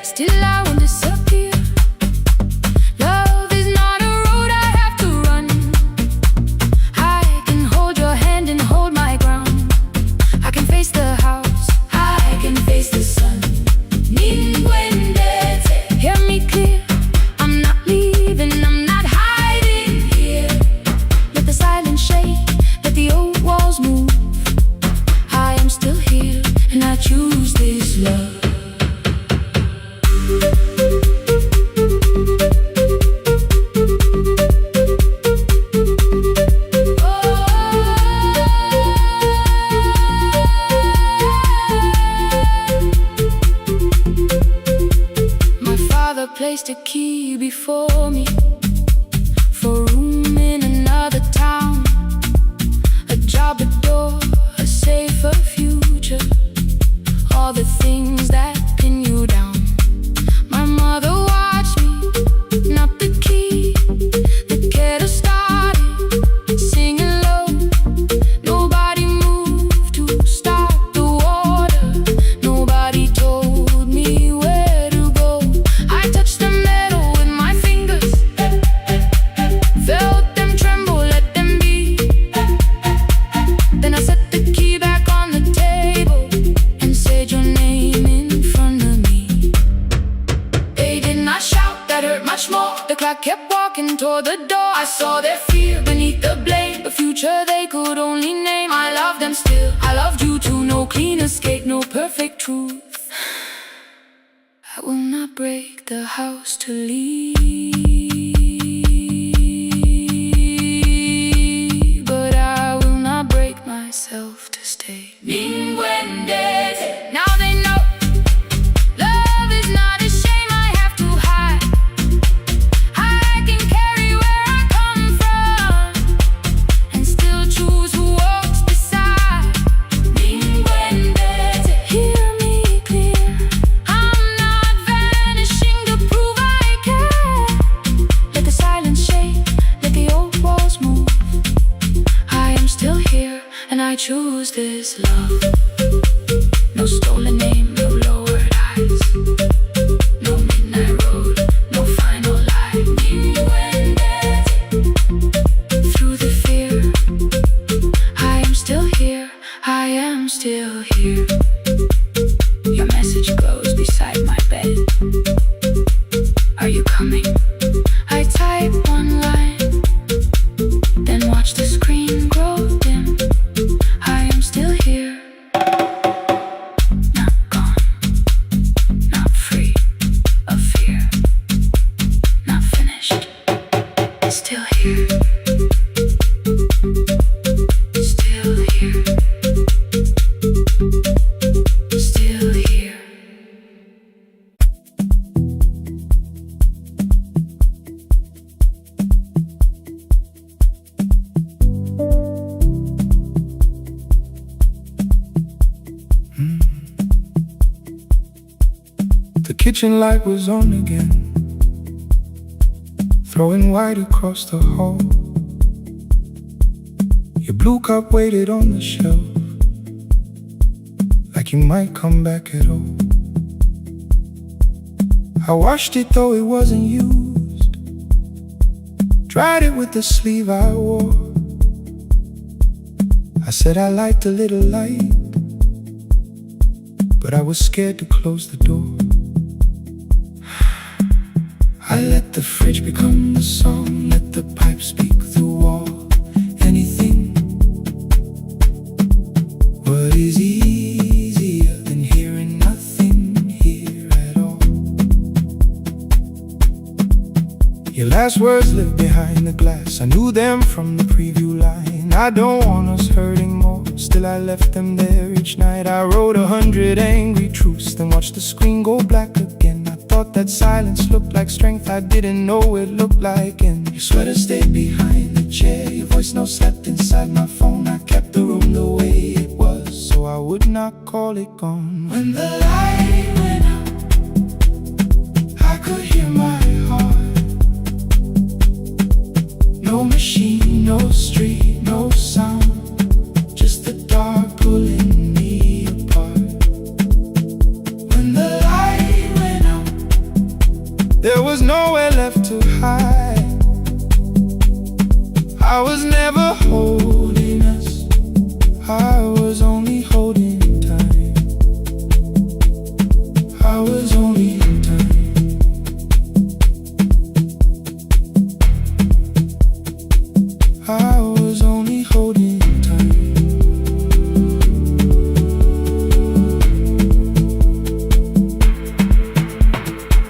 Still I won't disappear. Love is not a road I have to run. I can hold your hand and hold my ground. I can face the house, I can face the sun. Hear me clear, I'm not leaving, I'm not hiding here. Let the silence shake, let the old walls move. I am still here, and I choose this love. Placed a key before me for room in another town, a job, a door, a safer future, all the things that pin you down. My mother watched me, not the key, the kettle started singing low. Nobody moved to stop the water, nobody told me where to go. I touched the metal with my fingers, felt them tremble, let them be. Then I set the key back on the table and said your name in front of me. They did not shout, that hurt much more. The clock kept walking toward the door. I saw their fear beneath the blame, a future they could only name. I loved them still, I loved you too. No clean escape, no perfect truth. I will not break the house to leave, but I will not break myself to stay. Now they know love is not a shame I have to hide. I can carry where I come from and still choose who walks beside. Hear me clear, I'm not vanishing to prove I care. Let the silence shake, let the old walls move. I am still here, and I choose this love. No stolen name, no lowered eyes, no midnight road, no final lie. Through the fear, I am still here, I am still here. Your message glows beside my bed. Are you coming? I type one line, then watch the screen grow dim. I am still here, not gone, not free of fear, not finished, still here, still here, still here. The kitchen light was on again, throwing white across the hall. Your blue cup waited on the shelf, like you might come back at all. I washed it though it wasn't used, dried it with the sleeve I wore. I said I liked a little light, but I was scared to close the door. I let the fridge become the song, let the pipe speak the wall. Anything, what is easier than hearing nothing here at all? Your last words lived behind the glass, I knew them from the preview line. I don't want us hurting more, still I left them there each night. I wrote 100 angry truths, then watched the screen go black again. I thought that silence looked like strength, I didn't know it looked like. And your sweater stayed behind the chair, your voice note slept inside my phone. I kept the room the way it was, so I would not call it gone. When the light went out, I could hear my heart. No machine, no street, no sound, just the dark pulling me apart. was nowhere left to hide. I was never holding us, I was only holding time. I was only in time. I was only holding time.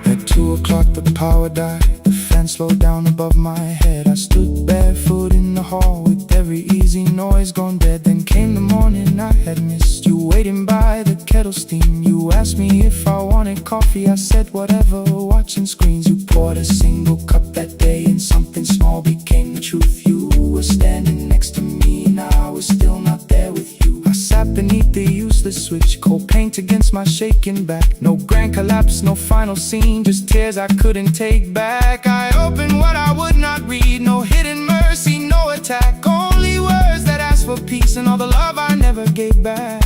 At 2 o'clock the power died. The fan slowed down above my head. I stood barefoot in the hall with every easy noise gone dead. Then came the morning I had missed you, waiting by the kettle steam. You asked me if I wanted coffee, I said whatever, watching screens. You poured a single cup that day and something small became the truth. You were standing next to me and I was still not there with you. I sat beneath the useless switch, cold paint against my shaking back. No grand collapse, no final scene, just tears I couldn't take back. I opened what I would not read, no hidden mercy, no attack. Only words that asked for peace and all the love I never gave back.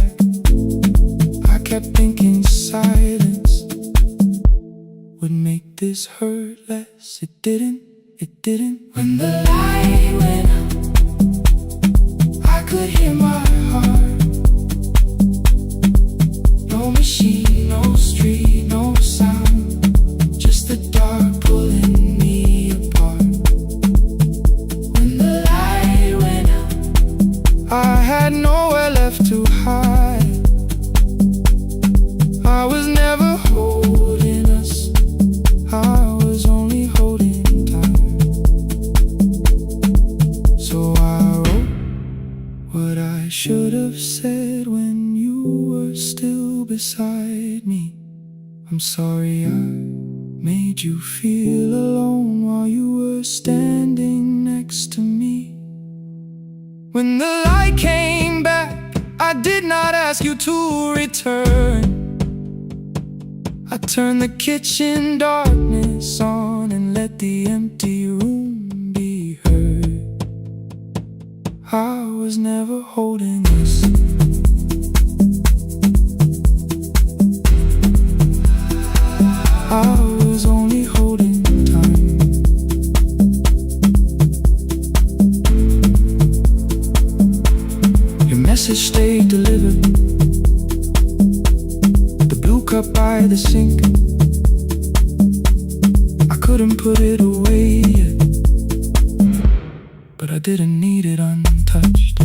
I kept thinking silence would make this hurt less. It didn't, it didn't. When the light went out, I could hear my heart. No machine, no street, no sound, just the dark pulling me apart. When the light went out, I had nowhere left to hide. I was never holding us, I was only holding time. So I wrote what I should have said when you were still beside me. I'm sorry I made you feel alone while you were standing next to me. When the light came back, I did not ask you to return. I turned the kitchen darkness on and let the empty room be heard. I was never holding us, I was only holding time. Your message stayed delivered, the blue cup by the sink. I couldn't put it away yet, but I didn't need it untouched.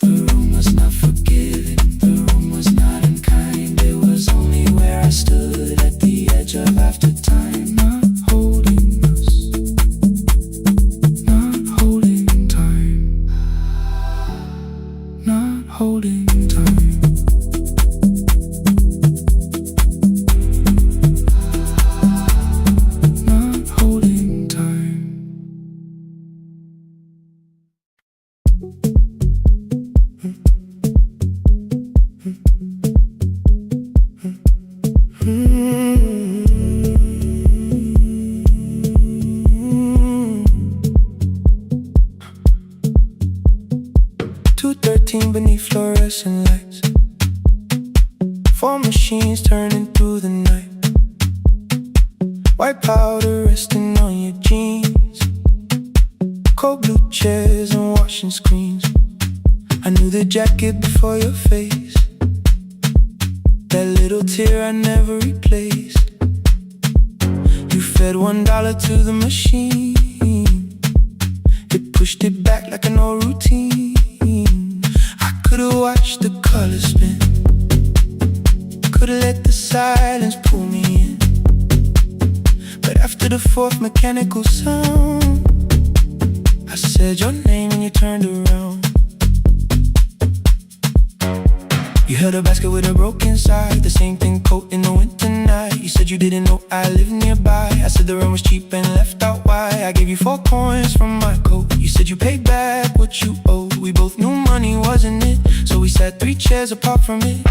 The room was not forgiving, the room was not unkind. It was only where I stood at the edge of after time. Not holding us, not holding time, not holding time. Not holding time. Beneath fluorescent lights, 4 machines turning through the night. White powder resting on your jeans, cold blue chairs and washing screens. I knew the jacket before your face, that little tear I never replaced. You fed $1 to the machine, it pushed it back like an old routine. Could've watched the colors spin, could've let the silence pull me in. But after the 4th mechanical sound, I said your name and you turned around. You held a basket with a broken side, the same thing coat in the winter night. You said you didn't know I lived nearby. I said the rent was cheap and left out why. I gave you 4 coins from my coat. You said you paid back what you owed. We both knew money wasn't it, so we sat 3 chairs apart from it.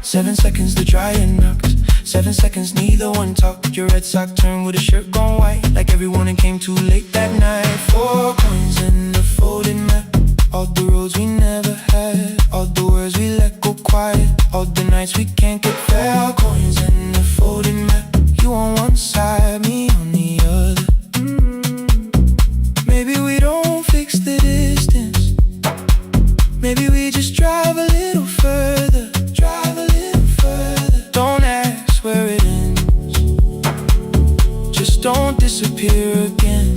7 seconds the dryer knocks, 7 seconds neither one talked. Your red sock turned with a shirt gone white, like everyone and came too late that night. 4 coins and a folded map, all the roads we never had, all the words we let go quiet, all the nights we can't get back. 4 coins and a folded map, You on one side, me on the other. Maybe we don't fix the distance. Maybe we just drive a little further. Drive a little further. Don't ask where it ends. Just don't disappear again.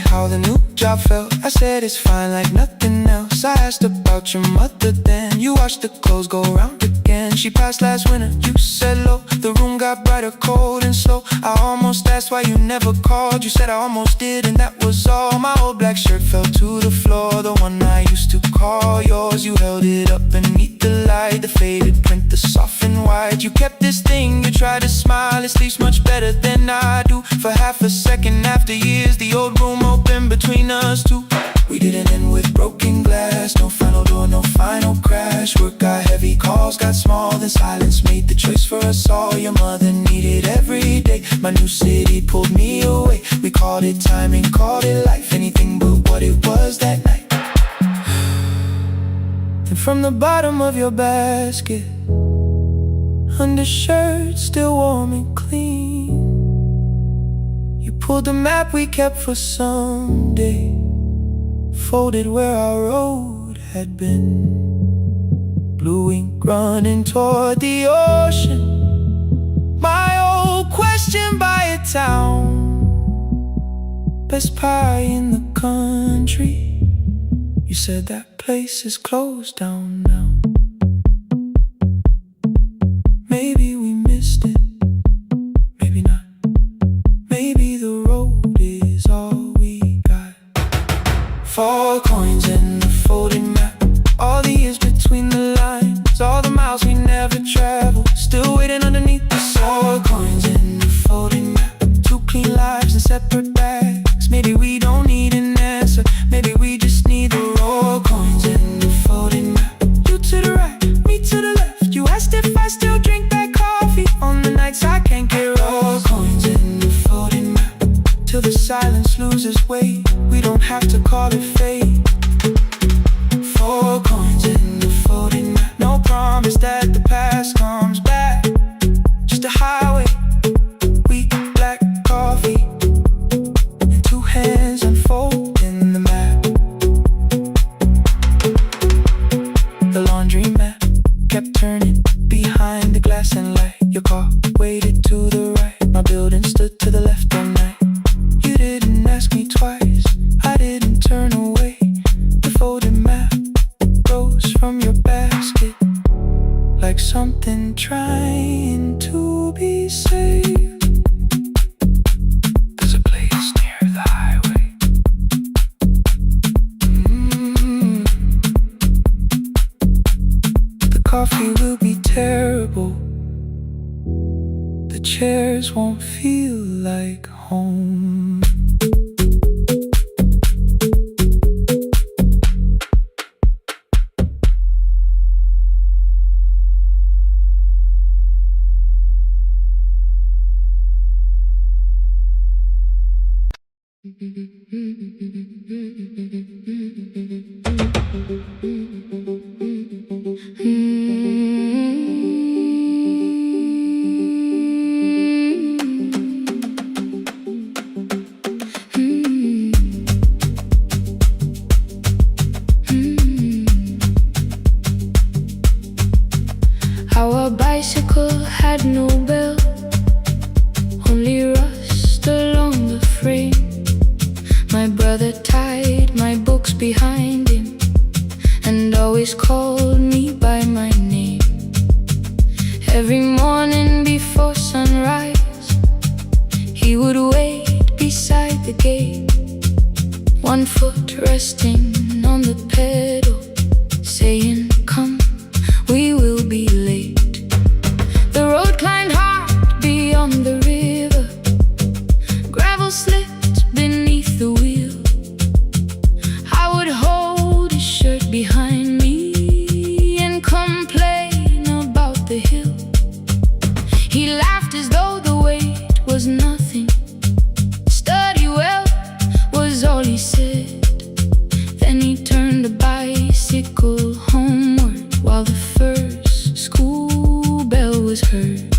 How the new job felt, I said it's fine like nothing else. I asked about your mother then. You watched the clothes go round again. She passed last winter, you said low. The room got brighter, cold and slow. I almost asked why you never called. You said I almost did and that was all. My old black shirt fell to the floor, the one I used to call yours. You held it up beneath the light, the faded print, the soft and white. You kept this thing, you tried to smile. It sleeps much better than I do. For half a second after years, the old room opened between us two. We didn't end with broken glass. No final door, no final crash. Work got heavy, calls got small. Then silence made the choice for us all. Your mother needed every day. My new city pulled me away. We called it timing, called it life. Anything but what it was that night. And from the bottom of your basket, undershirt still warm and clean, you pulled the map we kept for someday, folded where our road had been. Blue ink running toward the ocean. My old question by a town. Best pie in the country. You said that place is closed down now. Maybe we missed it, maybe not. Maybe the road is all we got. 4 coins in the folded map. All the years between the lines, all the miles we never traveled, still waiting underneath the sun. 4 coins in the folded map. 2 clean lives in separate bags. Maybe we don't need an answer. Maybe we just need the raw coins in the folded map. You to the right, me to the left. You asked if I still drink that coffee on the nights I can't get raw coins in the folded map. Till the silence loses weight, we don't have to call it fate. 4 coins in the folded map. No promise that the past comes back. Just a highway, weak black coffee, and 2 hands unfolding the map. The laundry mat kept turning behind the glass and light. Your car waited to the right. My building stood to the left all night. You didn't ask me twice, I didn't turn away. The folded map rose from your basket like something trying to be saved. There's a place near the highway. The coffee will be terrible. The chairs won't feel like home. Our bicycle had no bell, only rust along the frame. My brother tied my books behind him and always called me by my name. Every morning before sunrise, he would wait beside the gate, 1 foot resting on the pedal, saying, "Come, we will be late." The road climbed hard beyond the river, gravel slipped beneath the wheel. I would hold his shirt behind me and complain about bicycle homeward while the first school bell was heard.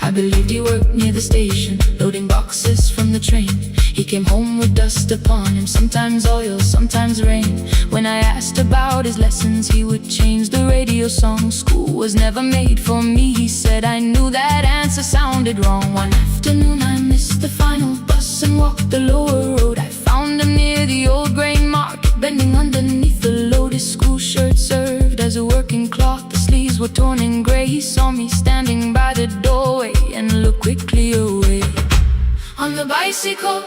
I believed he worked near the station, loading boxes from the train. He came home with dust upon him, sometimes oil, sometimes rain. When I asked about his lessons, he would change the radio song. School was never made for me, he said. I knew that answer sounded wrong. One afternoon I missed the final bus and walked the lower road. I found him near the old grain market, bending underneath the load. His school shirt served as a working cloth, the sleeves were torn and gray. He saw me standing by the doorway and looked quickly away. On the bicycle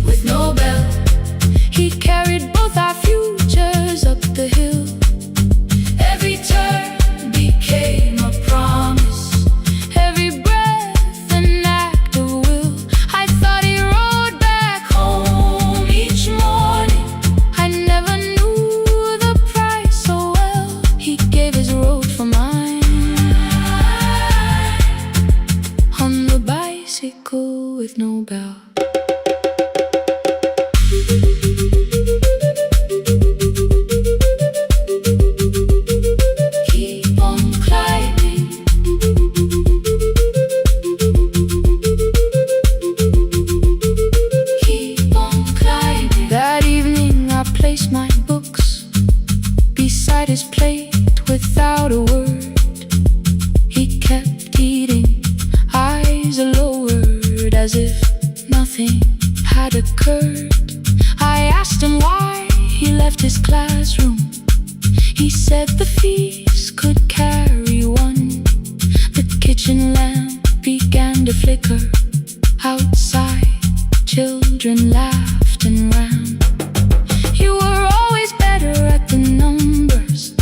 with no bell, he carried both our futures up the hill. Every turn became a promise, every breath an act of will. I thought he rode back home each morning. I never knew the price so well. He gave his road for mine. On the bicycle with no bell. His plate without a word. He kept eating, eyes lowered, as if nothing had occurred. I asked him why he left his classroom. He said the feast could carry one. The kitchen lamp began to flicker. Outside, children laughed and ran. You were always better at the numbers.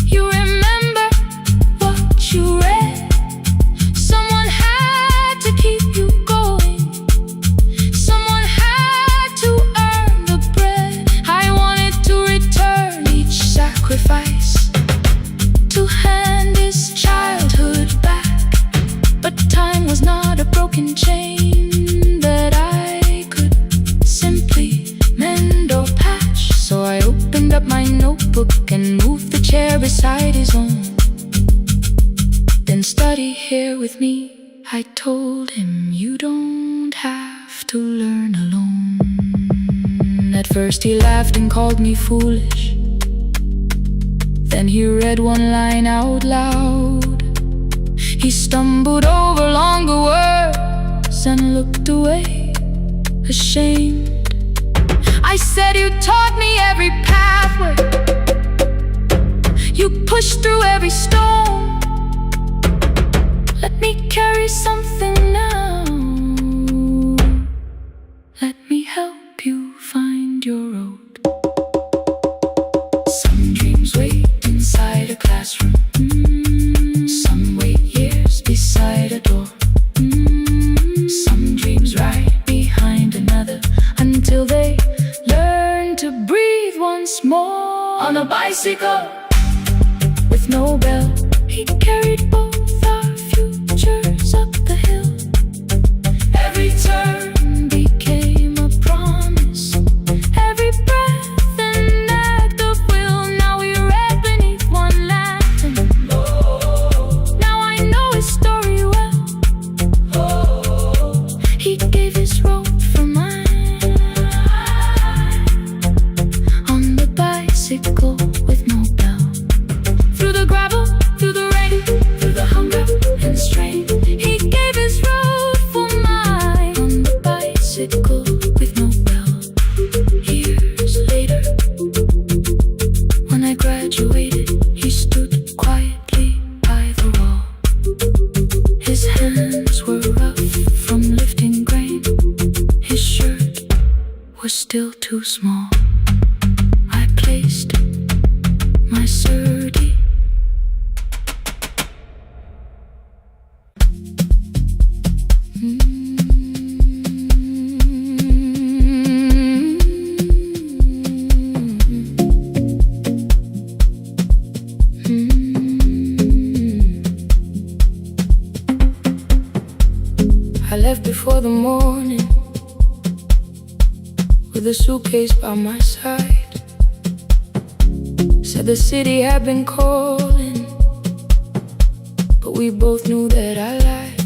You remember what you read. Someone had to keep you going. Someone had to earn the bread. I wanted to return each sacrifice, to hand his childhood back. But time was not a broken chain that I could simply mend or patch. So I opened up my notebook and moved the chair beside his own. Then study here with me, I told him. You don't have to learn alone. At first he laughed and called me foolish. Then he read one line out loud. He stumbled over longer words and looked away, ashamed. I said, you taught me every pathway, you pushed through every stone. Let me carry something now. Let me help you find your road. Some dreams wait inside a classroom. Some wait years beside a door. Some dreams right behind another, until they learn to breathe once more. On a bicycle with no bell, he carried both our futures up the hill. Every turn became a promise, every breath an act of will. Now we read beneath one lantern. Now I know his story well. He gave his road for mine. On the bicycle with no bell, through the gravel, through the rain, through the hunger and strain. He gave his road for mine. On the bicycle with no bell. Years later, when I graduated, he stood quietly by the wall. His hands were rough from lifting grain. His shirt was still too small. I placed my surdy I left before the morning with a suitcase by my side. Said the city had been calling, but we both knew that I lied.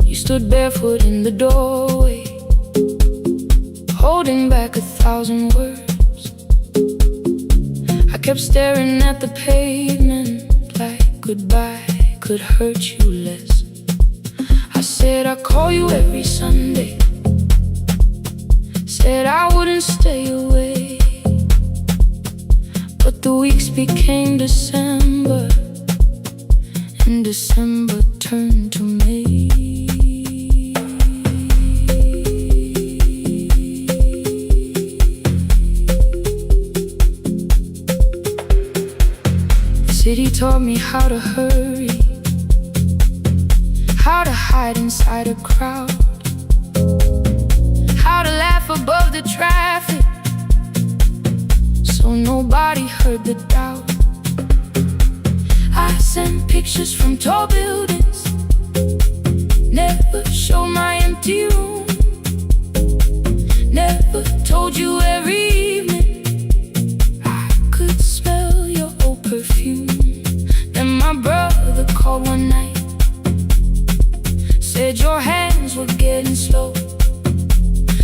You stood barefoot in the doorway, holding back 1,000 words. I kept staring at the pavement like goodbye could hurt you less. I said I'd call you every Sunday, said I wouldn't stay away. But the weeks became December, and December turned to May. The city taught me how to hurry, how to hide inside a crowd, how to laugh above the traffic so nobody heard the doubt. I sent pictures from tall buildings, never showed my empty room, never told you every evening I could smell your old perfume. Then my brother called one night, said your hands were getting slow,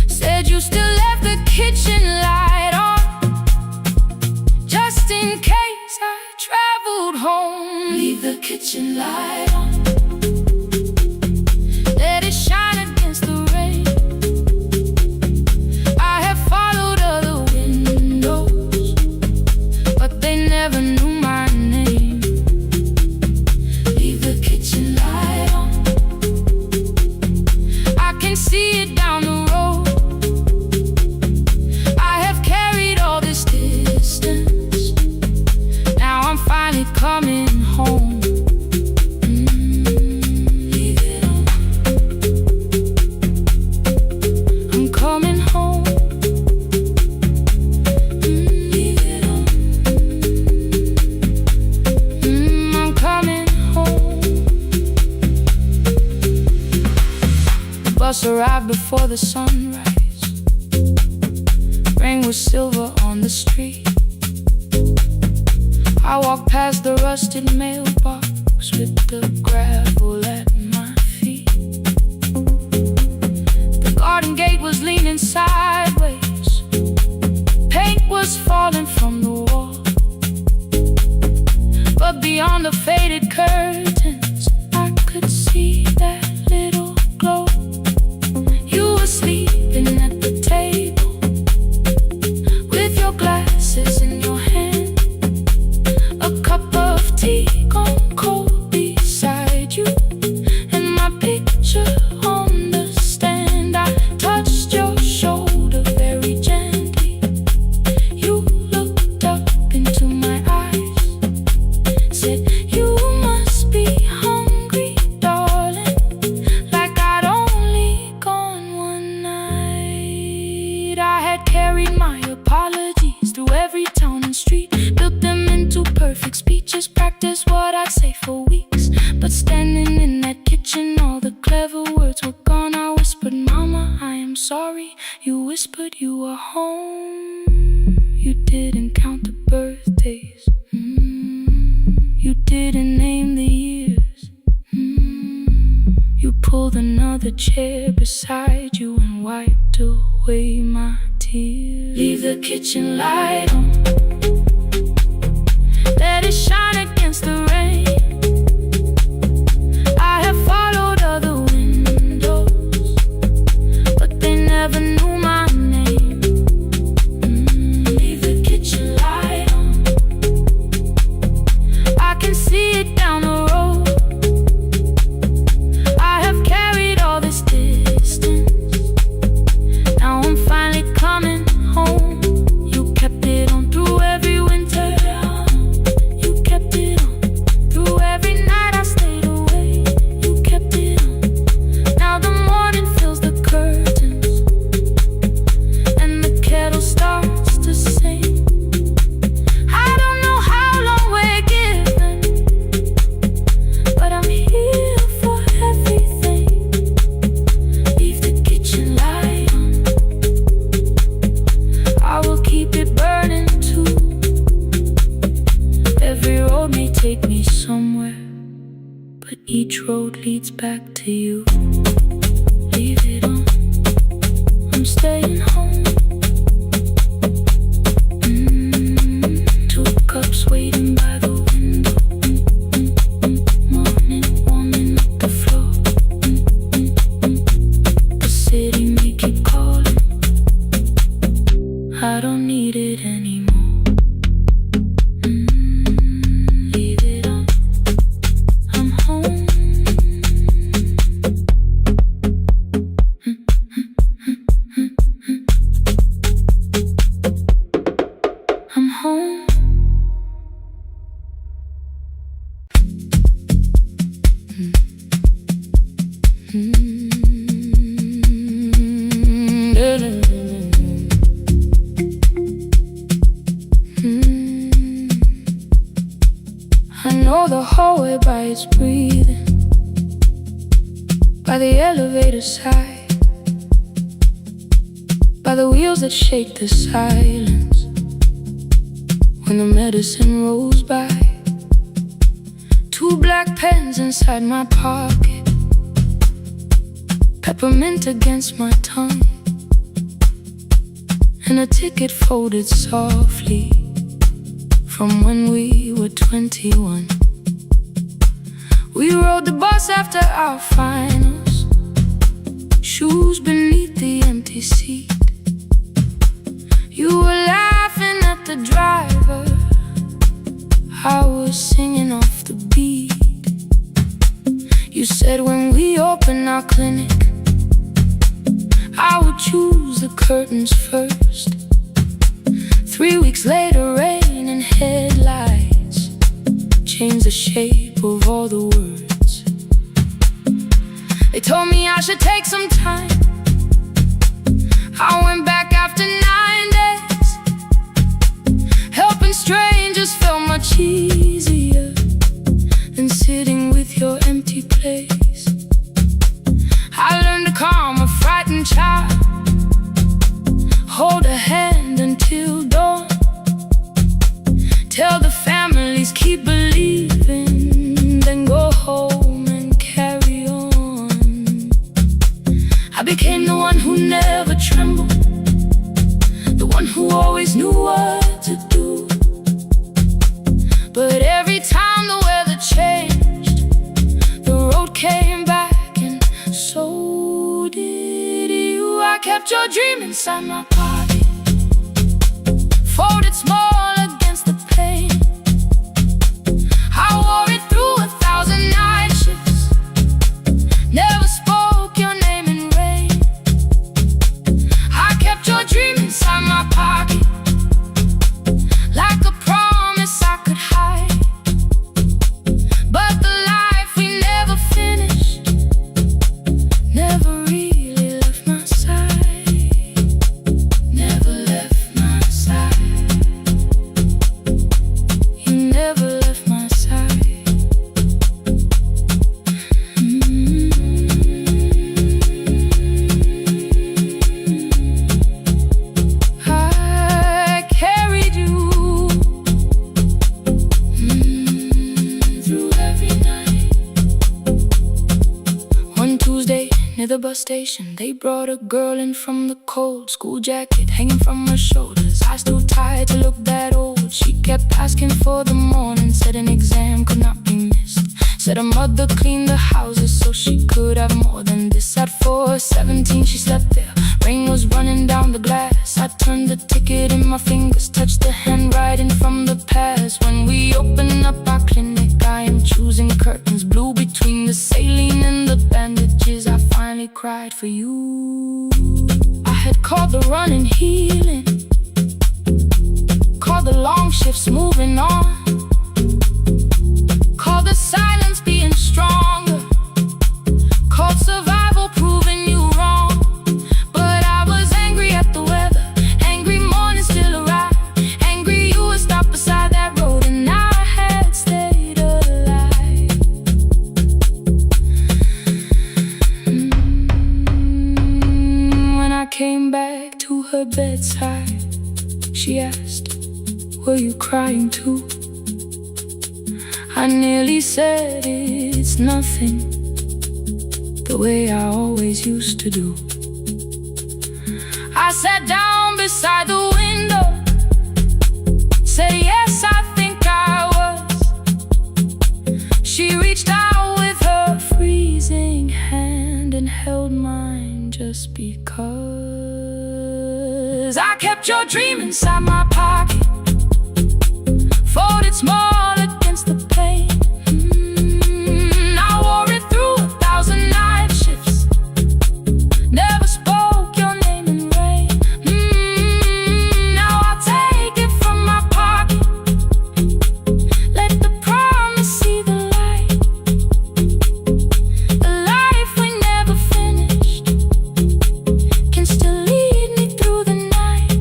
said you still left the kitchen light on, just in case I traveled home. Leave the kitchen light on, let it shine against the rain. I have followed other windows, but they never knew my name. Leave the kitchen light on, I can see it down the road. I have carried all this distance, now I'm finally coming home. Leave it on, I'm coming home. Leave it on, I'm coming home. The bus arrived before the sunrise, rain was silver on the street. I walked past the rusted mailbox with the gravel at my feet. The garden gate was leaning sideways, paint was falling from the wall, but beyond the faded curtains I could see that little glow. You were sleeping at the table with your glasses in your hand, a cup of tea gone cold beside you, and my picture on the stand. I touched your shoulder very gently. You looked up into my eyes, said you must be hungry, darling, like I'd only gone one night. I had carried my apologies through every town and street, built them into perfect speeches, practiced what I'd say for weeks. But standing in that kitchen, all the clever words were gone. I whispered, Mama, I am sorry. You whispered you were home. You didn't count the birthdays, you didn't name the years. You pulled another chair beside you and wiped away my tears. Leave the kitchen light on, let it shine against the rain. I have followed other windows, but they never knew my name. Leave the kitchen light on, I can see it down the road. I have carried all this distance, now I'm finally coming home. You kept it on through every winter, you kept it on. Which road leads back to you? Leave it on, I'm staying home. Two cups waiting by the window. Morning warming up the floor. The city may keep calling, I don't need it anymore. Leave it on, I'm home. I'm home. I know the hallway by its breathing, by the elevator side, by the wheels that shake the silence when the medicine rolls by. Two black pens inside my pocket, peppermint against my tongue, and a ticket folded softly from when we were 21. We rode the bus after our finals, shoes beneath the empty seat. You were laughing at the driver, I was singing off the beat. You said when we open our clinic, I would choose the curtains first. 3 weeks later, rain and headlights changed the shape of all the words. They told me I should take some time. I went back after 9 days. Helping strangers felt much easier than sitting with your empty place. I learned to calm a frightened child, hold a hand until dawn, tell the families keep believing, then go home and carry on. I became the one who never trembled, the one who always knew what to do. But every time the weather changed, the road came back, and so did you. I kept your dream inside my pocket, folded small against the pain. I wore it through 1,000 night shifts, never spoke your name in rain. I kept your dream inside my pocket, like a promise I could hide. But the life we never finished never really left my side, never left my side. You never left my side. I carried you through every night. One Tuesday near the bus station, they brought a girl in from the cold, school jacket hanging from her shoulders, eyes too tired to look that old. She kept asking for the morning, said an exam could not be missed, said her mother cleaned the houses so she could have more than this. At 4:17 she slept there, rain was running down the glass. I turned the ticket in my fingers, touched the handwriting from the past. When we open up our clinic, I am choosing curtains blue between the saline and the bandages. I finally cried for you. I had called the running healing, called the long shifts moving on, called the silence being stronger, called survival proving you wrong. But I was angry at the weather, angry morning still arrived, angry you would stop beside that road and I had stayed alive. When I came back to her bedside, she asked, were you crying too? I nearly said it's nothing, the way I always used to do. I sat down beside the window, said yes, I think I was. She reached out with her freezing hand and held mine just because. I kept your dream inside my pocket, folded small against the pain. I wore it through 1,000 night shifts, never spoke your name in rain. Now I'll take it from my pocket, let the promise see the light. The life we never finished can still lead me through the night.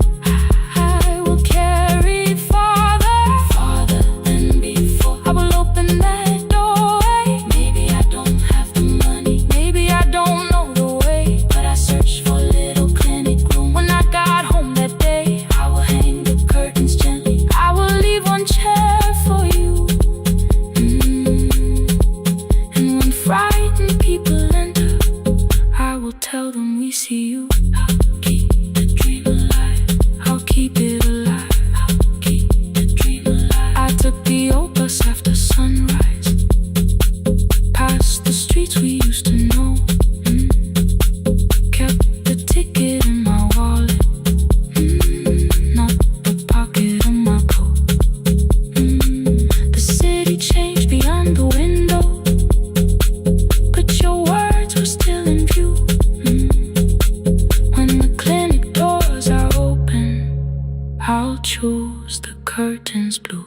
I will carry farther than before. I will open that doorway. Maybe I don't have the money, maybe I don't know the way, but I searched for a little clinic room. When I got home that day, I will hang the curtains gently. I will leave one chair for you. And when frightened people enter, I will tell them we see you. I'll keep the dream alive, I'll keep it alive, I'll keep the dream alive. I took the old bus after sunrise, past the streets we used to know. Kept the ticket in my wallet, not the pocket of my coat. The city changed beyond the window, but your words were still in view. When the clinic doors are open, I'll choose the curtains blue.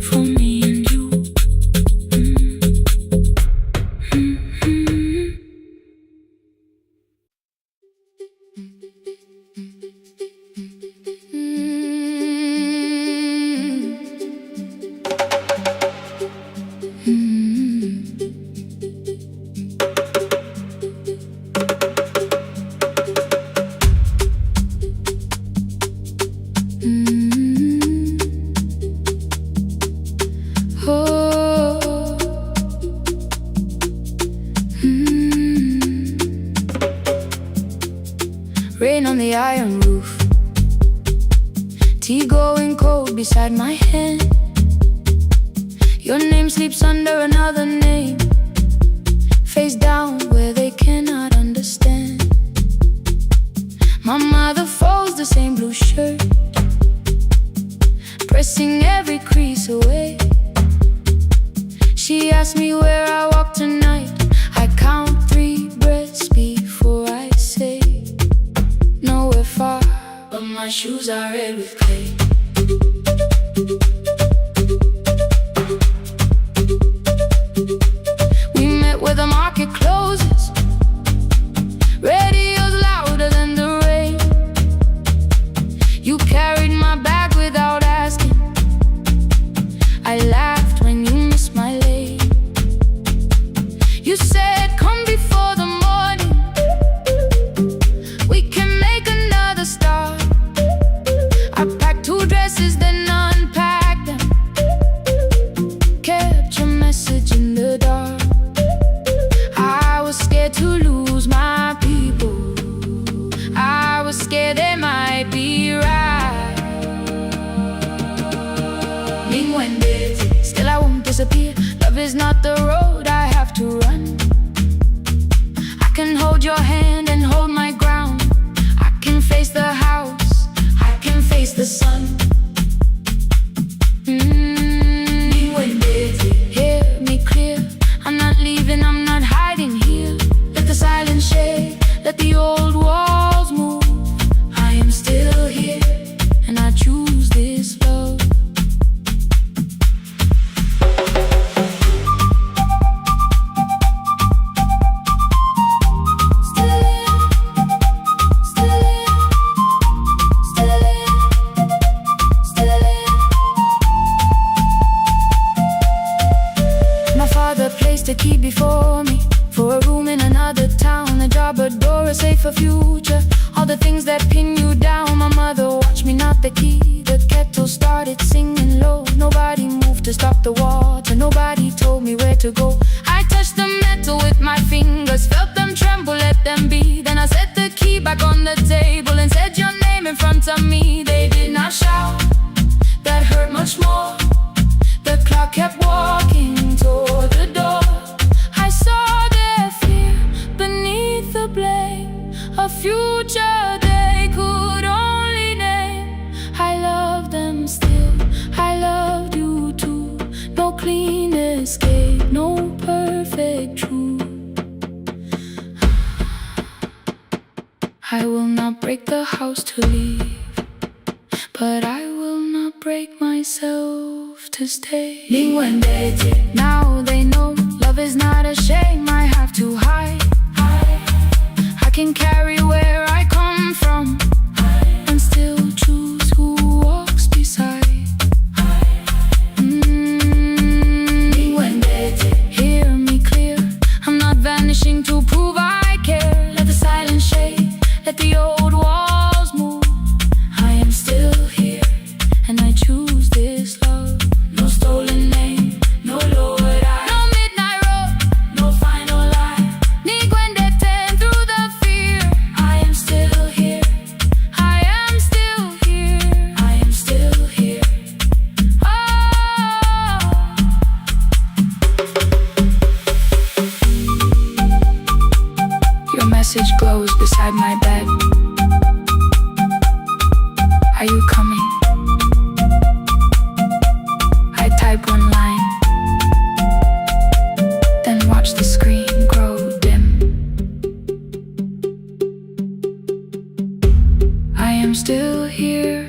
For me and you. Rain on the iron roof, tea going cold beside my hand. Your name sleeps under another name, face down where they cannot understand. My mother folds the same blue shirt, pressing every crease away. She asked me where I walk tonight. I count 3 breaths before I say nowhere far, but my shoes are red with clay. We met where the market closes, radio's louder than the rain. You carried my bag without asking, I laughed when you missed my lane. You said come before the morning, we can make another start. I packed 2 dresses, then unpacked them, kept your message in the dark. I was scared to lose my people, I was scared they might be right. Meanwhile, still I won't disappear. Love is not the road I have to run. I can hold your hand and hold my ground. I can face the house, I can face the sun. Hear me clear, I'm not leaving, I'm not hiding here. Let the silence shake, let the old walls move. I am still here, and I choose this love. The key before me, for a room in another town, a job, a door, a safer future. All the things that pin you down. My mother watched me, not the key. The kettle started singing low. No nobody moved to stop the water, nobody told me where to go. I touched the metal with my fingers, felt them tremble, let them be. Then I set the key back on the table and said your name in front of me. They did not shout, that hurt much more. The clock kept walking toward the door. I saw their fear beneath the blame, a future they could only name. I love them still, I loved you too. No clean escape, no perfect truth. I will not break the house to leave, but I will not break myself to stay. Now they know love is not a shame I have to hide. I can carry where I come from and still choose who walks beside. Hear me clear, I'm not vanishing to prove I care. Let the silence shade, let the old walls move. I am still here, and I choose this love. No stolen name, no lowered eye, no midnight road, no final lie. Through the fear, I am still here, I am still here, I am still here. Your message glows beside my bed. Are you coming? I type one line, then watch the screen grow dim. I am still here,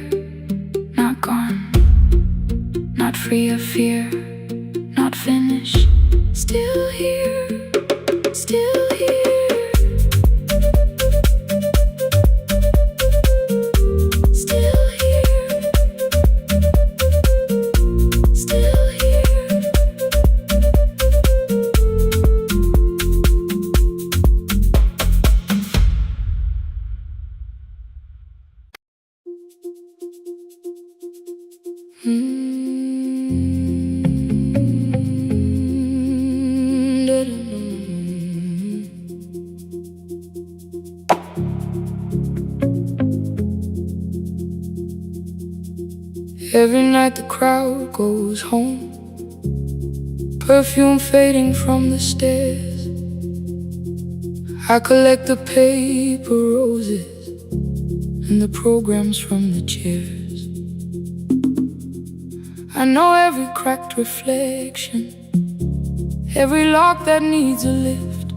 not gone, not free of fear, not finished. Still here, still here. Still here, still here. Every night the crowd goes home, perfume fading from the stairs. I collect the paper roses and the programs from the chairs. I know every cracked reflection, every lock that needs a lift,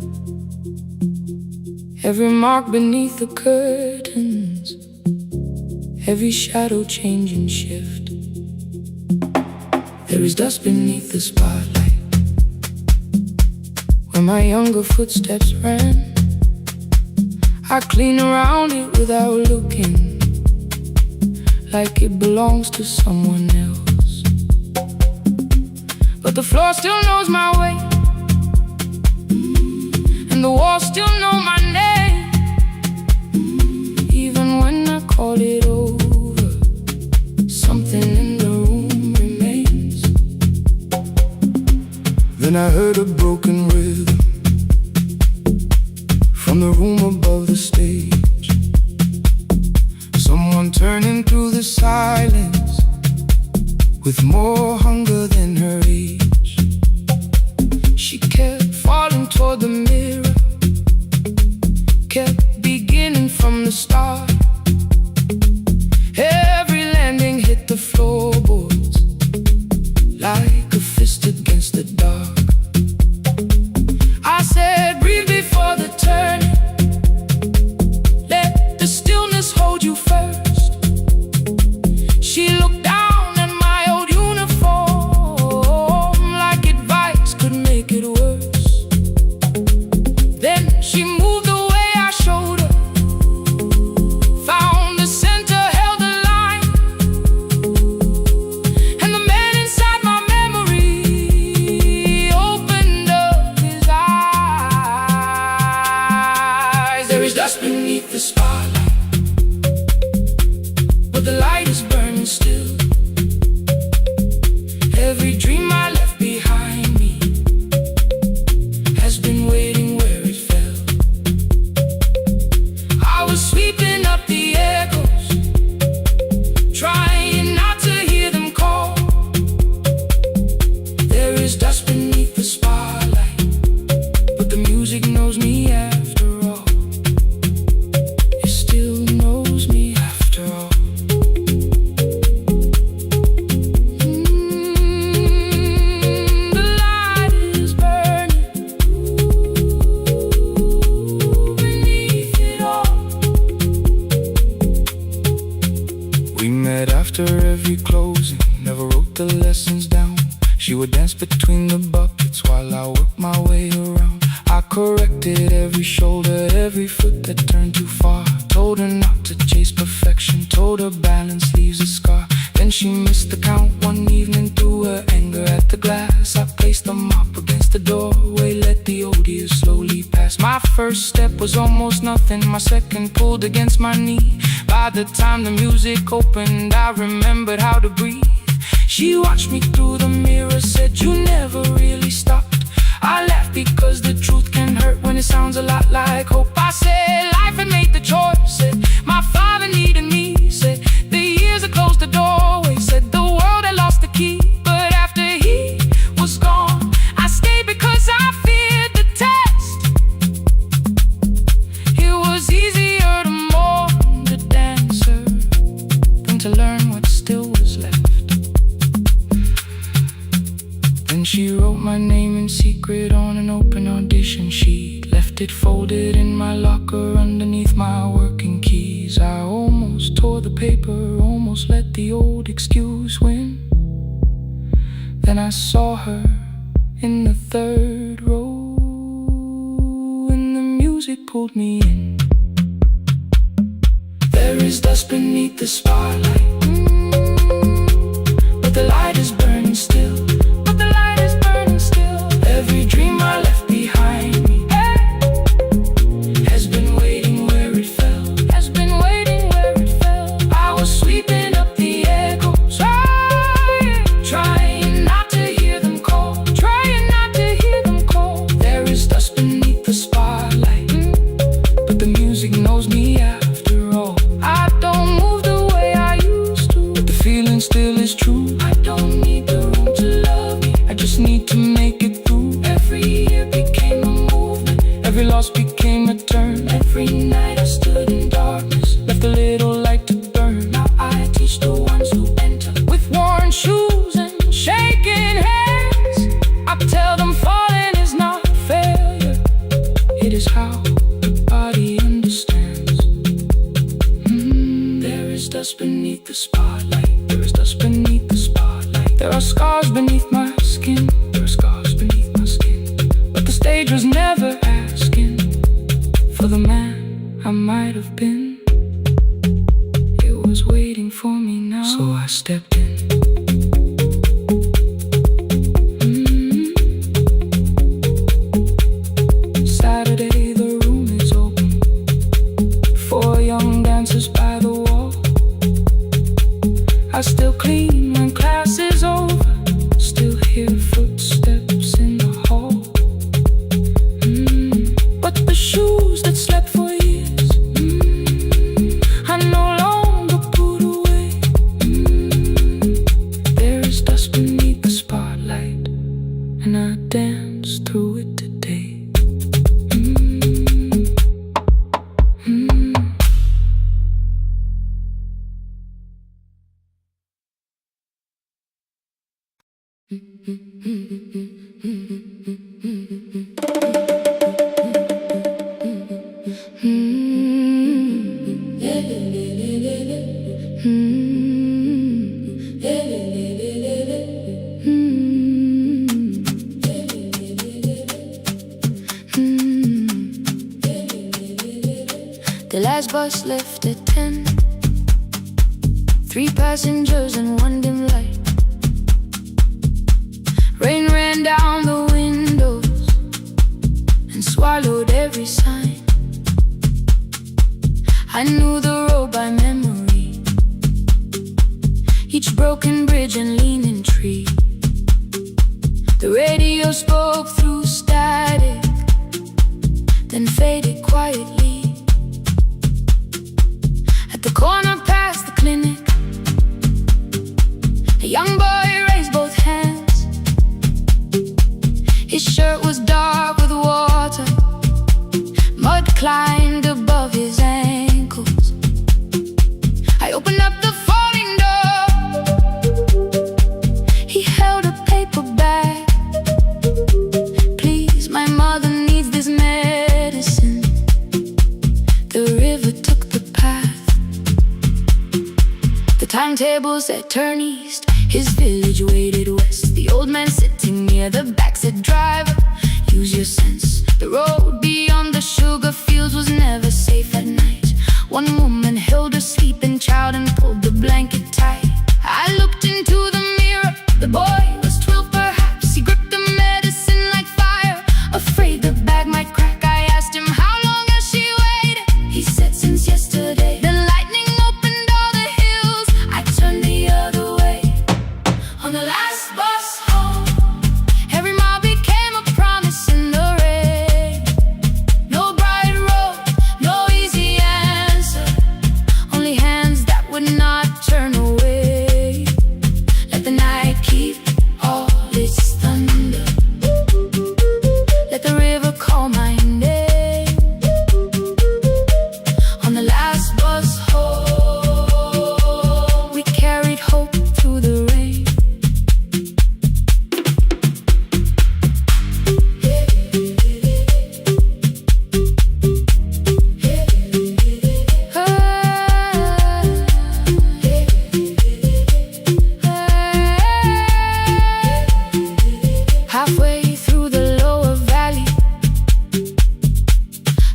every mark beneath the curtains, every shadow change and shift. There is dust beneath the spotlight where my younger footsteps ran. I clean around it without looking, like it belongs to someone else. But the floor still knows my way, and the walls still know my name. Even when I call it over, something in the room remains. Then I heard a broken rhythm from the room above the stage. Someone turning through the silence with more hunger than her age. She kept falling toward the mirror, kept beginning from the start. Every landing hit the floorboards like a fist against the dark. I said, breathe before the turning, let the stillness hold you first. She looked down at my old uniform like advice could make it worse. Then she moved the way I showed her, found the center, held the line, and the man inside my memory opened up his eyes. There is dust beneath the spotlight, but the light is burning still. We met after every closing, never wrote the lessons down. She would dance between the buckets while I worked my way around. I corrected every shoulder, every foot that turned too far. Told her not to chase perfection, told her balance leaves a scar. Then she missed the count one evening, threw her anger at the glass. I placed the mop against the doorway, let the old years slowly pass. My first step was almost nothing, my second pulled against my knee. By the time the music opened, I remembered how to breathe. She watched me through the mirror, said, "You never really stopped." I laughed because the truth can hurt when it sounds a lot like hope. I said life had made the choice, said my father needed me, said the years had closed the doorway, said the world had lost the key. But after he was gone, I stayed because I feared the test. It was easier to mourn the dancer than to learn what still was left. Then she wrote my name in secret on an open audition sheet, left it folded in my locker underneath my working keys. I almost tore the paper, almost let the old excuse win. Then I saw her in the third row, and the music pulled me in. There is dust beneath the spotlight, but the light is burning still. Every dream I left behind me has been waiting where it fell, has been waiting where it fell. I was sweeping up the echoes, trying not to hear them call, trying not to hear them call. There is dust beneath the spotlight, but the music knows me after all. I don't move the way I used to, but the feeling still is true. I don't need the room to love me, I just need to make it through. Every year became a movement, every loss became a turn. Every night I stood in darkness, left a little light to burn. Now I teach the ones who enter with worn shoes and shaking hands. I tell them falling is not failure, it is how the body understands. There is dust beneath the spotlight, there is dust beneath the spotlight. There are scars beneath my skin, there are scars beneath my skin. The stage was never asking for the man I might have been. It was waiting for me now, so I stepped in. Saturday, the room is open, 4 young dancers by the wall. I still clean when class is over, still hear footsteps in the hall. The shoes that slept for years, I no longer put away. There is dust beneath the spotlight, and I dance through it today. The last bus left at 10, 3 passengers and 1 dim light. Rain ran down the windows and swallowed every sign. I knew the road by memory, each broken bridge and leaning tree. The radio spoke through static, then faded quietly. At the corner past the clinic, a young boy raised both hands. His shirt was dark with water, mud climbed above his ankles. I opened up the folding door, he held a paper bag. "Please, my mother needs this medicine." The river took the path timetable said turn east, his village waited west. The old man sitting near the back said driver, use your sense. The road beyond the sugar fields was never safe at night. One woman held her sleeping child and pulled the blanket tight. I looked into the mirror, the boy was 12 perhaps. He gripped the medicine like fire, afraid the bag might crack. I asked him, how long has she waited? He said, since yesterday. Then lightning opened all the hills. I turned the other way. On the last bus home, every mile became a promise in the rain. No bright road, no easy answer, only hands that would not turn away. Let the night keep all its thunder, let the river call my name. On the last bus home, we carried hope through the rain. Halfway through the lower valley,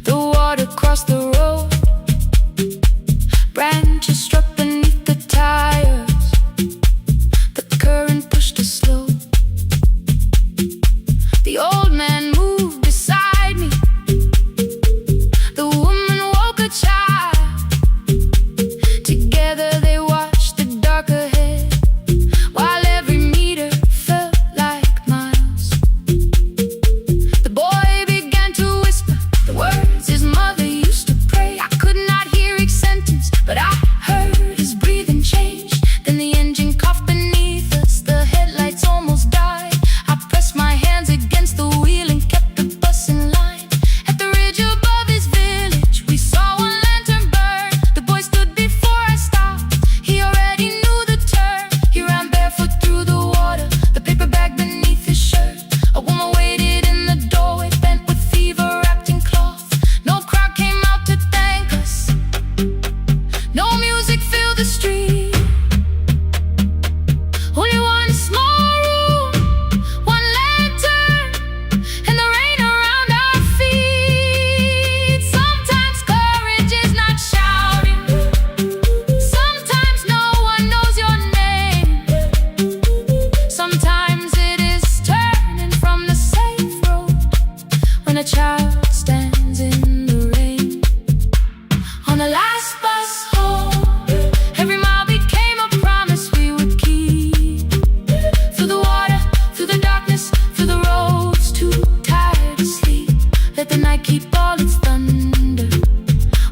the water crossed the road. Branches struck beneath the tires, the current pushed us slow. The old man moved beside me, the woman woke a child. Together they watched the dark ahead, while every meter felt like miles. The boy began to whisper the words his mother used to pray. I could not hear each sentence, but I heard his breathing change. Then the engine coughed beneath us, the headlights almost died. I pressed my hands against the wheel and kept the bus in line. At the ridge above his village, we saw one lantern burn. The boy stood before I stopped, he already knew the turn. He ran barefoot through the water, the paper bag beneath his shirt. A woman waited in the doorway, bent with fever, wrapped in cloth. No crowd came out to thank us, no music filled the street. Only one small room, one lantern, and the rain around our feet. Sometimes courage is not shouting, sometimes no one knows your name. Sometimes it is turning from the safe road when a child stands in the rain. On the last bus home, every mile became a promise we would keep. Through the water, through the darkness, through the roads too tired to sleep. Let the night keep all its thunder.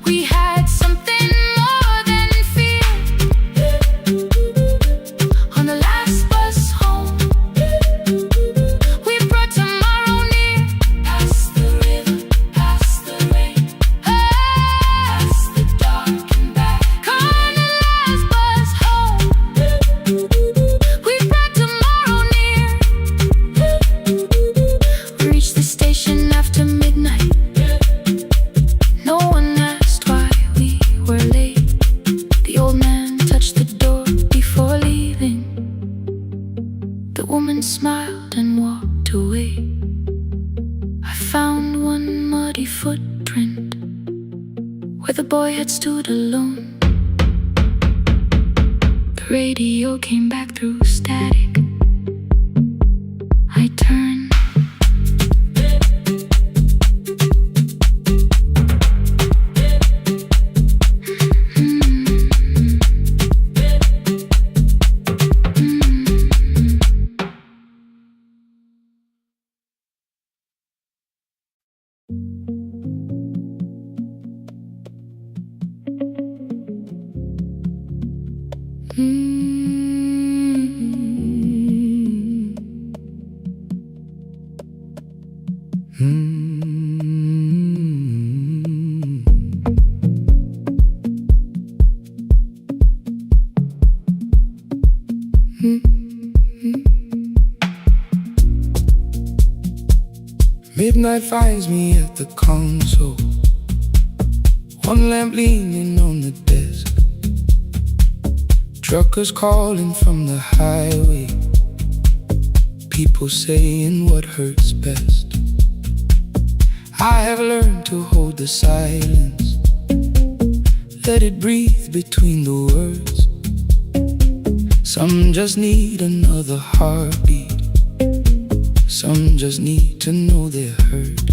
We had something more than fear. On the last bus home, we brought tomorrow near. Past the river, past the rain, past the dark and back. On the last bus home, we brought tomorrow near. We reached the station after midnight. No one asked why we were late. The old man touched the door before leaving. The woman smiled and walked away. I found one muddy footprint where the boy had stood alone. The radio came back through static. I turned. Midnight finds me at the console, one lamp leaning on the desk. Truckers calling from the highway, people saying what hurts best. I have learned to hold the silence, let it breathe between the words. Some just need another heartbeat, some just need to know they're heard.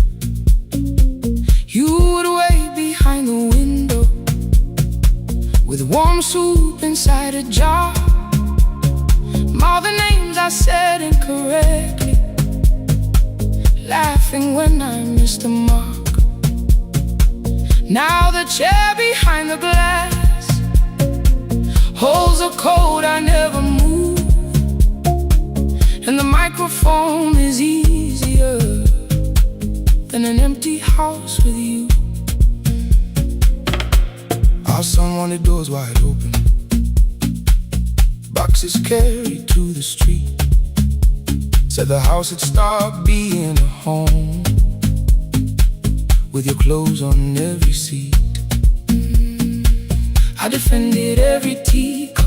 You would wait behind the window with warm soup inside a jar. All the names I said incorrectly, laughing when I missed the mark. Now the chair behind the glass holds a code I never moved, and the microphone is easier than an empty house with you. Our son wanted doors wide open, boxes carried to the street. Said the house had stopped being a home with your clothes on every seat. I defended every teacup,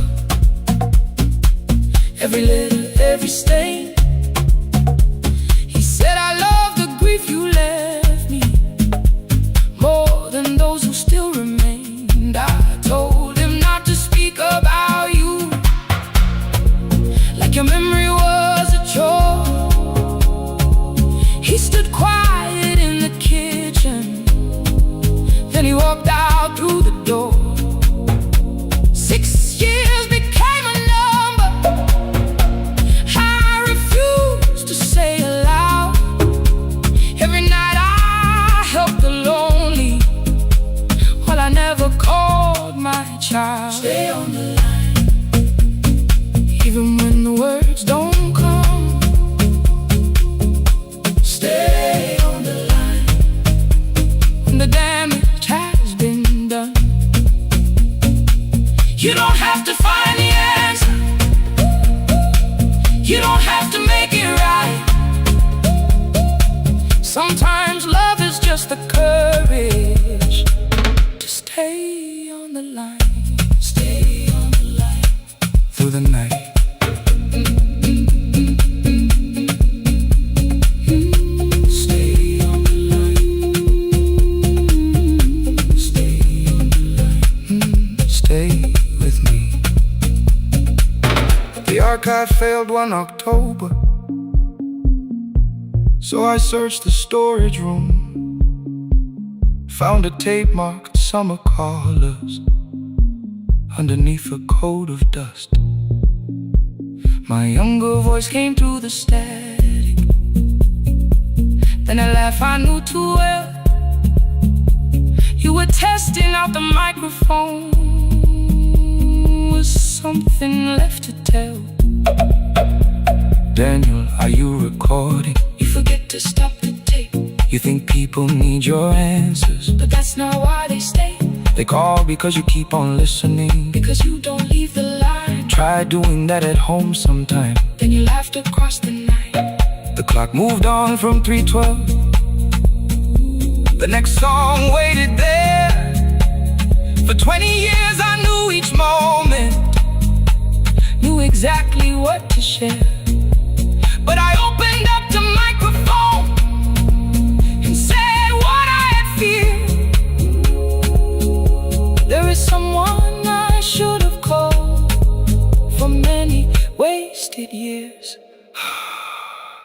every letter, every stain. He said I love the grief you left me more than those who still remained. I told him not to speak about you like your memory was a chore. He stood quiet in the kitchen, then he walked out through the door. 6 years became a number I refused to say aloud. Every night I helped the lonely, while I never called my child. Stay on the line, even when the words don't come. Stay on the line, when the damage has been done. You don't have to find the answer, you don't have to make it right. Sometimes love is just the courage to stay on the line. Stay on the line through the night. Stay on the line. Stay on the line. Stay with me. The archive failed one October, so I searched the storage room, found a tape marked summer callers underneath a coat of dust. My younger voice came through the static, then a laugh I knew too well. You were testing out the microphone, was something left to tell? Daniel, are you recording? You forget to stop the tape. You think people need your answers, but that's not why they stay. They call because you keep on listening, because you don't leave the line. Try doing that at home sometime, then you laughed across the night. The clock moved on from 3:12. The next song waited there. For 20 years I knew each moment, knew exactly what to share. But I opened up the microphone and said what I had feared. There is someone I should have called for many wasted years.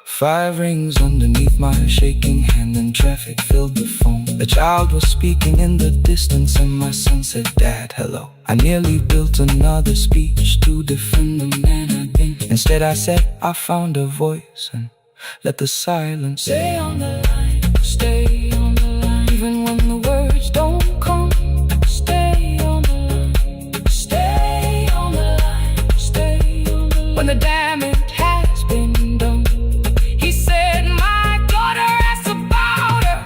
5 rings underneath my shaking hand, and traffic filled the phone. A child was speaking in the distance, and my son said, "Dad, hello." I nearly built another speech to defend the man I'd been. Instead I said, I found a voice, and let the silence stay on the line. Stay on the line, even when the words don't come. Stay on the line. Stay on the line. Stay on the line. When the damage has been done. He said, my daughter asked about her.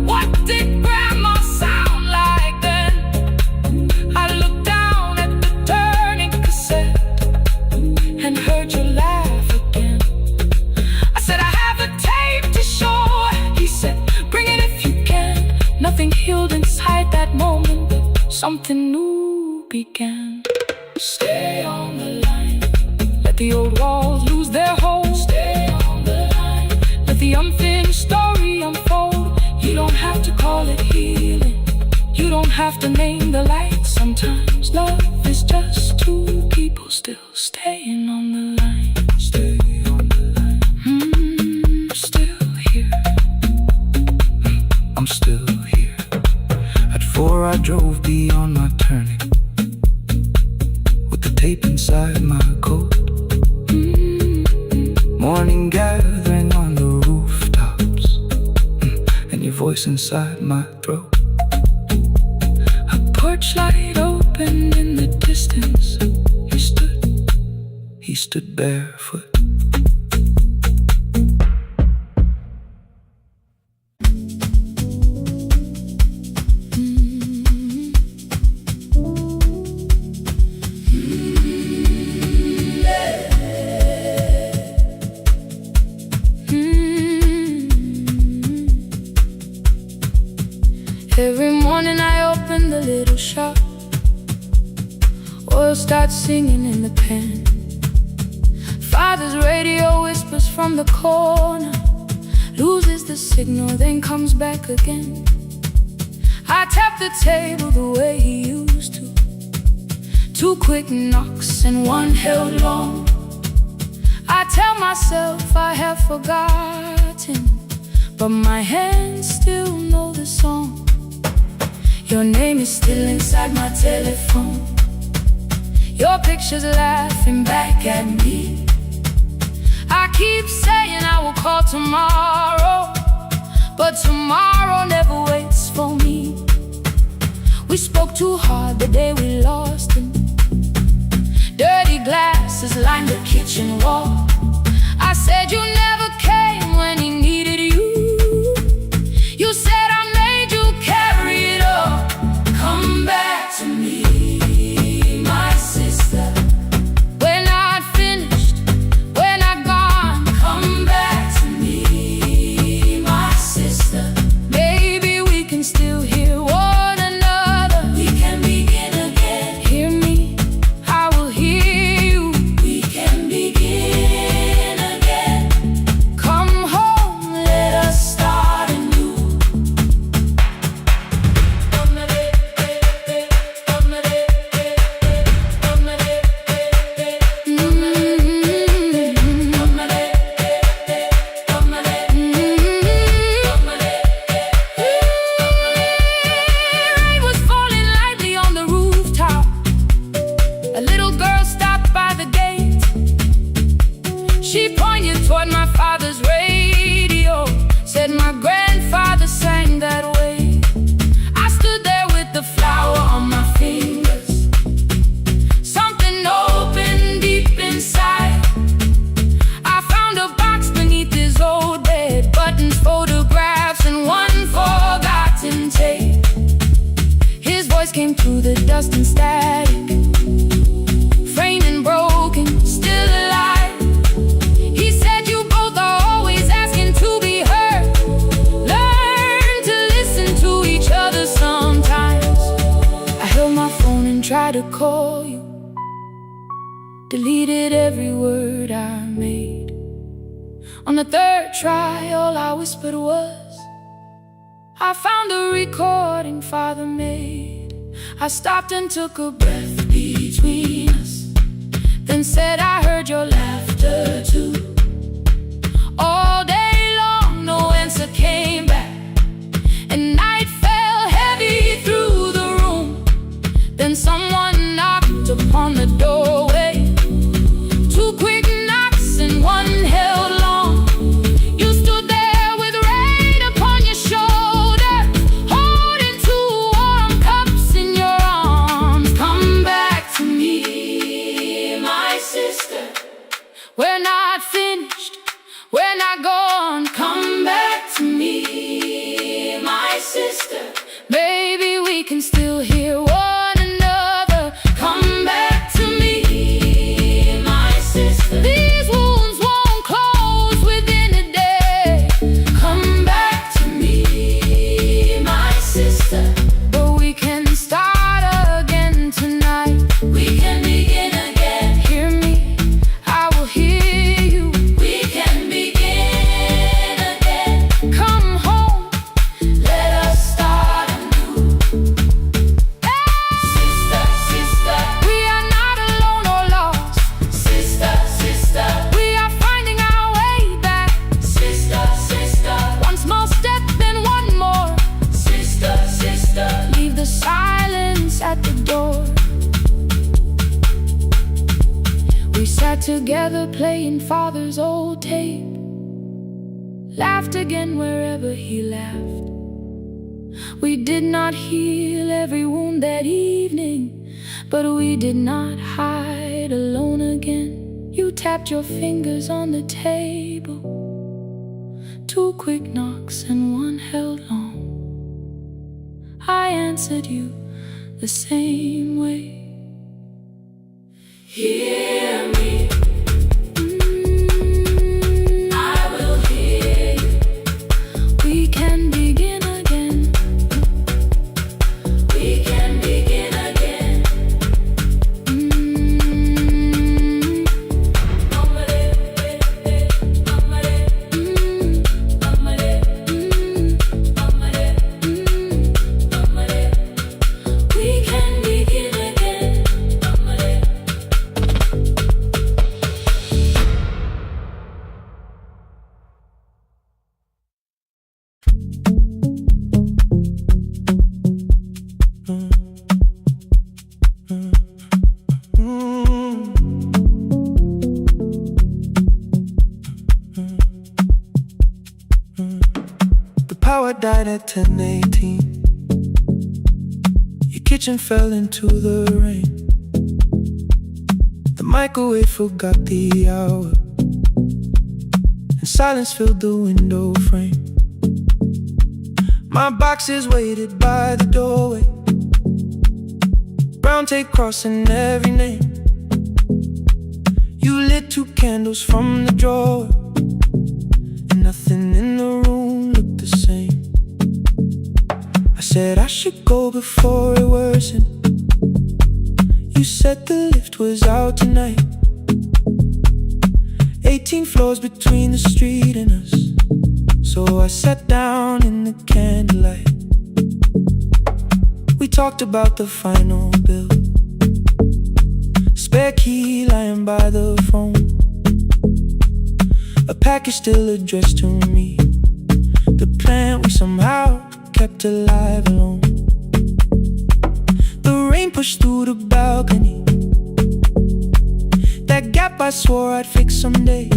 What did grandma sound like then? I looked down at the turning cassette and heard you laugh again. I said, I have a tape to show. He said, bring it if you can. Nothing healed inside that moment, but something new began. Stay on the old walls lose their hold. Stay on the line. Let the unfinished story unfold. You don't have to call it healing. You don't have to name the light. Sometimes love is just two people still staying on the line. Stay on the line. Still here. I'm still here. At 4 I drove beyond my turning, with the tape inside my coat. Morning gathering on the rooftops, and your voice inside my throat. A porch light opened in the distance. He stood barefoot. Every morning I open the little shop. Oil starts singing in the pan. Father's radio whispers from the corner, loses the signal, then comes back again. I tap the table the way he used to. 2 quick knocks and 1 held long. I tell myself I have forgotten, but my hands still know the song. Your name is still inside my telephone. Your picture's laughing back at me. I keep saying I will call tomorrow, but tomorrow never waits for me. We spoke too hard the day we lost him. Dirty glasses lined the kitchen wall. I said you never came when he needed you. You said I made you carry it all. Come back to me, my sister. We're not finished, we're not gone. Come back to me, my sister. Maybe we can still hear one another. We can begin again. Hear me, I will hear you. We can begin again. Come home, let us start anew. Rain was falling lightly on the rooftop. A little girl stopped by the gate. She pointed toward my father's radio, said my grandfather sang that way. I stood there with the flower on my fingers. Something opened deep inside. I found a box beneath his old bed, buttons, photographs, and 1 forgotten tape. His voice came through the dust and static, framed and broken, still alive. He said you both are always asking to be heard. Learn to listen to each other sometimes. I held my phone and tried to call you, deleted every word I made. On the 3rd try, all I whispered was, I found a recording Father made. I stopped and took a breath between us, then said I heard your laughter too. All day long no answer came back, and night fell heavy through the room. Then someone knocked upon the doorway. 2 quick knocks and 1 held long. You stood there with rain upon your shoulder, holding 2 warm cups in your arms. Come back to me, my sister. We're not finished, we're not gone. Come back to me, my sister. Maybe we can still hear one another. Come back to me, my sister. These wounds won't close within a day. Come back to me, my sister. But we can start again tonight. We can begin again. Hear me, I We sat together playing father's old tape, laughed again wherever he laughed. We did not heal every wound that evening, but we did not hide alone again. You tapped your fingers on the table, 2 quick knocks and 1 held long. I answered you the same way. Hear me. I will hear you. We can begin again. We can begin again. We can begin again. The power died at 10:18. Your kitchen fell into the rain. The microwave forgot the hour, and silence filled the window frame. My boxes waited by the doorway, brown tape crossing every name. You lit 2 candles from the drawer, and nothing in the room looked the same. I said I should go before it worsened. You said the lift was out tonight. 18 floors between the street and us, so I sat down in the candlelight. We talked about the final bill, spare key lying by the phone, a package still addressed to me, the plant we somehow kept alive alone. The rain pushed through the balcony, that gap I swore I'd fix someday.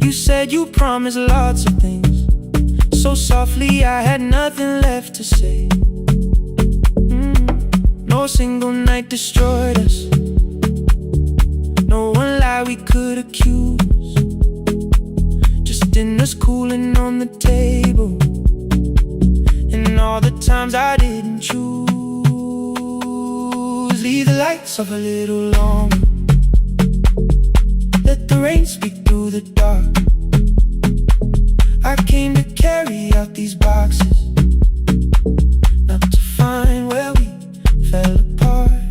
You said you promised lots of things, so softly I had nothing left to say. No single night destroyed us, no one lie we could accuse, just dinners cooling on the table, and all the times I didn't choose. Leave the lights off a little longer, let the rain speak through the dark. I came to carry out these boxes, not to find where we fell apart.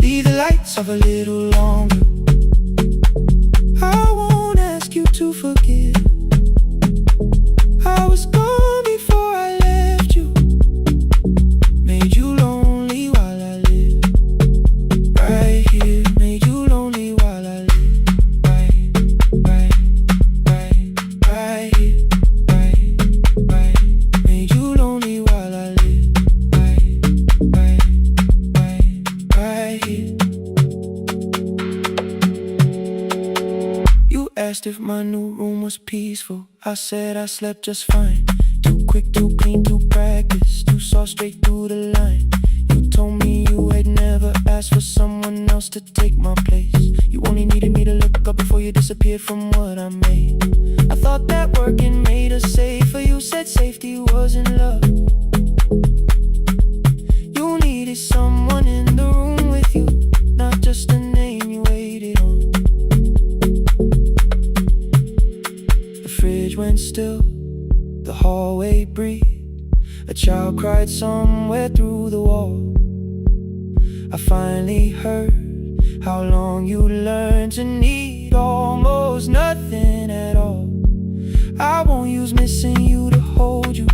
Leave the lights off a little longer. I won't ask you to forgive. I was gone before I left you, made you lonely while I lived right here, made you lonely while I lived right here, right, made you lonely while I lived right here. You asked if my new room was peaceful. I said I slept just fine. Too quick, too clean, too practiced. You saw straight through the line. You told me you had never asked for someone else to take my place. You only needed me to look up before you disappeared from what I made. I thought that working made us safer. You said safety was in love. You needed someone in the room with you, not just a name you waited on. The fridge went still, the hallway breathed. A child cried somewhere through the wall. I finally heard how long you learned to need almost nothing at all. I won't use missing you to hold you.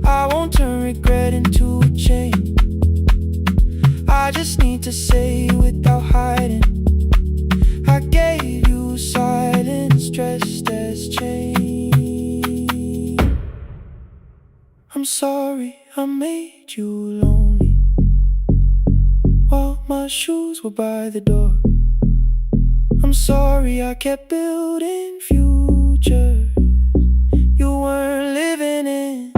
I won't turn regret into a chain. I just need to say without hiding, I gave you silence dressed as change. I'm sorry I made you lonely while My shoes were by the door. I'm sorry I kept building futures you weren't living in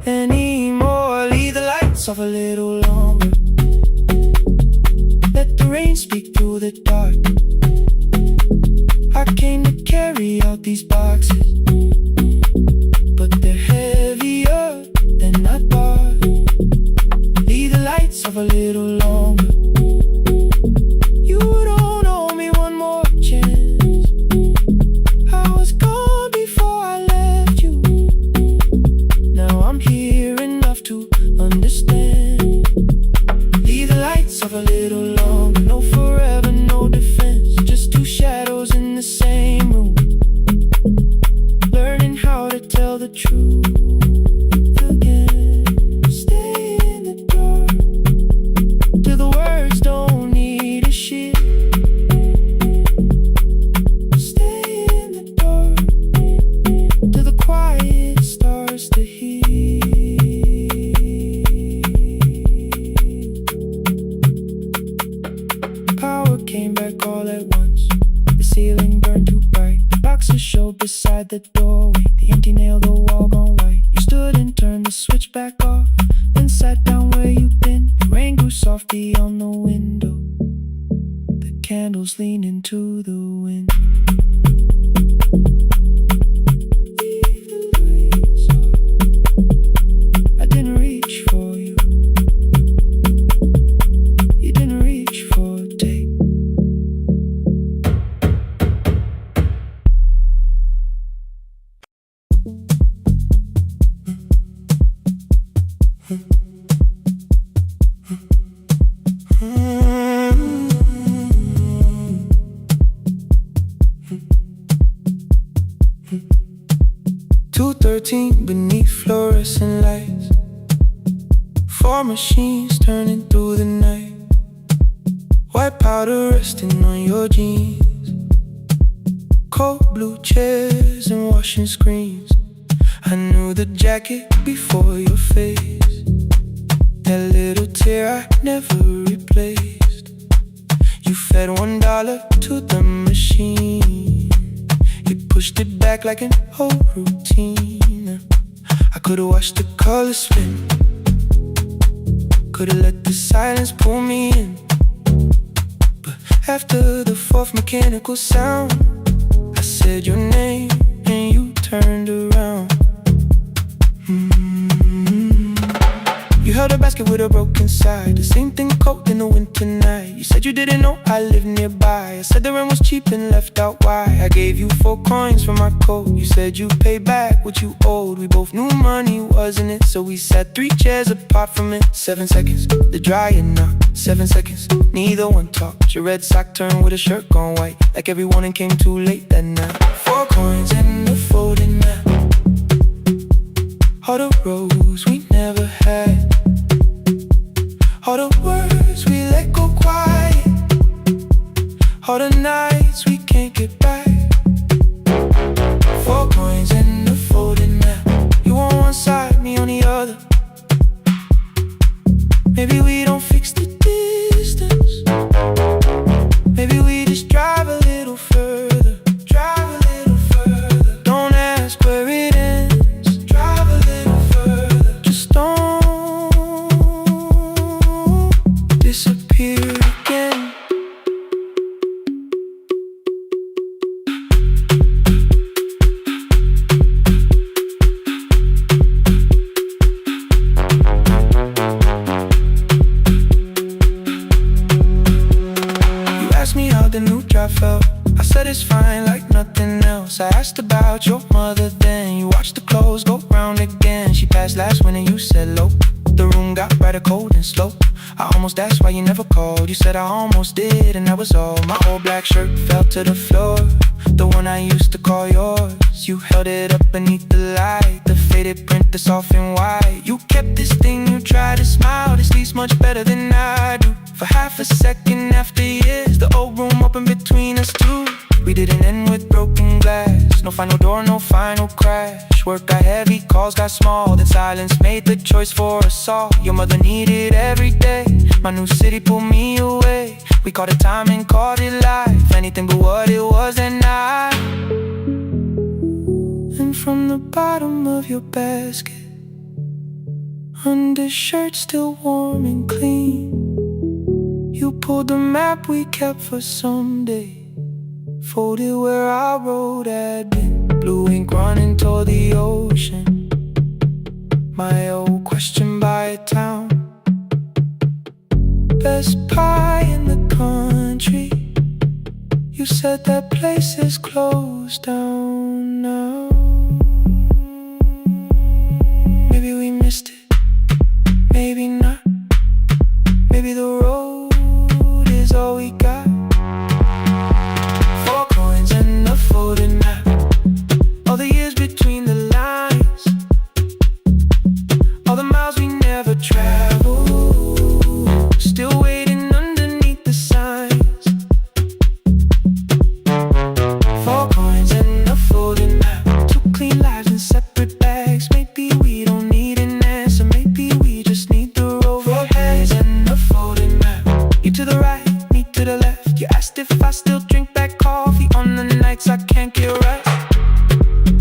anymore. Leave the lights off a little longer. Let the rain speak through the dark. I came to carry out these boxes, but they're heavier than I thought. Leave the lights off a little longer. You don't owe me one more chance. I was gone before I left you. Now I'm here enough to understand. Leave the lights off a little longer. No forever, no defense. Just two shadows in the same room, learning how to tell the truth again. Stay in the dark till the words don't need a shield. Stay in the dark till the quiet starts to heal. Power came back all at once. The ceiling burned too bright. The boxes showed beside the doorway. The empty nail, the wall gone white. You stood and turned the switch back off, then sat down where you'd been. The rain grew softly on the window. The candles leaned into the wind. Leave the lights off. I didn't reach for you. You didn't reach for a take. 2:13 beneath fluorescent lights. 4 machines turning through the night. White powder resting on your jeans. Cold blue chairs and washing screens. I knew the jacket before your face. That little tear I never replaced. You fed $1 to the machine. You pushed it back like an old routine. I could've watched the colors spin. Could've let the silence pull me in. But after the 4th mechanical sound, I said your name and you turned around. You held a basket with a broken side. The same thing cold in the winter night. You said you didn't know I lived nearby. I said the rent was cheap and left out why. I gave you 4 coins for my coat. You said you'd pay back what you owed. We both knew money wasn't it, so we sat 3 chairs apart from it. 7 seconds, the dryer knocked. 7 seconds, neither one talked. Your red sock turned with a shirt gone white, like everyone and came too late that night. 4 coins and a folding map. All the roads we never had. All the words we let go quiet. All the nights we can't get back. 4 coins and a folding map. You on one side, me on the other. Maybe we don't fix the distance. Maybe we just drive a little further. Drive a little further. Don't ask where it ends. Drive a little further. Just don't disappear again. You asked me how the new drive felt. I said it's fine like nothing else. I asked about your mother then. You watched the clothes go round again. She passed last winter, you said low. The room got brighter, cold and slow. I almost asked why you never called. You said I almost did and that was all. My old black shirt fell to the floor, the one I used to call yours. You held it up beneath the light, the faded print that's off and white. You kept this thing, you tried to smile. This sleeps much better than I do. For half a second after years, the old room opened between us two. We didn't end with broken glass. No final door, no final crash. much work got heavy, calls got small, then silence made the choice for us all. Your mother needed every day, my new city pulled me away. We called it time and called it life, anything but what it was at night. And from the bottom of your basket, undershirt still warm and clean, you pulled the map we kept for someday, folded where our road had been. Blue ink running toward the ocean, my old question by a town. Best pie in the country, you said that place is closed down now. Maybe we missed it, maybe not. Maybe the road is all we got. 4 coins and a folded map, all the years between the lines, all the miles we never traveled, still waiting underneath the signs. 4 coins and a folded map, 2 clean lives in separate bags. Maybe we don't need an answer, maybe we just need the road. 4 hands and a folded map, you to the right, me to the left. You asked if I still drink that coffee on the nights I can't get right.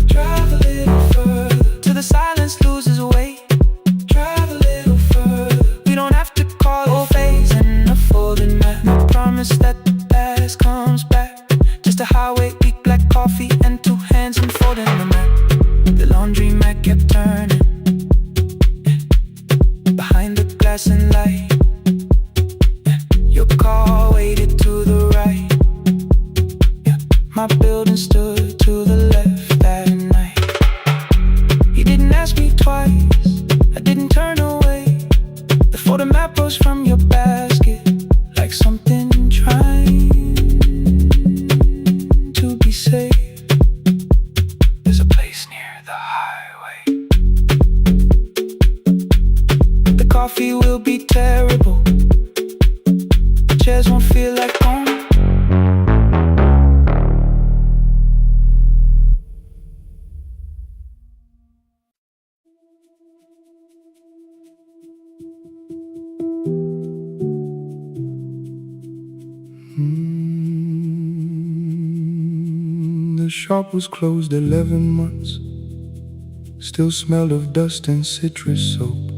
Drive a little further till the silence loses weight. Drive a little further, we don't have to call it phase and a folded map. I promise that the past comes back, just a highway, big black coffee and 2 hands and folding the map. The laundry mat kept turning behind the glass and light. Your car waited to the right, my building stood to the left that night. You didn't ask me twice, I didn't turn away. The photo map rose from your basket like something trying to be safe. There's a place near the highway. The coffee will be terrible, the chairs won't feel like home. The shop was closed 11 months, still smelled of dust and citrus soap.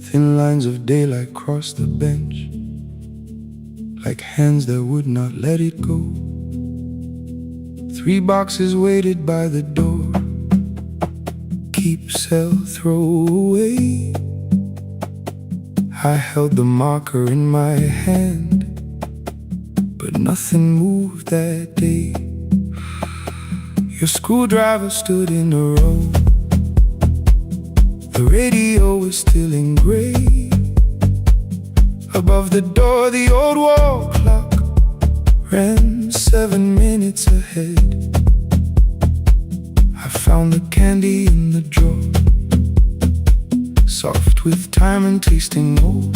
Thin lines of daylight crossed the bench, like hands that would not let it go. 3 boxes waited by the door, keep, sell, throw away. I held the marker in my hand, but nothing moved that day. Your screwdriver stood in a row, the radio was still in gray. Above the door, the old wall clock ran 7 minutes ahead. I found the candy in the drawer, soft with time and tasting old.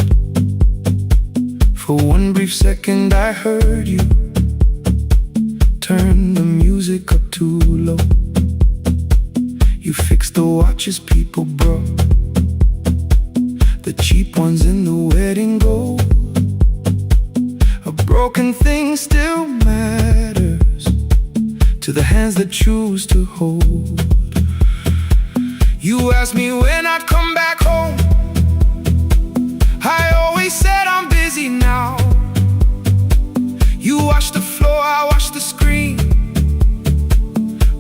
For 1 brief second I heard you turn the music up too low. You fixed the watches people brought, the cheap ones in the wedding gold. A broken thing still matters to the hands that choose to hold. You asked me when I'd come back home, I always said I'm busy now. You washed the floor, I washed the screen,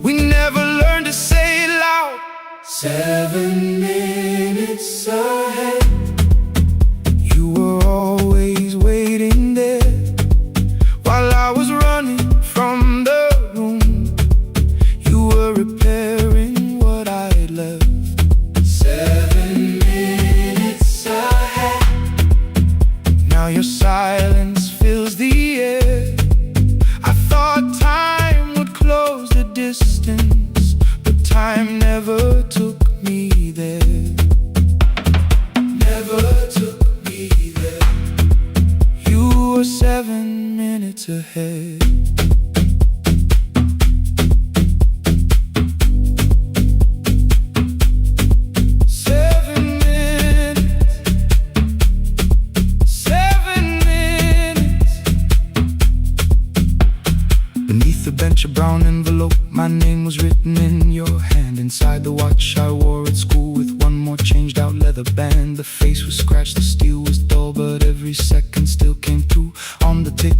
we never learned to say it loud. 7 minutes ahead, you were always waiting there. While I was running from the room, you were repairing what I had left. 7 minutes ahead, now your silence fills the air. I thought time would close the distance, but time never took me there. Never took me there. You were 7 minutes ahead.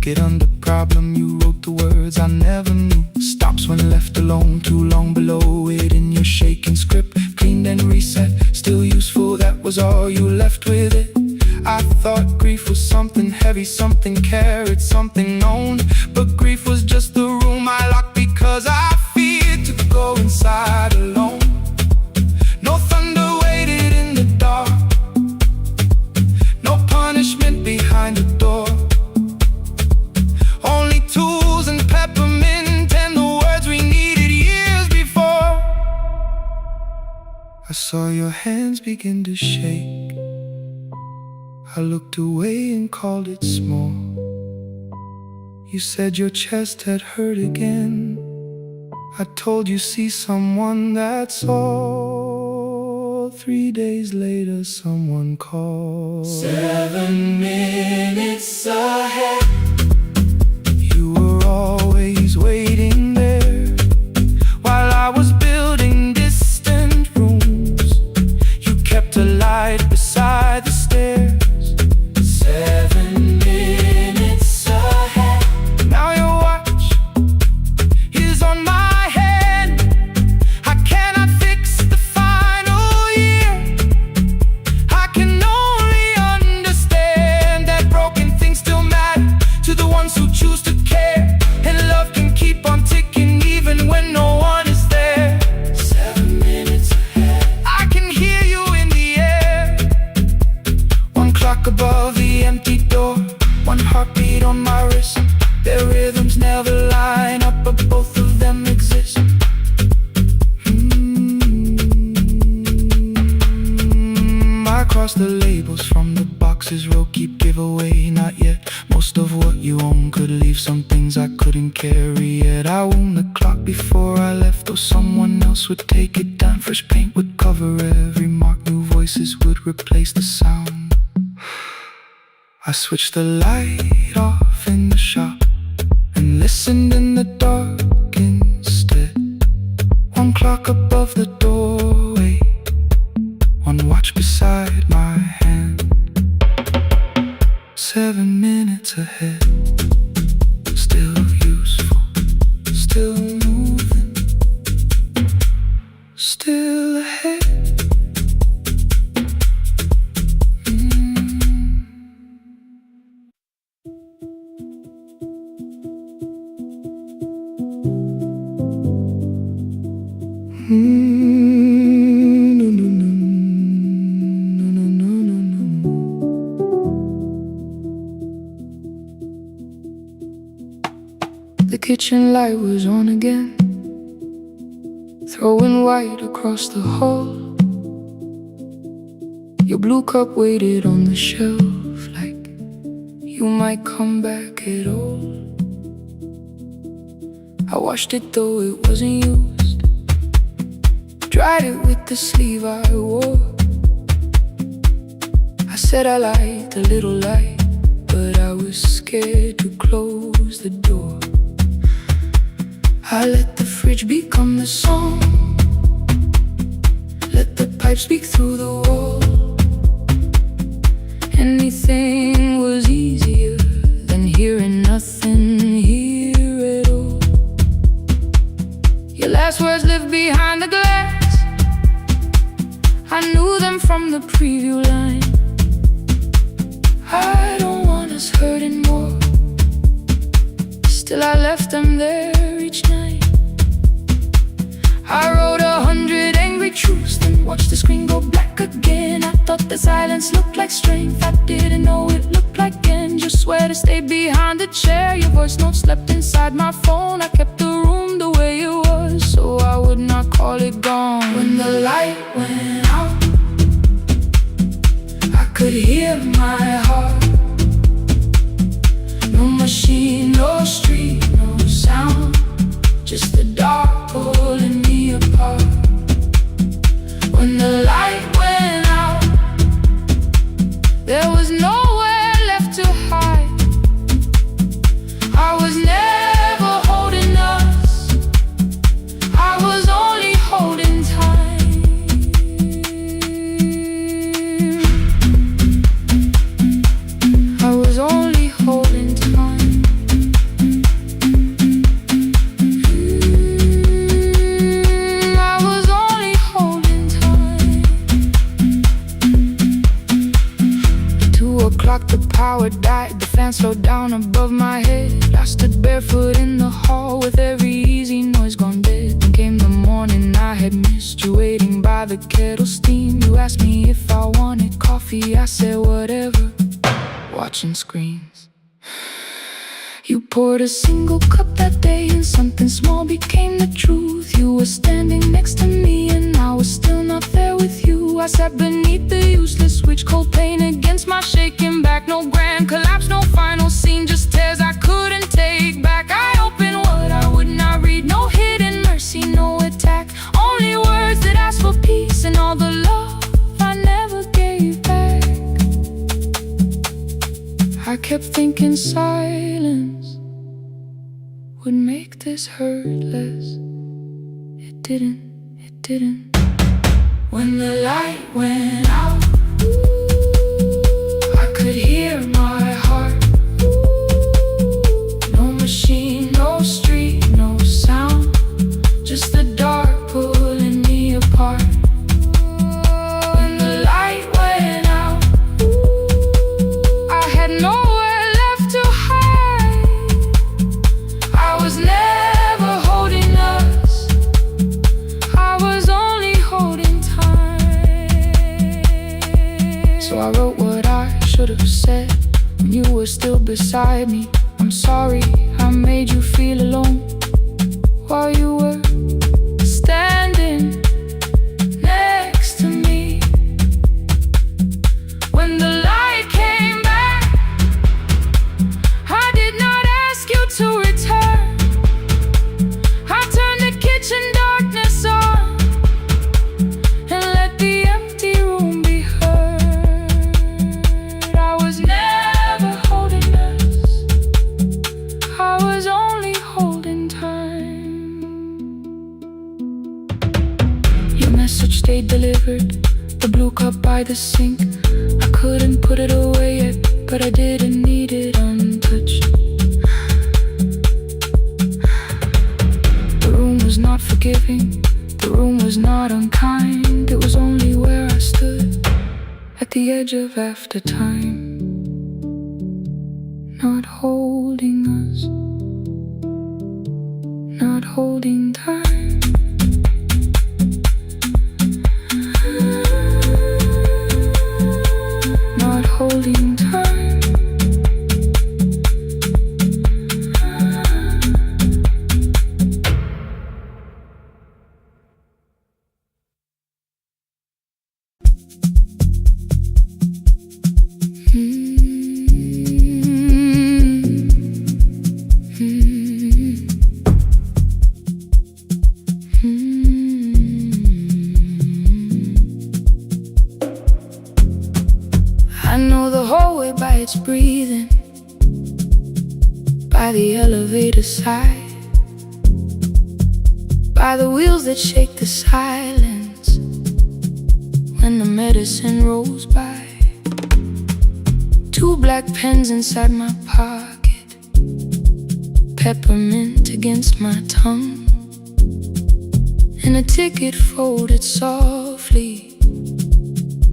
Get under problem, you wrote the words I never knew. Stops when left alone, too long below it in your shaking script. Cleaned and reset, still useful, that was all you left with it. I thought grief was something heavy, something carried, something known. But grief was just the room I locked because I feared to go inside alone. No thunder waited in the dark, no punishment behind the door. Only tools and peppermint and the words we needed years before. I saw your hands begin to shake. I looked away and called it small. You said your chest had hurt again. I told you see someone, that's all. 3 days later someone called. 7 minutes ahead. You were always waiting there while I was building distant rooms. You kept a light beside the stairs. 7 minutes ahead. Now your watch is on my head. I cannot fix the final year. I can only understand that broken things still matter to the ones who choose to care. And love can keep on ticking even when no one is there. 7 minutes ahead. I can hear you in the air. One clock above the empty door, one heartbeat on my wrist. Their rhythms never line up, but both of them exist. I cross the labels from the boxes, row keep giveaway, not yet. Most of what you own could leave some things I couldn't carry yet. I wound the clock before I left, though someone else would take it down. Fresh paint would cover every mark, new voices would replace the sound. I switched the light off in the shop and listened in the dark instead. One clock above the doorway, one watch beside my hand. 7 minutes ahead, still useful, still moving, still ahead. The kitchen light was on again, throwing white across the hall. Your blue cup waited on the shelf like you might come back at all. I washed it though it wasn't used, dried it with the sleeve I wore. I said I liked a little light, but I was scared to close the door. I let the fridge become the song, let the pipe speak through the wall. Anything was easier than hearing nothing here at all. Your last words lived behind the glass, I knew them from the preview line. I don't want us hurting more, still I left them there each night. I wrote 100 angry truths, then watched the screen go black again. I thought the silence looked like strength, I didn't know it looked like end. You swear to stay behind the chair, your voice note slept inside my phone. I kept the room the way it was, so I would not call it gone. When the light went out, I could hear my heart. No machine, no street, no sound, just the dark pulling me apart. When the light went out, there was nowhere left to hide. I was never holding us, I was only holding time. outside, the fan slowed down above my head. I stood barefoot in the hall with every easy noise gone dead. Then came the morning I had missed you, waiting by the kettle steam. You asked me if I wanted coffee, I said whatever, watching screens. You poured a single cup that day, and something small became the truth. You were standing next to me, and I was still not there with you. I sat beneath the useless switch, cold pain against my shaking back. No grand collapse, no final scene, just tears I couldn't take back. I opened what I would not read, no hidden mercy, no attack. Only words that asked for peace and all the love I never gave back. I kept thinking silence would make this hurt less. It didn't. When the light went out, I could hear my heart. No machine, no street, no sound, just the dark pulling me apart. When the light went out, I had nowhere left to hide. I was never holding us, I was only holding time. So I wrote what I should have said when you were still beside me. I'm sorry I made you feel alone while you were standing next to me. When the light came back, I did not ask you to return. I turned the kitchen darkness on and let the empty room be heard. I was never holding us, I was only holding time. Your message stayed delivered, the blue cup by the sink. I couldn't put it away yet, but I didn't need it untouched. The room was not forgiving, the room was not unkind. It was only where I stood at the edge of after time, not holding us, not holding time. Not holding time. I know the hallway by its breathing, by the elevator side, by the wheels that shake the silence when the medicine rolls by. 2 black pens inside my pocket, peppermint against my tongue, and a ticket folded softly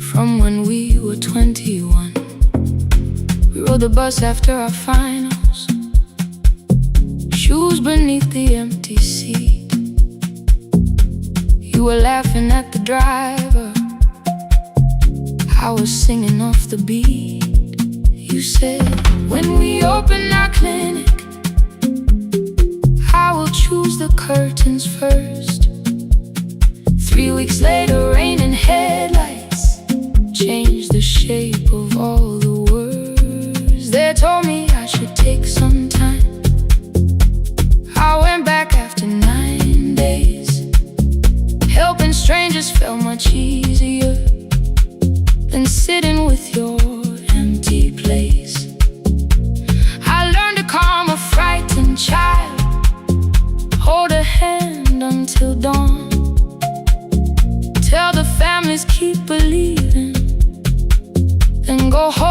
from when we were 21. We rode the bus after our finals, shoes beneath the empty seat. You were laughing at the driver, I was singing off the beat. You said, when we open our clinic, I will choose the curtains first. 3 weeks later, rain and headlights changed the shape of all the words. They told me I should take some time. I went back after 9 days. Helping strangers felt much easier than sitting with your empty place. I learned to calm a frightened child, hold a hand until dawn, tell the families keep believing, then go home.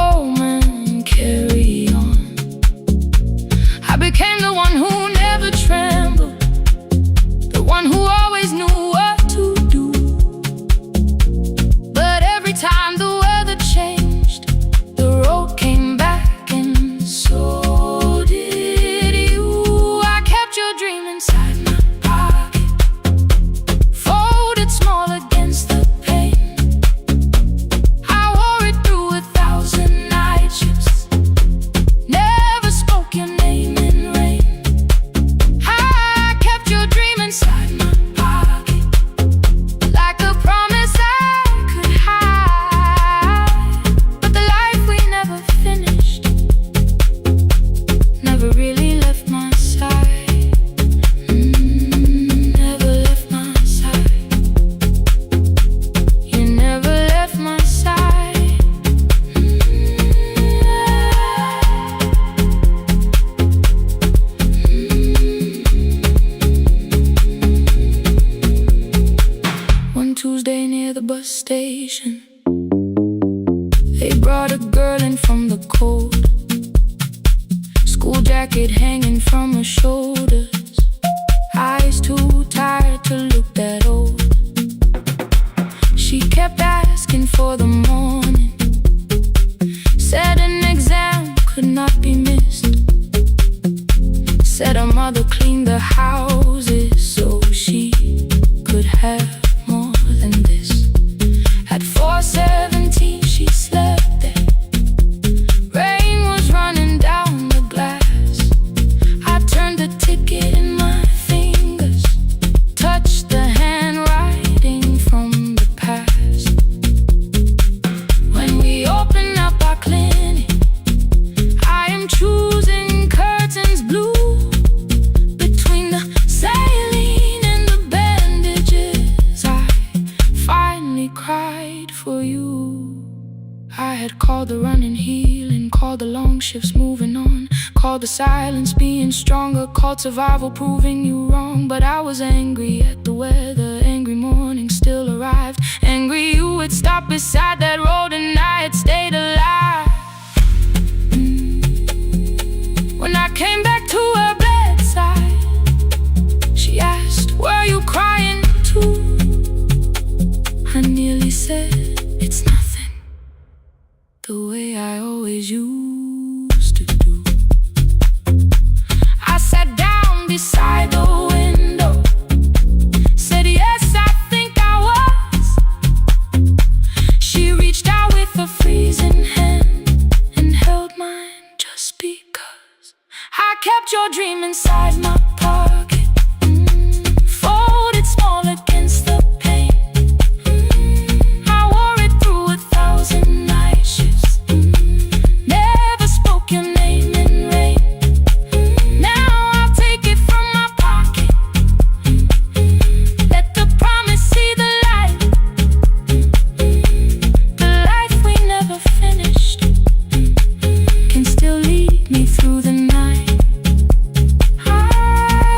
jacket hanging from her shoulders, eyes too tired to look that old. She kept asking for the morning, said an exam could not be missed, said her mother cleaned the houses so she could have more than this. At 4:17 she slept there. Rain was running down the glass. I turned the ticket in my fingers, touched the handwriting from the past. When we open up our clinic, I am choosing curtains blue. Between the saline and the bandages, I finally cried for you. I had called the running healing, called the long shifts moving on, called the silence being stronger, called survival proving you wrong. But I was angry at the weather, angry morning still arrived, angry you had stopped beside that road and I had stayed alive. When I came back to her bedside, she asked, were you crying too? I nearly said, it's nothing, the way I always used to do. I sat down beside the window, said yes, I think I was. She reached out with a freezing hand and held mine just because I kept your dream inside my pocket, folded small against the pain. I wore it through 1,000 night shifts, never spoke your name in rain. Now I'll take it from my pocket, let the promise see the light. The life we never finished can still lead me through the night. I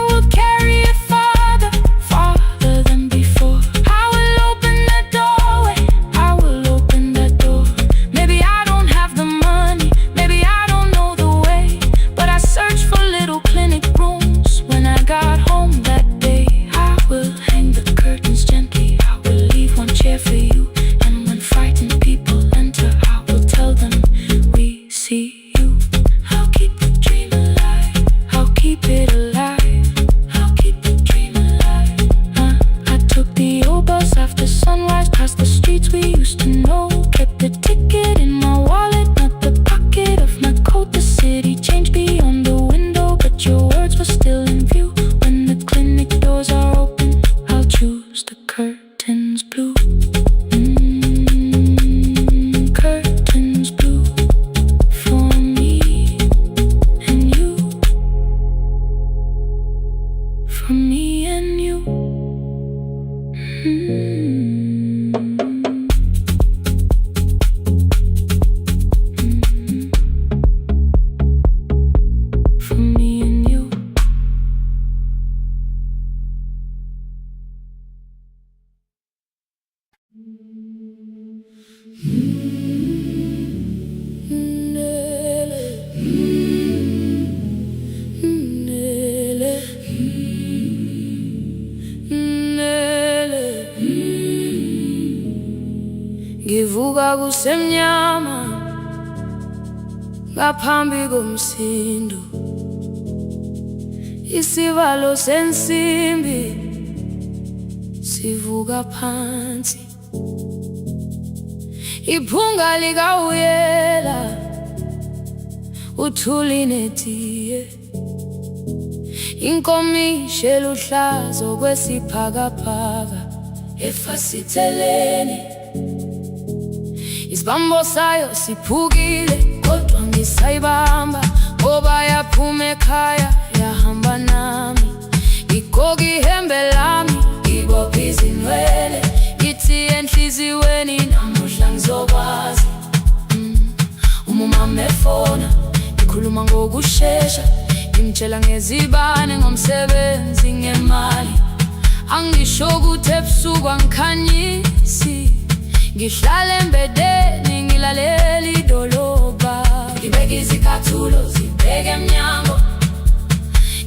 will carry it farther, farther than before. I will open that doorway, I will open that door. Maybe I don't have the money, maybe I don't know the way, but I searched for little clinic rooms when I got home that day. I will hang the curtains gently, I will leave one chair for you, and when frightened people enter, I will tell them we see you. I'll keep the dream alive, I'll keep it alive, I'll keep the dream alive. I took the old bus after sunrise, past the streets we used to know, kept the ticket in my wallet, not the pocket of my coat. The city changed beyond the window, but your words were still in view. When the clinic doors are open, I'll choose the curtains blue. Curtains blue for me and you, for me and you. For me and you. Ngivuka kusemnyama ngaphambi komsindo, isivalo sensimbi sivuka phansi, iphunga likawuyela uthuli netiye, inkomishi eluhlaza okwesiphakapaka efasiteleni. Isibambo sayo siphukile kodwa ngisayibamba, ngoba yaphuma ekhaya yahamba nami. Igogi ihembe lami, ibopha izinwele, ithi enhliziyweni namuhla ngizokwazi. Umama efona, ngikhuluma ngokushesha, ngimtshela ngezibane, ngomsebenzi, ngemali. Angisho ukuthi ebusuku angikhanyisi, ngihlala embedeni ngilalela idolobha. Ngibeka izicathulo zibheke emnyango,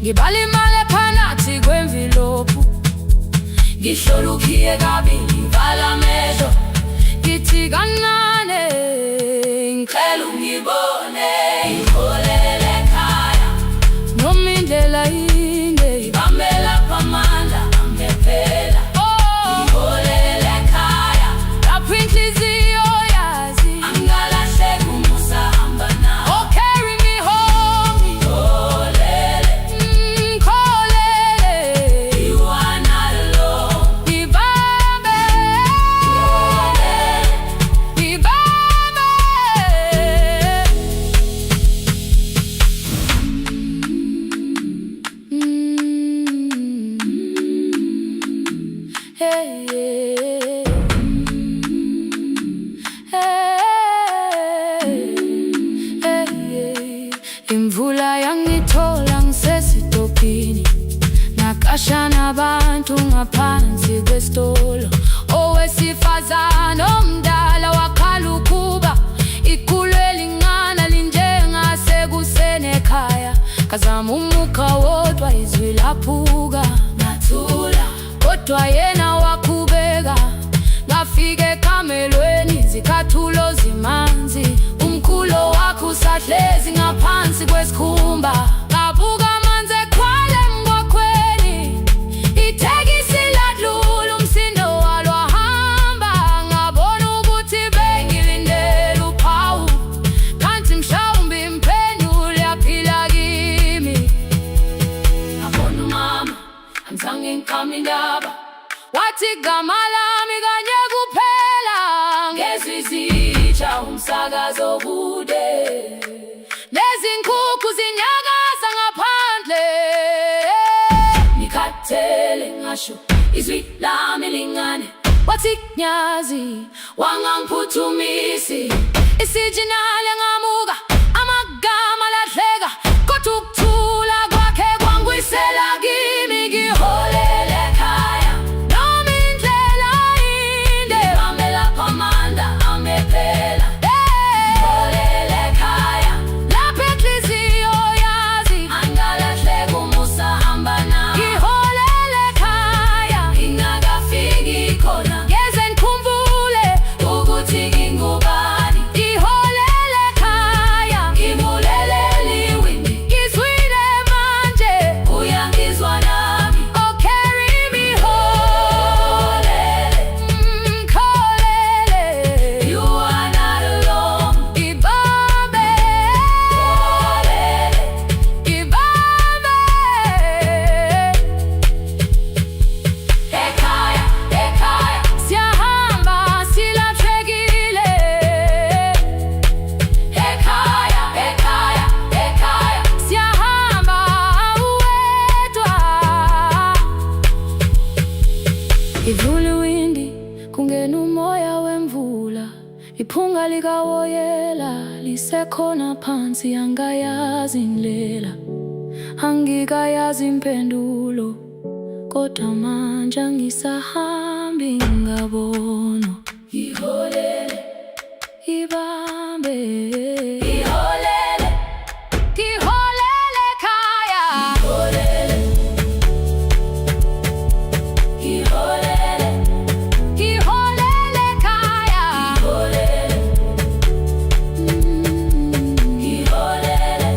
ngibalimale phanathi kwemvilophu, ngihlolukiye kabili ngivala amehlo, ngithi kanane ngicela ungibone, ngiholele ekhaya noma indlela inde, ngibambela phamandla angephela. Ngiholele ekhaya lapho inhliziyo yazi angalahleki umusa hamba nawe. Oh, carry me home, ngiholele, ngiholele, you are not alone. Ngibambe, ngibambe, hey, imvula yangithola ngisesitobhini, nakasha nabantu ngaphansi kwesitolo. Owesifazane omdala wakhala ukuba ikhulu elingana linjengasekuseni ekhaya. Ngazama umukha wodwa izwi laphuka, ngathula kodwa yena waqhubeka. Ngafika ekamelweni izikhathulo zimanzi, umkhulo wakho usahlezi ngaphansi kwesikhumba. Ngabuka amanzi ekhwale emgwaqweni, itekisi ladlula umsindo walo wahamba. Ngabona ukuthi bengilindele uphawu, kanti mhlawumbe impendulo yaphila kimi. Ngabona umama angizange ngiqame indaba, wathi igama lami kanye kuphela. Ngezwi izitsha umsakazo kude, lezi nkukhu zinyakaza ngaphandle. Ngikhathele ngasho izwi lami lingane, wathi nyazi wangangiphuthumisi. Isijinali ngamuka amagama lahleka, kodwa ukuthula kwakhe kwangwisela kimi. Ngiholele ekhaya noma indlela inde, ngibambela phamandla angephela. Ngiholele ekhaya lapho inhliziyo yazi angalahleki umusa hamba nawe. Ngiholele ekhaya ngingakafiki khona, ngeze ngikhumbule ukuthi ngingubani. Ngiholele ekhaya ngibulelele iwindi, ngizwile manje uyangizwa nami. Oh, carry me home, ngikholele, you are not alone. Ngibambe, ngibambe, ekhaya, ekhaya siyahamba silahlekile. Ekhaya, ekhaya, ekhaya siyahamba uwedwa. Ivula iwindi kungena umoya wemvula, iphunga likawoyela lisekhona phansi. Angayazi indlela, angikayazi impendulo, kodwa manje angisahambi ngabona. Ngiholele, ngibambe, ngiholele, ngiholele ekhaya. Ngiholele, ngiholele, ngiholele ekhaya. Ngiholele, ngiholele,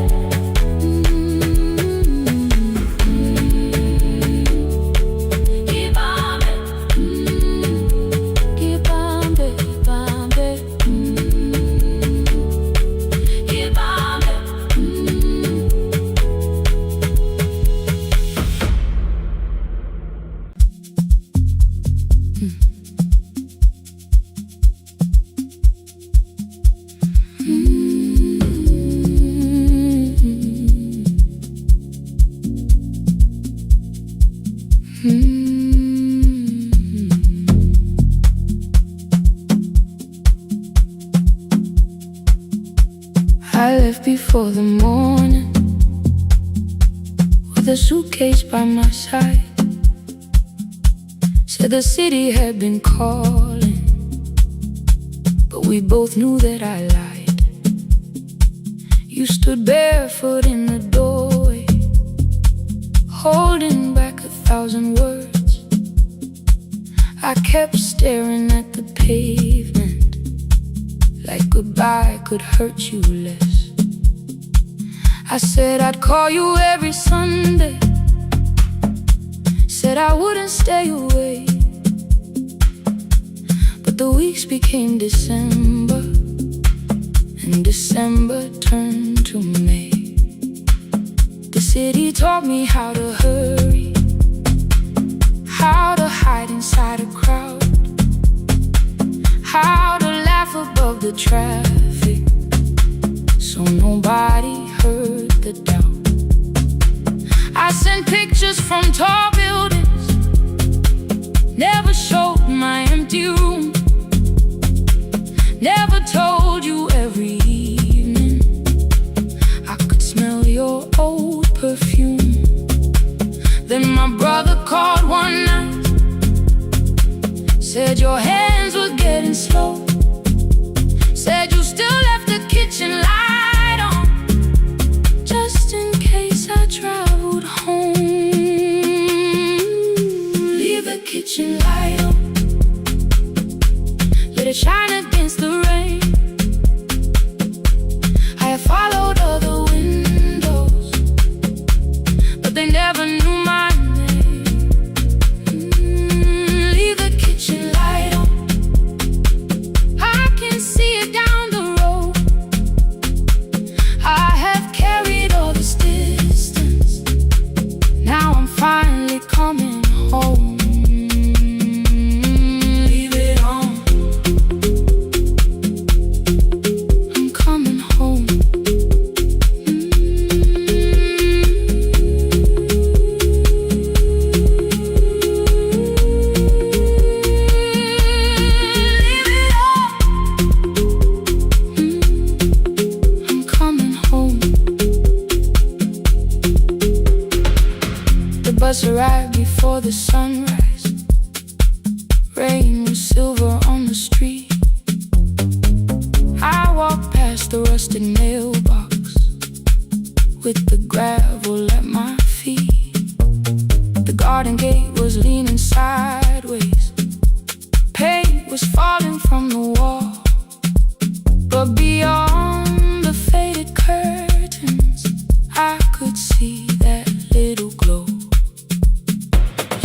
ngibambe, ngibambe, ngibambe, ngibambe. I left before the morning with a suitcase by my side. Said the city had been calling, but we both knew that I lied. You stood barefoot in the doorway, kept staring at the pavement, like goodbye could hurt you less. I said I'd call you every Sunday, said I wouldn't stay away. But the weeks became December, and December turned to May. The city taught me how to hurry, how to hide inside a crowd, how to laugh above the traffic, so nobody heard the doubt. I sent pictures from tall buildings, never showed my empty room, never told you every evening I could smell your old perfume. Then my brother called one night, said your hands were getting slow, said you still left the kitchen light on, just in case I traveled home. Leave the kitchen light on, let it shine against the rain. I have followed other windows, but they never knew my name. Leave the kitchen light on, I can see it down the road. I have carried all this distance, now I'm finally coming home. Leave it on, I'm coming home. Leave it on, I'm coming home. The bus arrived before the sunrise, rain was silver on the street. I walked past the rusted mailbox with the gravel at my feet. The garden gate was leaning sideways, paint was falling from the wall, but beyond the faded curtains I could see that little glow.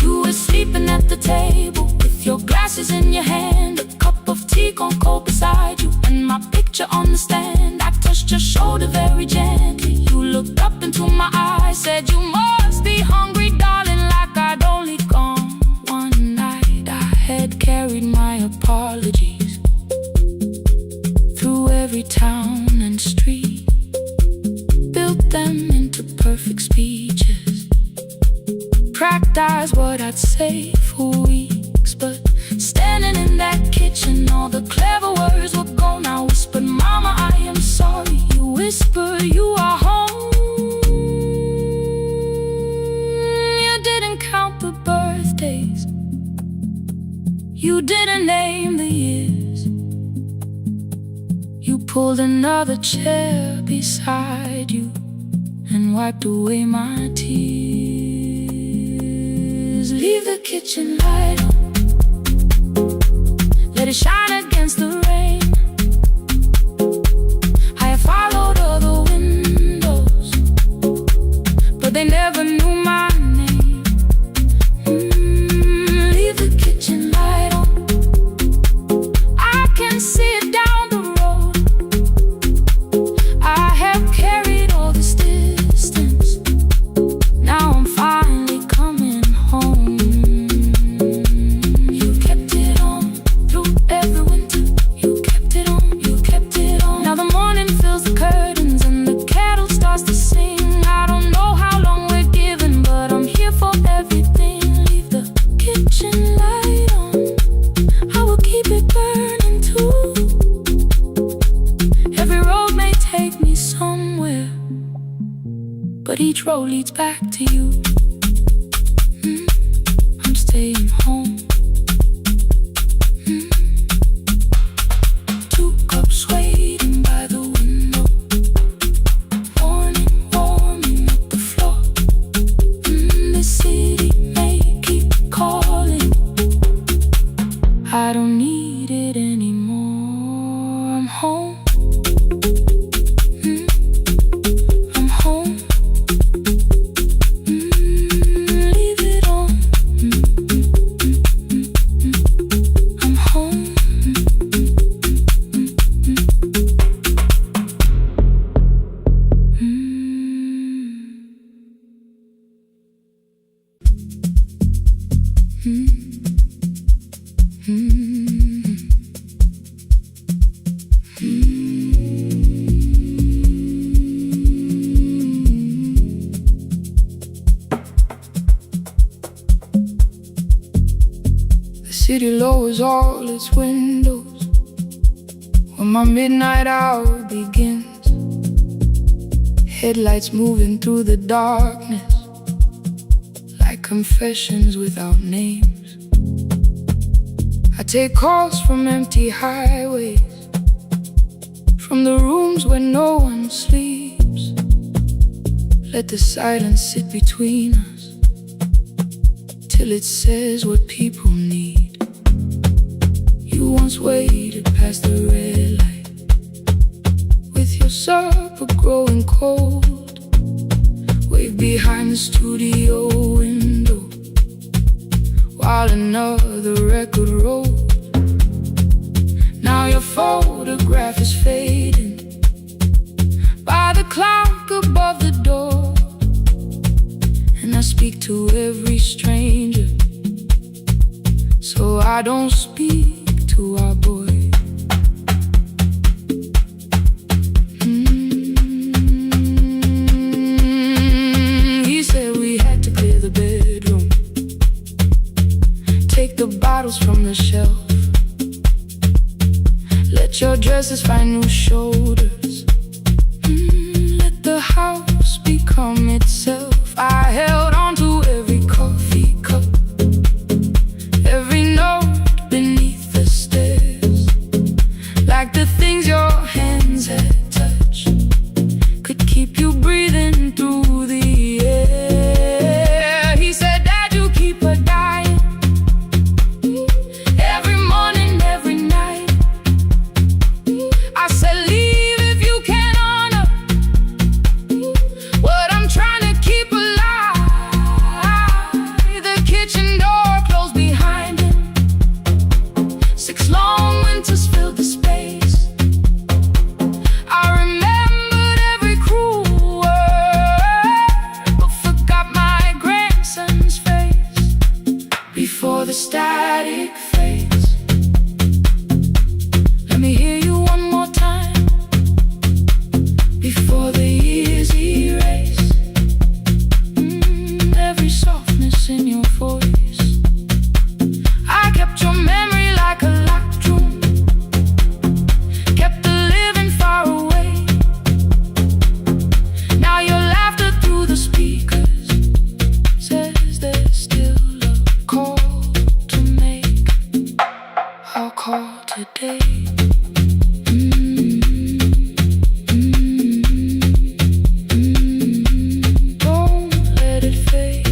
You were sleeping at the table with your glasses in your hand, a cup of tea gone cold beside you, and my picture on the stand. I touched your shoulder very gently, you looked up into my eyes, said you must be hungry, darling, like I'd only gone one night. I had carried my apologies through every town and street, built them into perfect speeches, practiced what I'd say for weeks. But standing in that kitchen, all the clever words were gone. I whispered, Mama, I am sorry. You whispered, you are home. You didn't count the birthdays, you didn't name the years. You pulled another chair beside you and wiped away my tears. Leave the kitchen light on, let it shine against the rain. I have followed other windows, but they never knew my name. Leave the kitchen light on, I can see it down the road. I have carried all this distance, now I'm finally coming home. You kept it on through every winter, you kept it on, you kept it on. Now the morning fills the curtains and the kettle starts to sing. I don't know how long we're given, but I'm here for everything. Leave the kitchen light on, I will keep it burning too. Every road may take me somewhere, but each road leads back to you. I'm staying home. 2 cups waiting by the window, morning warming up the floor. The city may keep calling, city lowers all its windows when my midnight hour begins. Headlights moving through the darkness like confessions without names. I take calls from empty highways, from the rooms where no one sleeps. Let the silence sit between us till it says what people need. You once waited past the red light with your supper growing cold. Wave behind the studio window while another record rolled. Now your photograph is fading by the clock above the door, and I speak to every stranger, so I don't speak to our boy. He said we had to clear the bedroom, take the bottles from the shelf, let your dresses find new shoulders, let the house become itself. I held on to every coffee cup, every note beneath the stairs, like the things your hands had touched could keep you breathing through the air. He said, Dad, you keep her dying every morning, every night. I said, leave if you can honor what I'm trying to keep alive. The kitchen door closed behind him, 6 long winters filled the space. I remembered every cruel word, but forgot my grandson's face. Before the static fades, let me hear you one more time. Before the years erase every softness in your voice. I kept your memory like a locked room, kept the living far away. Now your laughter through the speakers says there's still a call to make. I'll call today. Don't let it fade.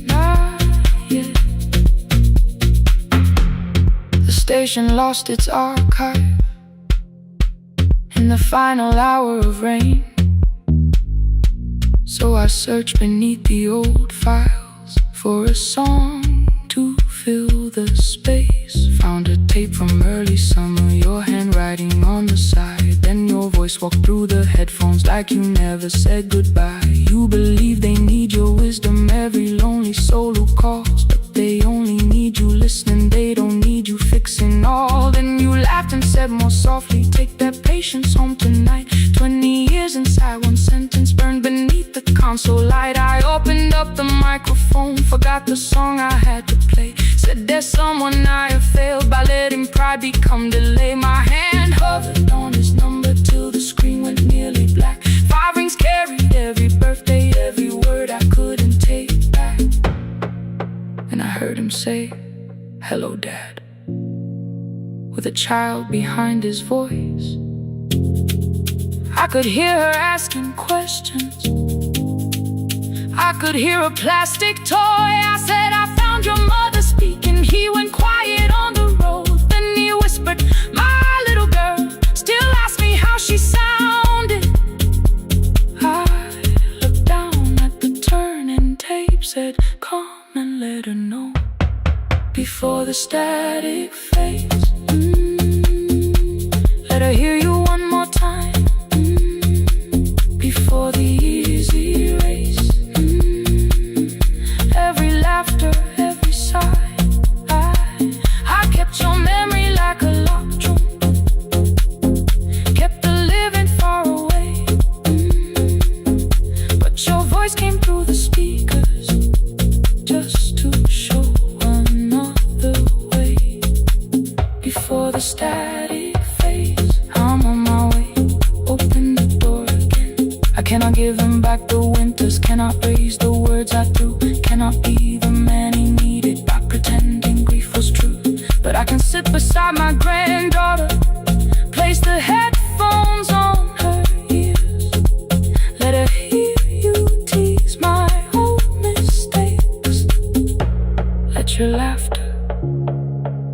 Not yet. The station lost its archive in the final hour of rain, so I searched beneath the old files for a song to fill the space. Found a tape from early summer, your handwriting on the side. Then your voice walked through the headphones like you never said goodbye. You believe they need your wisdom, every lonely soul who calls, but they only need you listening, they don't need you fixing all. Then you laughed and said more softly, take that patience home tonight. 20 years inside one sentence burned beneath the console light. I opened up the microphone, forgot the song I had to play. Said there's someone I have failed by letting pride become delay. My hand hovered on his number till the screen went nearly black. 5 rings carried every birthday, every word I couldn't take back. And I heard him say, hello, Dad, with a child behind his voice. I could hear her asking questions, I could hear a plastic toy. I said, I found your mother speaking. He went quiet on the road, then he whispered, my little girl still asks me how she sounded. I looked down at the turning tape, said, come and let her know before the static fades. Let her hear you one more time before the years erase every laughter, every sigh. I kept your memory like a locked room, kept the living far away, but your voice came through the speakers Cannot give him back the winters, cannot raise the words I threw, cannot be the man he needed by pretending grief was true. But I can sit beside my granddaughter, place the headphones on her ears, let her hear you tease my old mistakes. Let your laughter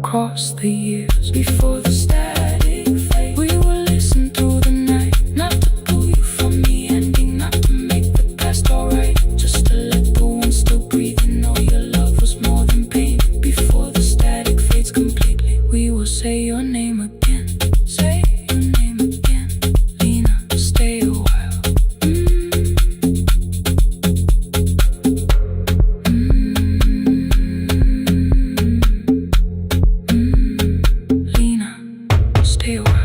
cross the years. Before the static fade, we will listen through the night, not to pull you from the ending, not to make the past alright, just to let the one still breathe and know your love was more than pain. Before the static fades completely, we will say your name again. Say your name again. Lena, stay a while. Lena, stay a while.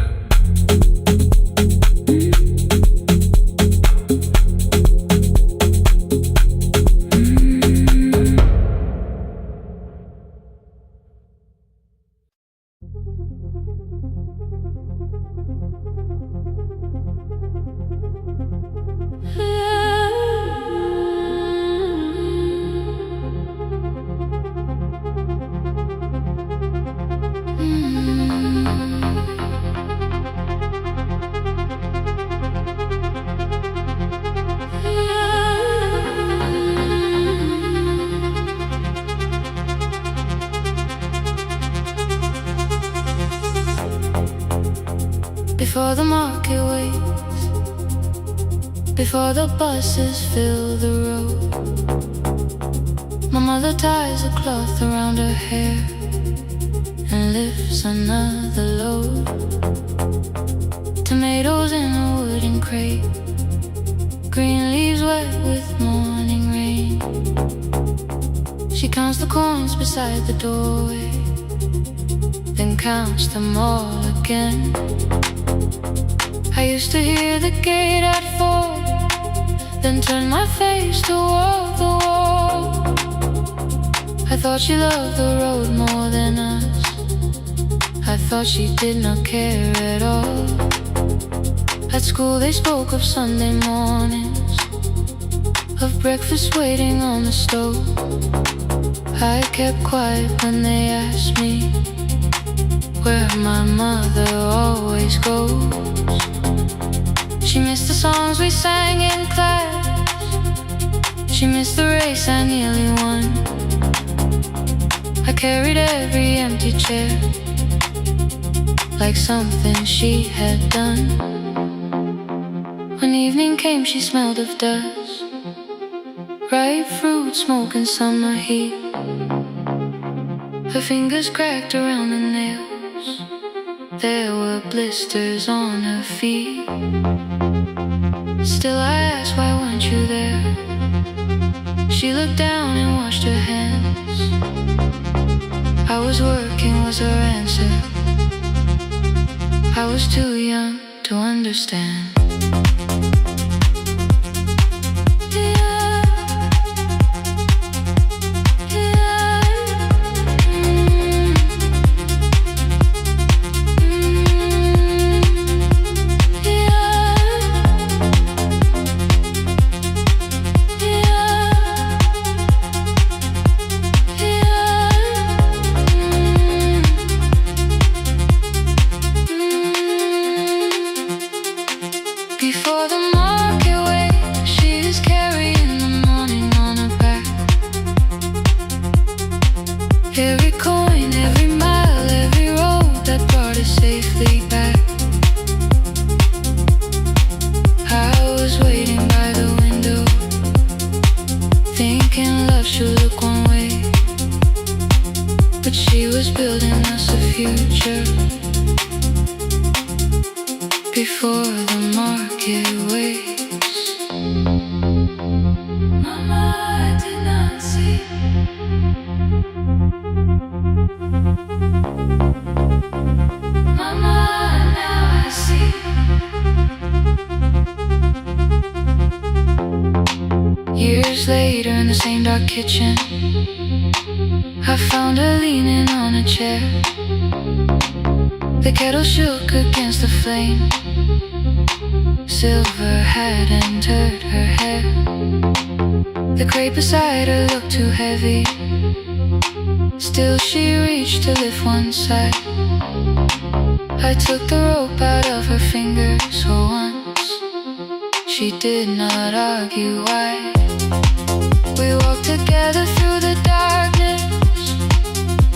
Before the market waits, before the buses fill the road, my mother ties a cloth around her hair and lifts another load. Tomatoes in a wooden crate, green leaves wet with morning rain. She counts the coins beside the doorway, then counts them all again. I used to hear the gate at 4, then turn my face toward the wall. I thought she loved the road more than us, I thought she did not care at all. At school they spoke of Sunday mornings, of breakfast waiting on the stove. I kept quiet when they asked me where my mother always goes. She missed the songs we sang in class, she missed the race I nearly won. I carried every empty chair like something she had done. When evening came she smelled of dust, ripe fruit, smoke and summer heat. Her fingers cracked around the nails, there were blisters on her feet. Still I asked, why weren't you there? She looked down and washed her hands. I was working was her answer, I was too young to understand. Before the market waits, she's carrying the morning on her back. Every coin, every mile, every road that brought us safely back. I was waiting by the window, thinking love should look one way, but she was building us a future. Before the market waits, Mama, I did not see. Mama, now I see. Years later in the same dark kitchen, I found her leaning on a chair. The kettle shook against the flame, Silver had entered her hair. The crate beside her looked too heavy. Still she reached to lift one side. I took the rope out of her fingers for once. She did not argue why. We walked together through the darkness.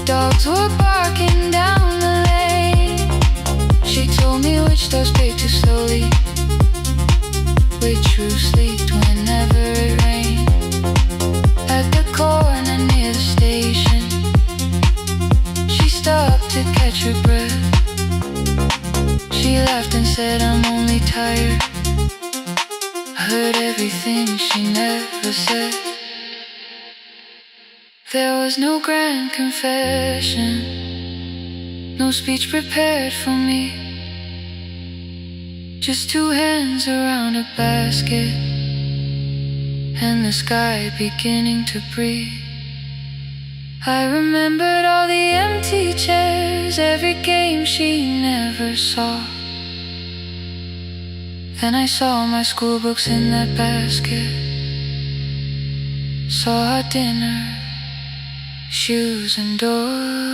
Dogs were barking down the lane. She told me which doors paid too slowly, which roofs leaked whenever it rained. At the corner near the station, she stopped to catch her breath. She laughed and said, I'm only tired. I heard everything she never said. There was no grand confession, no speech prepared for me. Just two hands around a basket, and the sky beginning to breathe. I remembered all the empty chairs, every game she never saw. Then I saw my school books in that basket, saw our dinner, shoes and doors.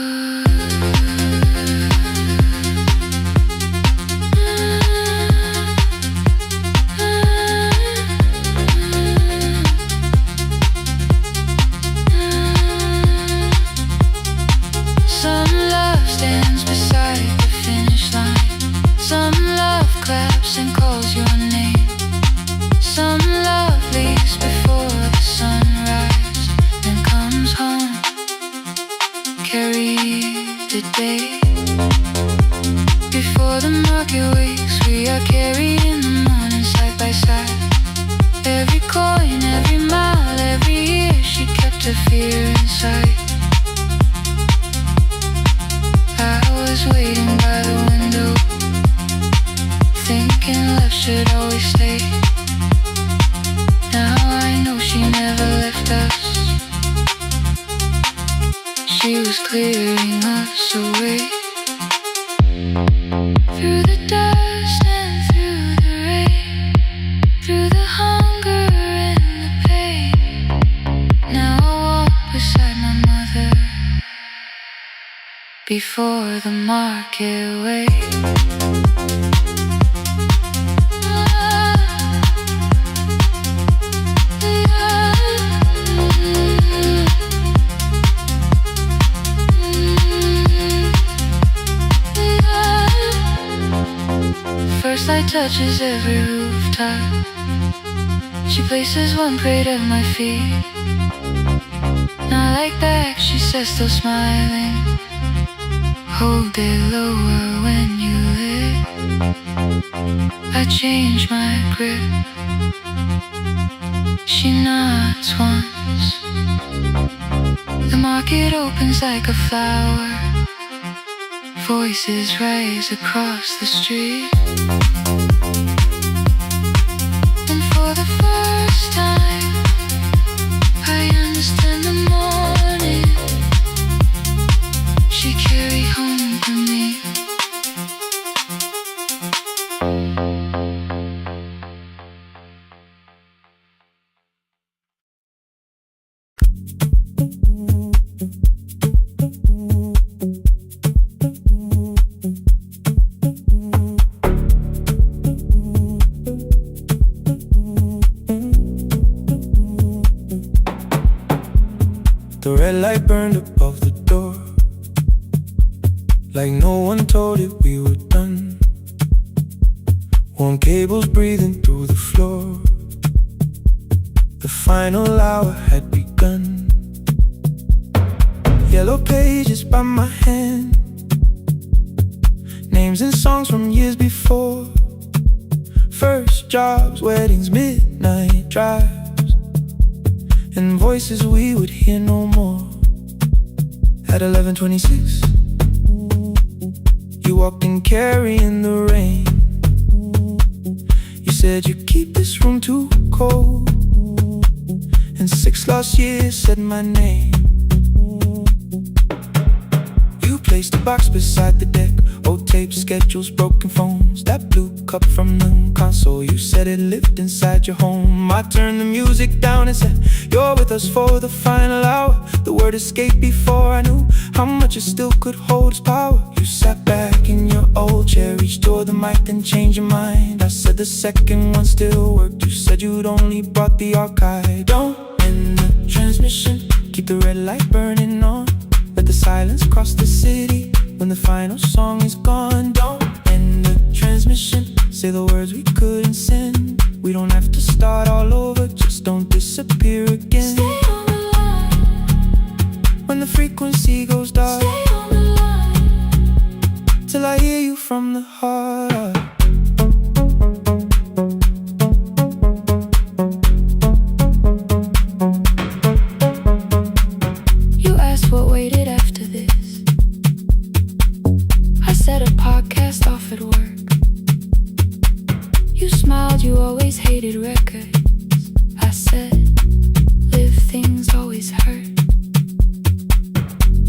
Some love stands beside the finish line. Some love claps and calls your name. Some love leaves before the sunrise and comes home. Carry the day before the market wakes. We are carried in the morning side by side. Every coin, every mile, every year, she kept her fear inside. I was waiting by the window, thinking love should always stay. Now I know she never left us. She was clearing us away. Through the dust and through the rain, through the hunger and the pain. Now I walk beside my mother before the market wakes. First light touches every rooftop. She places one crate at my feet. Not like back, she says, still smiling. Hold it lower when you lit. I change my grip. She nods once. The market opens like a flower. Voices rise across the street. And for the first time, I understand the morning she carried home for me. The red light burned above the door, like no one told it we were done. Warm cables breathing through the floor. The final hour had begun. Yellow pages by my hand, names and songs from years before. First jobs, weddings, midnight drives, and voices we would hear no more. At 11:26, you walked in carrying the rain. You said you keep this room too cold, and 6 lost years said my name. You placed a box beside the deck, Old tapes, schedules, broken phones, that blue cup from the console. You said it lived inside your home. I turned the music down and said, you're with us for the final hour. The word escaped before I knew how much it still could hold its power. You sat back in your old chair, reached toward the mic, then changed your mind. I said the second one still worked. You said you'd only brought the archive. Don't end the transmission, keep the red light burning on. Let the silence cross the city when the final song is gone. Don't end the transmission, say the words we couldn't send. We don't have to start all over, just don't disappear again. Stay on the line. When the frequency goes dark, Stay on the line. till I hear you from the heart. You asked what waited after this. I said a podcast off at work. You smiled, you always hated records. I said, live things always hurt.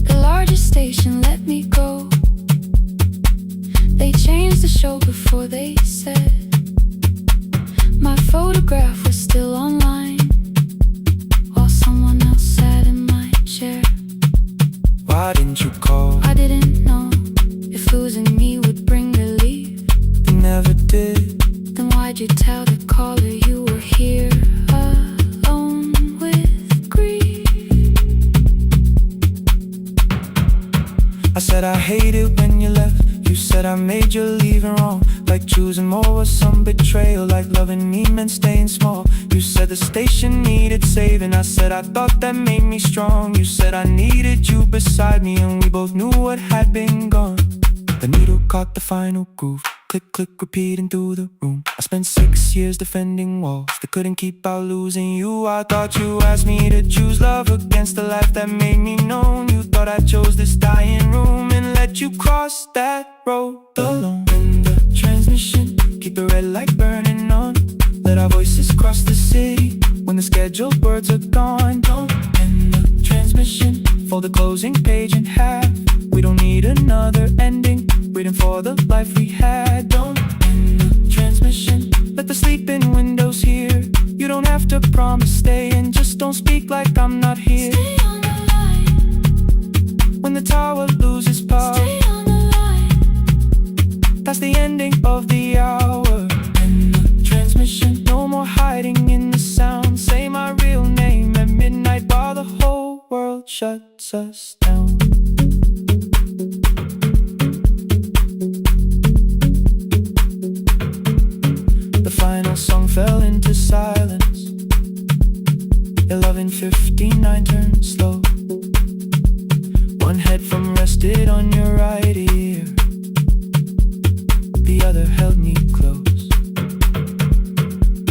The largest station let me go. They changed the show before they said my photograph was still online, while someone else sat in my chair. Why didn't you call? I didn't know if losing me would bring relief. You never did. Then why'd you tell the caller you were here alone with grief? I said I hate it when you left. You said I made you leaving wrong, like choosing more was some betrayal, like loving me meant staying small. You said the station needed saving. I said I thought that made me strong. You said I needed you beside me, and we both knew what had been gone. The needle caught the final groove. Click, click, repeating through the room. I spent 6 years defending walls that couldn't keep out losing you. I thought you asked me to choose love against the life that made me known. You thought I chose this dying room and let you cross that road alone. In the transmission, keep the red light burning on. Let our voices cross the city when the scheduled words are gone. Don't end the transmission, fold the closing page in half. We don't need another ending, waiting for the life we had. Don't end the transmission, let the sleeping windows hear. You don't have to promise staying, just don't speak like I'm not here. Stay on the line. When the tower loses power, Stay on the line. that's the ending of the hour. End the transmission, no more hiding in the sound. Say my real name at midnight while the whole world shuts us down. The final song fell into silence. 11:59 turned slow. One headphone rested on your right ear, the other held me close.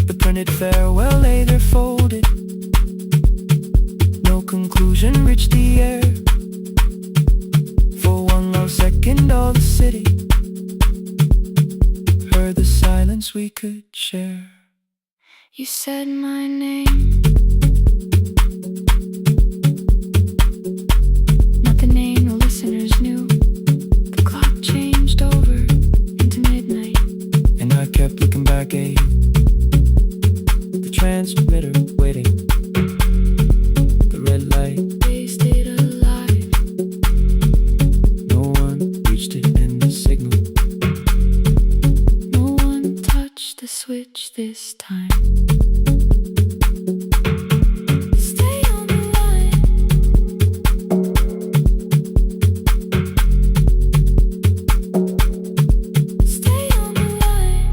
The printed farewell lay there folded. No conclusion reached the air. For one lost second all the city heard the silence we could share. You said my name, not the name the listeners knew. The clock changed over into midnight, And I kept looking back at you, the transmitter waiting, the red light, they stayed alive. no one reached it in the signal. No one touched the switch this time. Stay on the line. Stay on the line.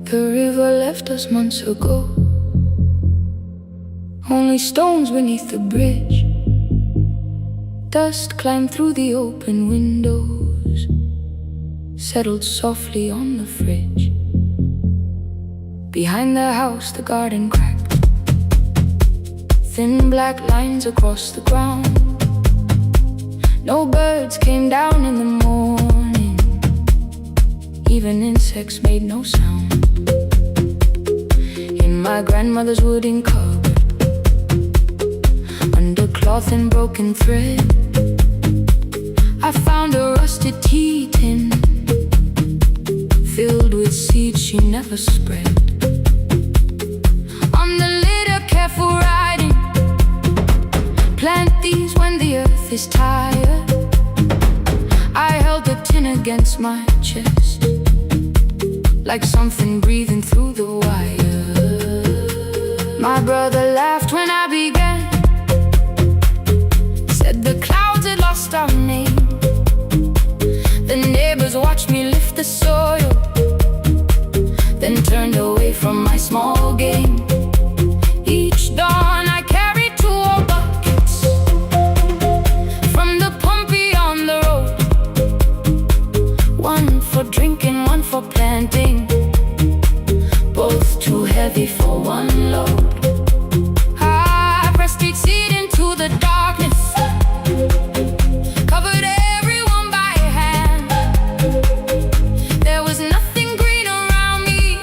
The river left us months ago. Only stones beneath the bridge. Dust climbed through the open windows, settled softly on the fridge. Behind the house, the garden cracked. thin black lines across the ground. No birds came down in the morning, even insects made no sound. In my grandmother's wooden cupboard, under cloth and broken thread, I found a rusted tea tin filled with seeds she never spread. On the litter, careful writing, plant these when the earth is tired. I held the tin against my chest, like something breathing through the wire. My brother laughed when I began, said the clouds had lost our name. The neighbors watched me lift the soil, then turned away from my small game. Each dawn I carried 2 old buckets from the pump beyond the road, one for drinking, one for planting, both too heavy for one load. I pressed each seed into the darkness, covered everyone by hand. There was nothing green around me,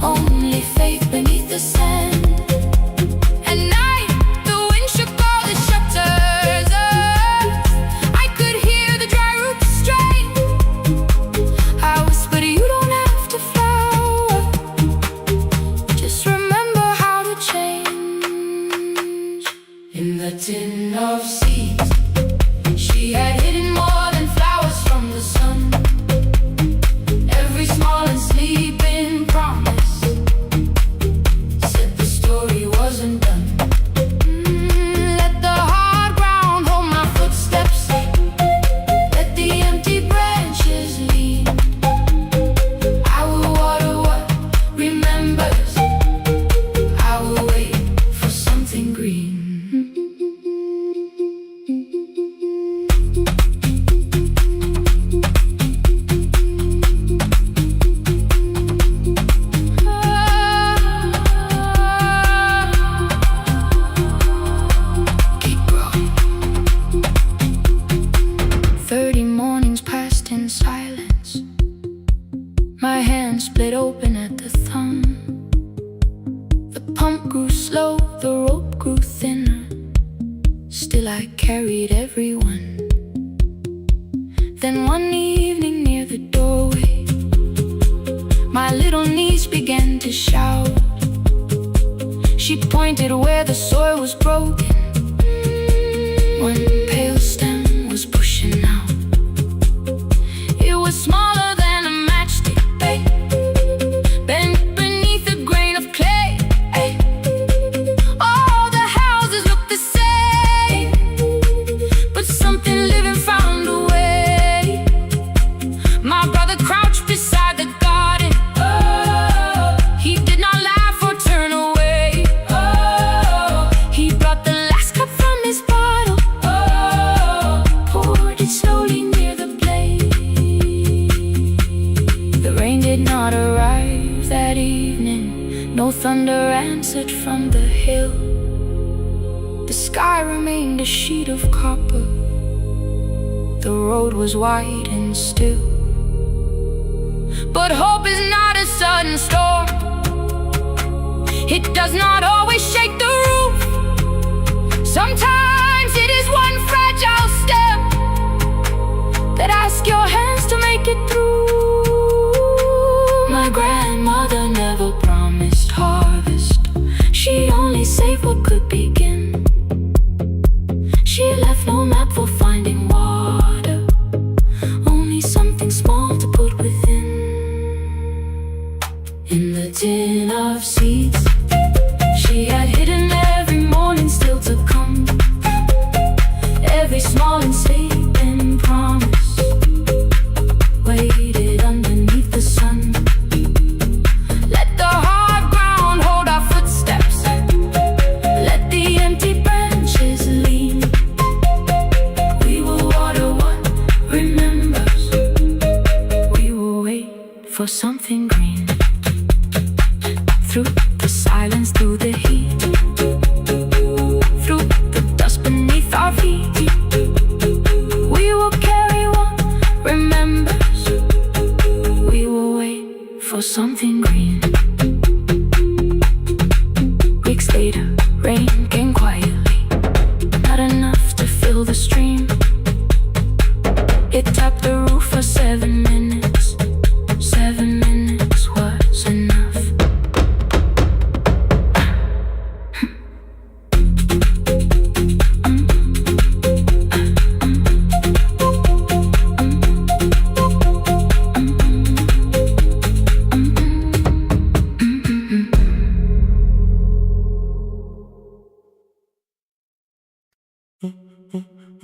only faith beneath the sand. At night, the wind shook all the shutters. I could hear the dry roots strain. I whispered, you don't have to flower, just remember how to change. In the tin of seeds, she had hidden more than flowers from the sun. Every small and sleeping promise said the story wasn't done. Let the hard ground hold my footsteps, let the empty branches lean. I will water what remembers, I will wait for something green. 30 mornings passed in silence. My hand split open at the thumb. The pump grew slow, the rope grew thinner. Still I carried everyone. Then one evening near the doorway, my little niece began to shout. She pointed where the soil was broken. One pale stem was pushing out. It was smaller than a matchstick, babe, bent beneath a grain of clay. All the houses looked the same, but something living found a way. My brother crouched beside the garden. He did not laugh or turn away. He brought the last cup from his bottle, poured it slowly near the blaze. The rain did not arrive that evening. No thunder answered from the hill. The sky remained a sheet of copper. The road was wide and still. But hope is not a sudden storm. It does not always shake the roof. Sometimes it is one fragile step that asks your hands to make it through. My grandmother never promised harvest. She only saved what could begin. She left no map for finding water, only something small to put within. In the tin of seeds, she had hidden every morning still to come. Every small and sleeping promise waited underneath the sun. Let the hard ground hold our footsteps, let the empty branches lean.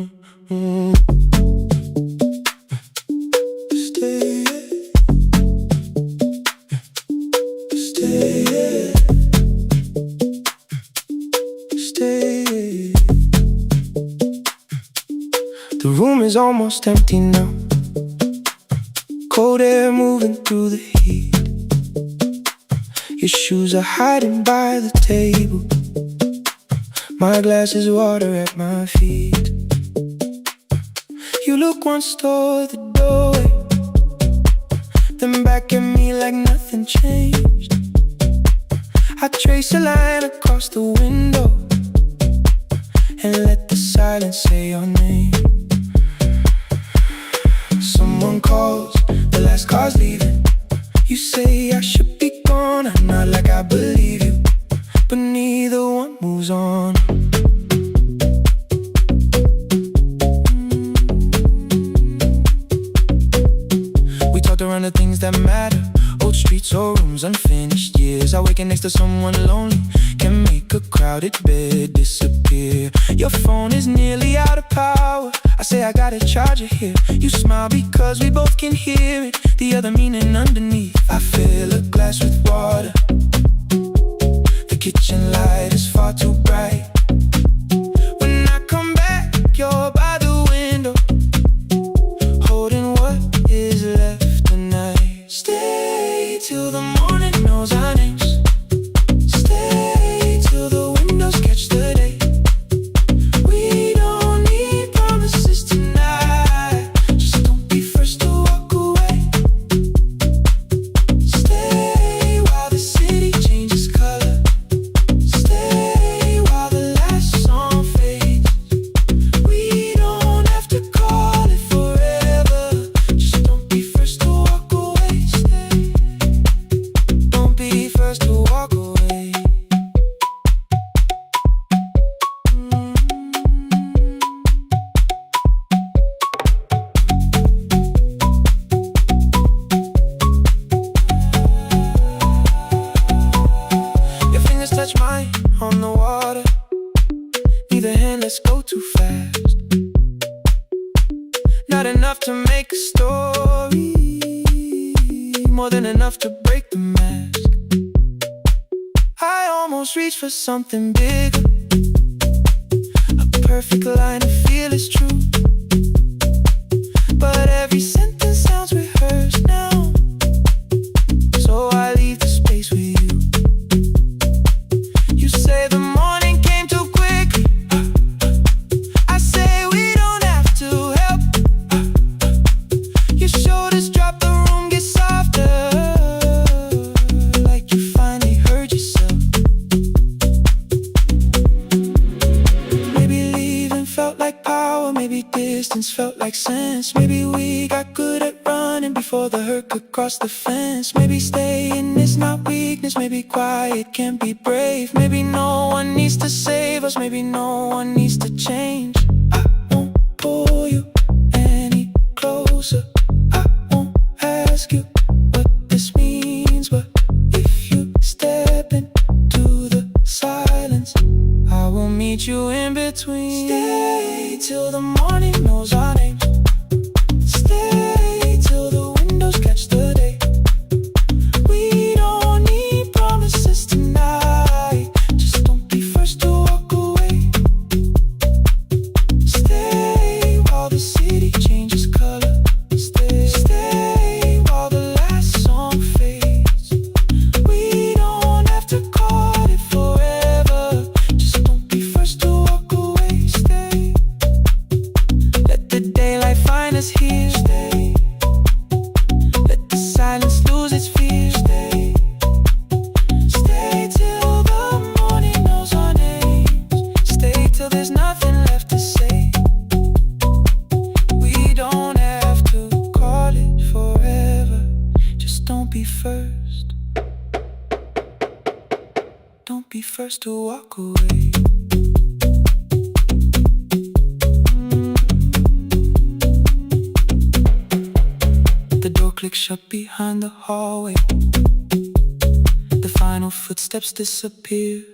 Stay, stay, stay. The room is almost empty now. Cold air moving through the heat. Your shoes are hiding by the table. My glass is water at my feet. You look once toward the doorway, then back at me like nothing changed. I trace a line across the window and let the silence say your name. Someone calls, the last car's leaving. You say I should be gone, I nod like I believe you, but neither one moves on. We talked around the things that matter, old streets or rooms, unfinished years. Awaken next to someone lonely can make a crowded bed disappear. Your phone is nearly out of power. I say I got a charger here. You smile because we both can hear it, the other meaning underneath. I fill a glass with water. The kitchen light is far too bright. When I come back, you're by the window, holding what is left tonight. Stay till the morning knows our names. Stay till the windows catch the day. We don't need promises tonight. Just don't be first to walk away. Stay while the city changes color. Stay while the last song fades. We don't have to call it forever. Just don't be first to walk away. Stay. Don't be first to walk away. Your fingers touch mine on the water. Neither hand, let's go too fast. Not enough to make a story, more than enough to break the mask. I almost reach for something bigger, a perfect line to feel is true. But every sentence sounds rehearsed now, so I leave the space with you. You say the morning came too quickly. I say we don't have to help. Your shoulders drop, the room gets softer, like you finally heard yourself. Maybe leaving felt like power, maybe distance felt like sense. Maybe we got good at running before the hurt could cross the fence. Maybe staying is not weakness, maybe quiet can be brave. Maybe no one needs to save us, maybe no one needs to change. I won't pull you any closer. I won't ask you what this means, but if you step into the silence, I will meet you in between. Stay till the morning knows our names. Stay till the windows catch the day. We don't need promises tonight. Just don't be first to walk away. Stay while the city changes color. Stay while the last song fades. We don't have to call it forever. Just don't be first to walk away. Stay. Let the daylight find us here. Stay. Let the silence lose its fear. Stay. Stay till the morning knows our names. Stay till there's nothing left to say. We don't have to call it forever. Just don't be first. Don't be first to walk away. The door clicks shut behind the hallway. The final footsteps disappear.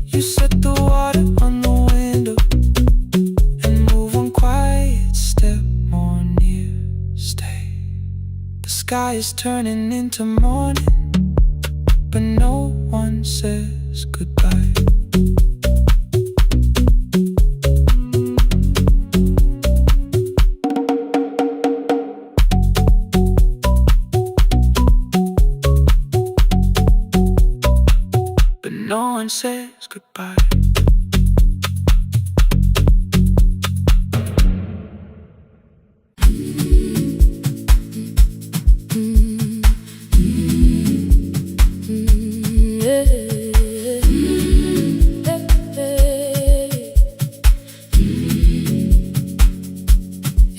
You set the water on the window. sky is turning into morning, but no one says goodbye. But no one says goodbye.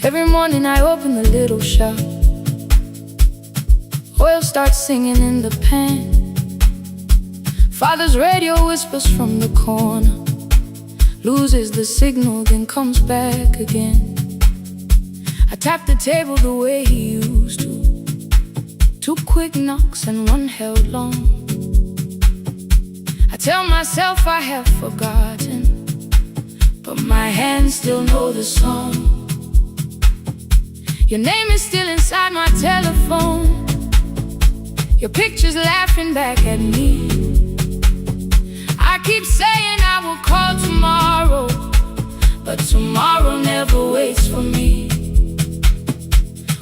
Every morning I open the little shop. Oil starts singing in the pan. Father's radio whispers from the corner, loses the signal, then comes back again. I tap the table the way he used to. 2 quick knocks and 1 held long. I tell myself I have forgotten, but my hands still know the song. Your name is still inside my telephone. Your picture's laughing back at me. I keep saying I will call tomorrow, but tomorrow never waits for me.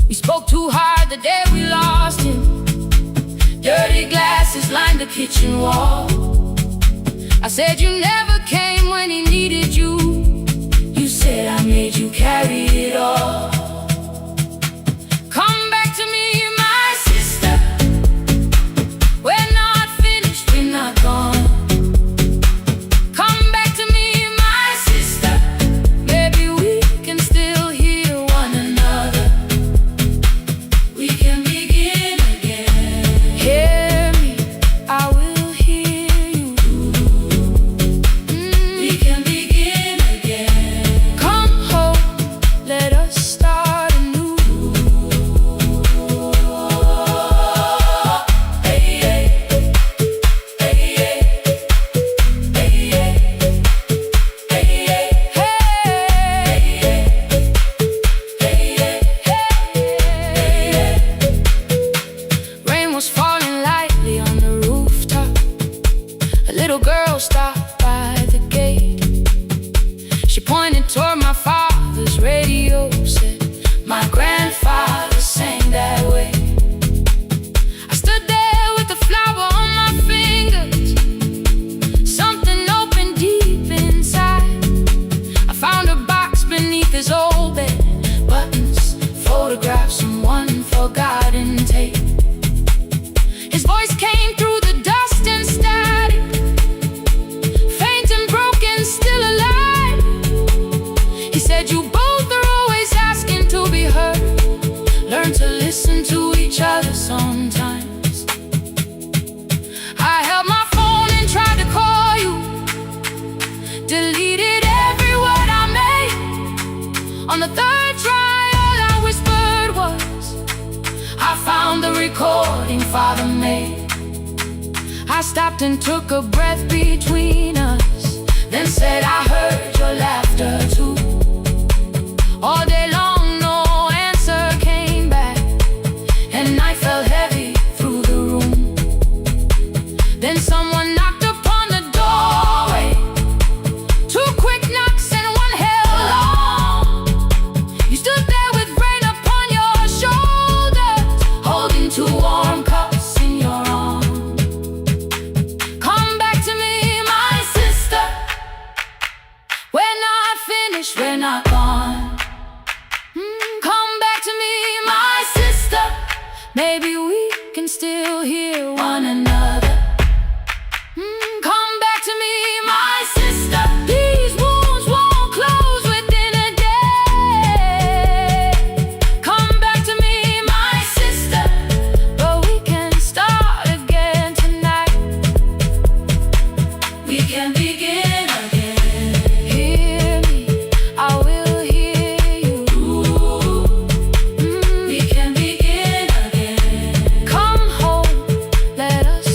We spoke too hard the day we lost him. Dirty glasses lined the kitchen wall. I said you never came when he needed you. You said I made you carry it all. Come back to me, my sister. We're not finished, we're not gone. Come back to me, my sister. Maybe we can still hear one another. We can begin again. Hear me, I will hear you. We can begin again. Come home, let us start anew. Rain was falling lightly on the rooftop. A little girl stopped by the gate. She pointed toward my father's radio, said, my grandfather sang that way. I stood there with a flower on my fingers. Something opened deep inside. I found a box beneath his old bed. Buttons, photographs, and 1 forgotten tape. His voice came through the dust and static, faint and broken, still alive. He said, you both are always asking to be heard. Learn to listen to each other sometimes. I held my phone and tried to call you, deleted every word I made. On the 3rd try, all I whispered was, I found the recording Father made. I stopped and took a breath between us, then said I heard your laughter too. All day long no answer came back, and night fell heavy through the room. Then someone knocked upon the doorway. 2 quick knocks and 1 held long. You stood there with rain upon your shoulders, holding 2 warm cups in your arms. Come back to me, my sister. We're not finished, we're not gone. Come back to me, my sister. Maybe we can still hear one another. Come back to me, my sister. These wounds won't close within a day. Come back to me, my sister. But we can start again tonight. We can begin again. Hear me, I will hear you. We can begin again. Come home, let us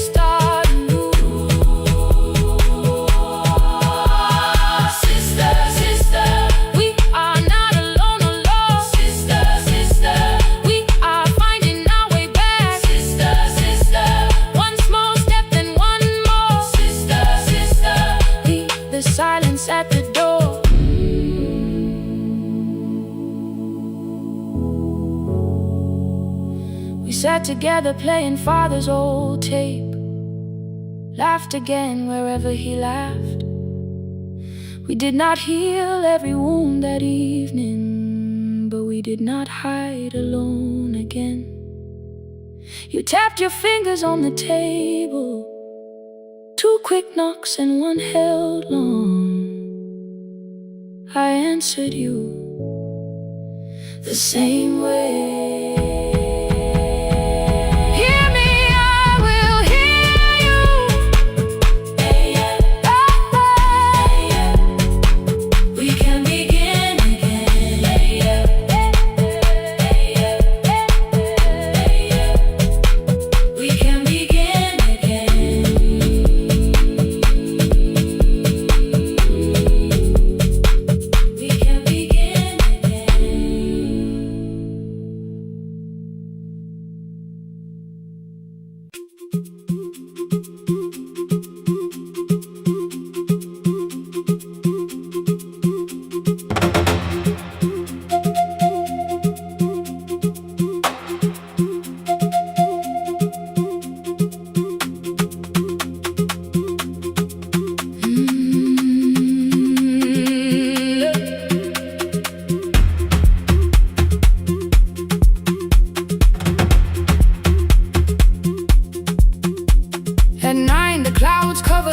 together playing father's old tape. Laughed again wherever he laughed. We did not heal every wound that evening, but we did not hide alone again. You tapped your fingers on the table, 2 quick knocks and 1 held long. I answered you the same way.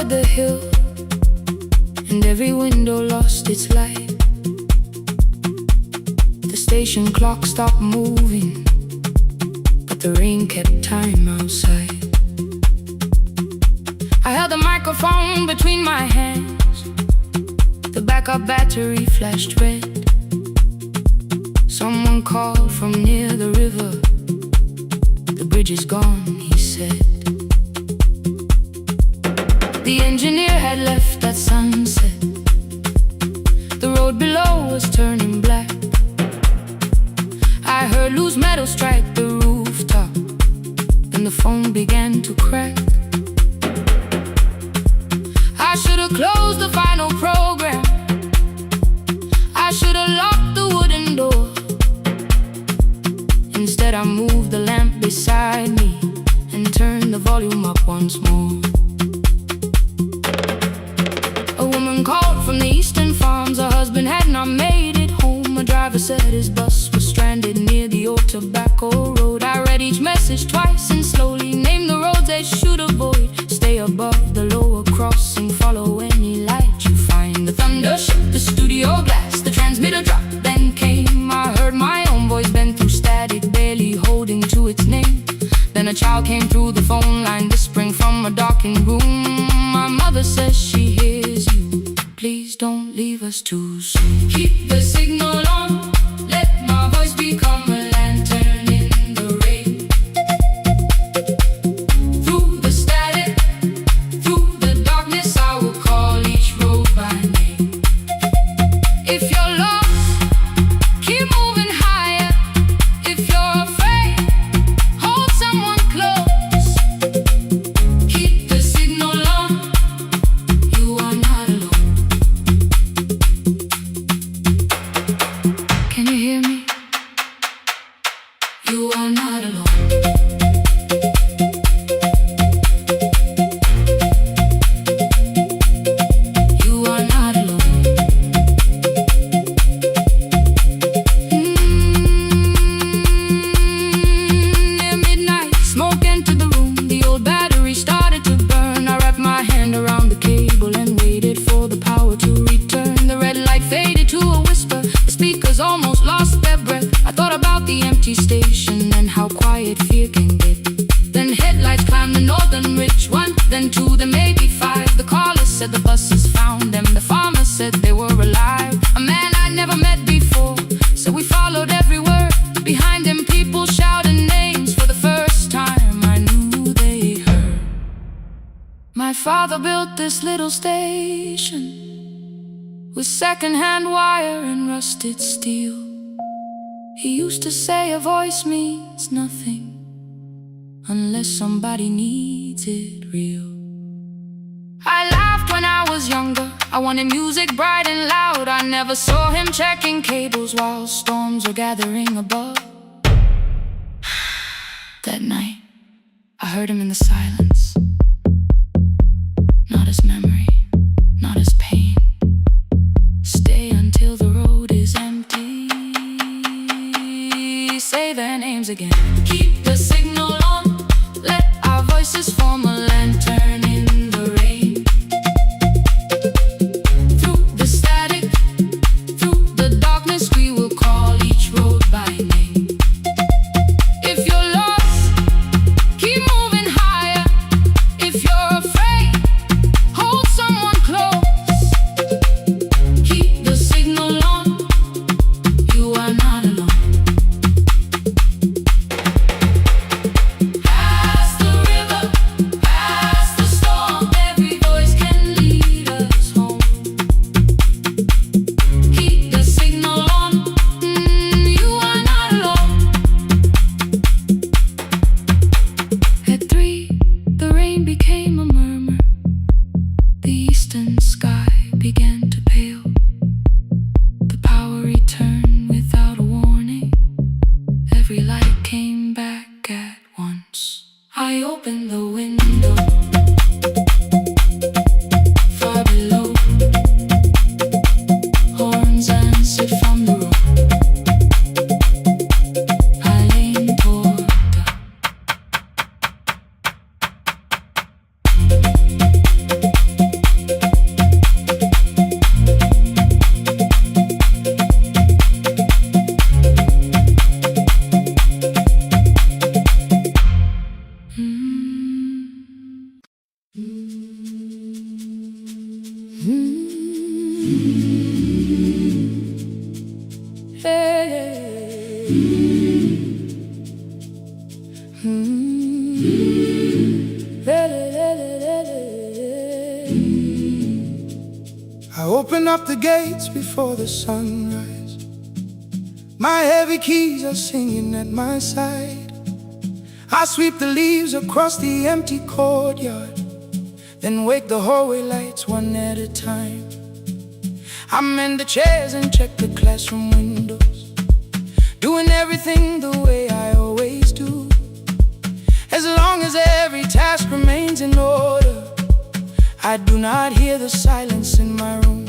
The hill, and every window lost its light. The station clock stopped moving, but the rain kept time outside. I held the microphone between my hands. The backup battery flashed red. Someone called from near the river. The bridge is gone, he said. The engineer had left at sunset. The road below was turning black. I heard loose metal strike the rooftop, and the phone began to crack. I should have closed the final program. I should have locked the wooden door. Instead I moved the lamp beside me and turned the volume up once more. A woman called from the eastern farms. Her husband had not made it home. A driver said his bus was stranded near the old tobacco road. I read each message twice and slowly named the roads they should avoid. Stay above the lower crossing, follow any light you find. The thunder shook the studio glass, the transmitter dropped, then came. I heard my own voice bend through static, barely holding to its name. Then a child came through the phone line, whispering from a darkened room. My mother says she hears you. Please don't leave us too soon. Keep the signal on. Let my voice become a lantern in the rain. Through the static, through the darkness, I will call each road by name. If you're lost, keep moving higher. If you're afraid, hold someone close. Keep the signal on. You are not alone. Can you hear me? You are not alone. You are not alone. Near midnight, smoke entered the room. The old battery started to burn. I wrapped my hand around the cable and waited for the power to return. The red light faded to a whisper. The speakers almost lost their breath. I thought about the empty station and how quiet fear can get. Then headlights climbed the northern ridge, 1, then 2, then maybe 5. The caller said the buses found them. The farmer said they were alive. A man I'd never met before, so we followed every word. Behind them people shouted names. For the first time I knew they heard. My father built this little station with second-hand wire and rusted steel. He used to say a voice means nothing unless somebody needs it real. I laughed when I was younger. I wanted music bright and loud. I never saw him checking cables while storms were gathering above. The that night. I heard him in the silence. Not as memory, not as pain. Stay until the road is empty. Say their names again. Keep the signal on. Let our voices form a lantern in the rain. Through the static, through the darkness, we will call each road by name. If you're lost, keep moving higher. If you're afraid, hold someone close. Keep the signal on. You are not alone. Past the river, past the storm, every voice can lead us home. Keep the signal on. You are not alone. At 3, the rain became a murmur. The eastern sky began to pale. The power returned without a warning. Every light came back at once. I opened the window. Far below, horns answered from the road. I leaned toward her. I open up the gates before the sunrise. My heavy keys are singing at my side. I sweep the leaves across the empty courtyard, then wake the hallway lights one at a time. I mend the chairs and check the classroom windows, doing everything the way I always do. As long as every task remains in order, I do not hear the silence in my room.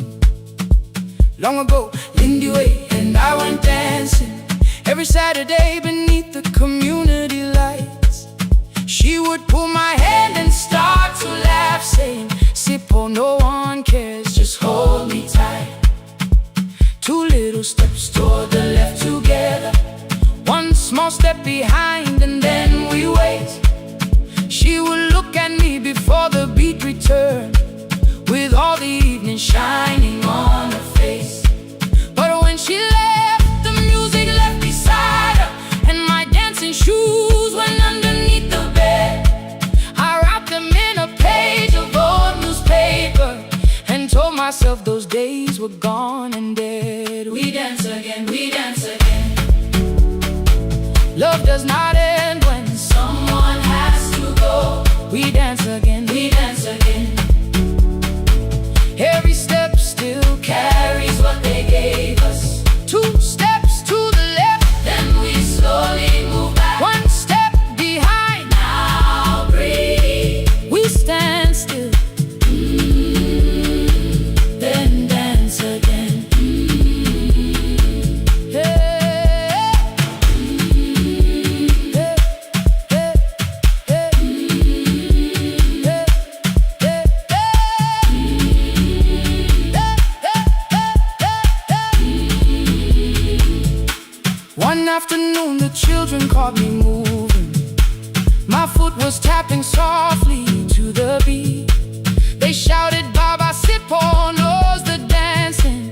Long ago, Lindy Way and I went dancing every Saturday beneath the community lights. She would pull my hand and start to laugh, saying, "Sippo, no one cares, just hold me tight." 2 little steps toward the left together, 1 small step behind, and then we wait. She would look at me before the beat returned, with all the evening shining on her face. But when she left, the music left beside her, and my dancing shoes went underneath the bed. I wrapped them in a page of old newspaper and told myself those days were gone and dead. We dance again, we dance again. Love does not end when someone has to go. We dance again, we dance again. Every step still carries what they gave us. 2 steps to the left, then we slowly move back. 1 step behind, now breathe. We stand still, then dance again. One afternoon the children caught me moving. My foot was tapping softly to the beat. They shouted, "Baba Sippo knows the dancing."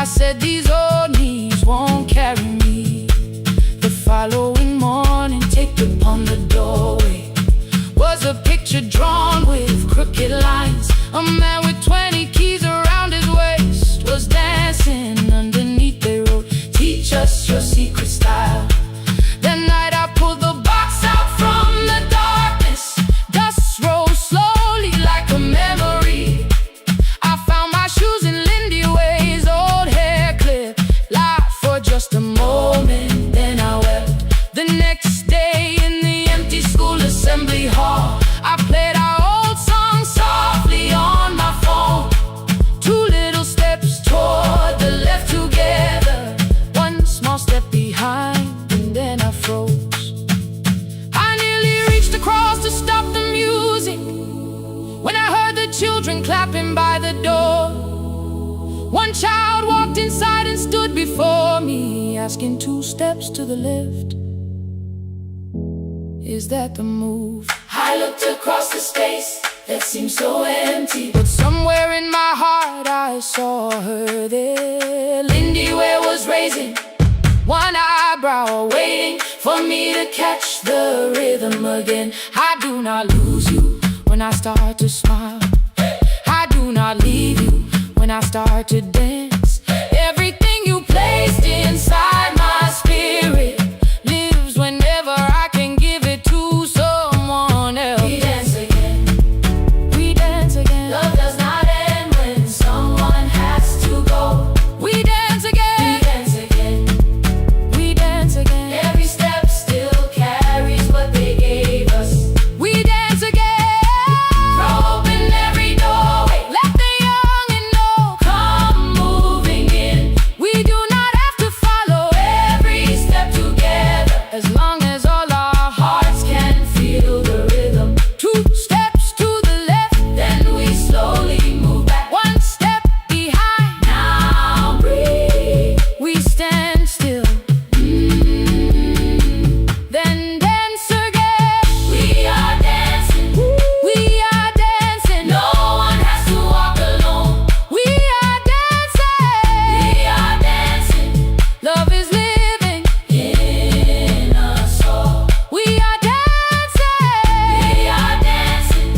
I said, "These old knees won't carry me." The following morning, taped upon the doorway was a picture drawn with crooked lines. A man with 20 keys around his waist was dancing. Underneath they wrote, "Teach us your secret style." That night I pulled the box out from the darkness. Dust rose slowly like a memory. I found my shoes in Lindy Way's old hair clip. Laughed for just a moment, then I wept. The next day in the empty asking 2 steps to the left. Is that the move? I looked across the space that seemed so empty, but somewhere in my heart I saw her there. Lindy Ware was raising one eyebrow, waiting for me to catch the rhythm again. I do not lose you when I start to smile. I do not leave you when I start to dance. Everything you placed inside my spirit lives whenever I can give it to someone else. We dance again. We dance again. Love does not end when someone has to go. We dance again. We dance again. We dance again. Every step still carries what they gave us. We dance again. Throw open every doorway. Let the young and old come moving in. We do not have to follow every step together, as long as all our hearts can feel the rhythm. 2 steps to the left, then we slowly move back. 1 step behind. Now breathe. We stand still. Then dance again. We are dancing. We are dancing. No one has to walk alone. We are dancing. We are dancing. Love is living in us all. We are dancing. We are dancing.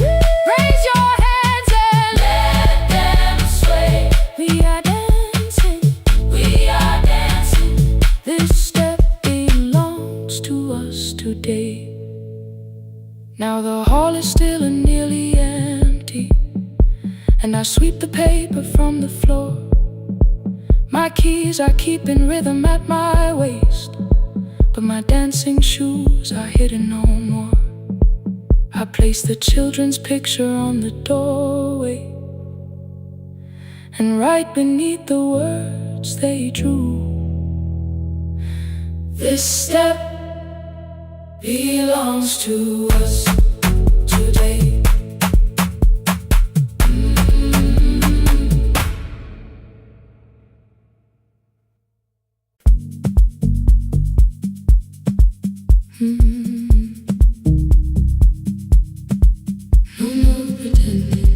Raise your hands and let them sway. We are dancing. We are dancing. This step belongs to us today. Now the hall is still and nearly empty, and I sweep the paper from the floor. My keys I keep in rhythm at my waist, but my dancing shoes are hidden no more. I place the children's picture on the doorway, and right beneath the words they drew, this step belongs to us today. No more pretending.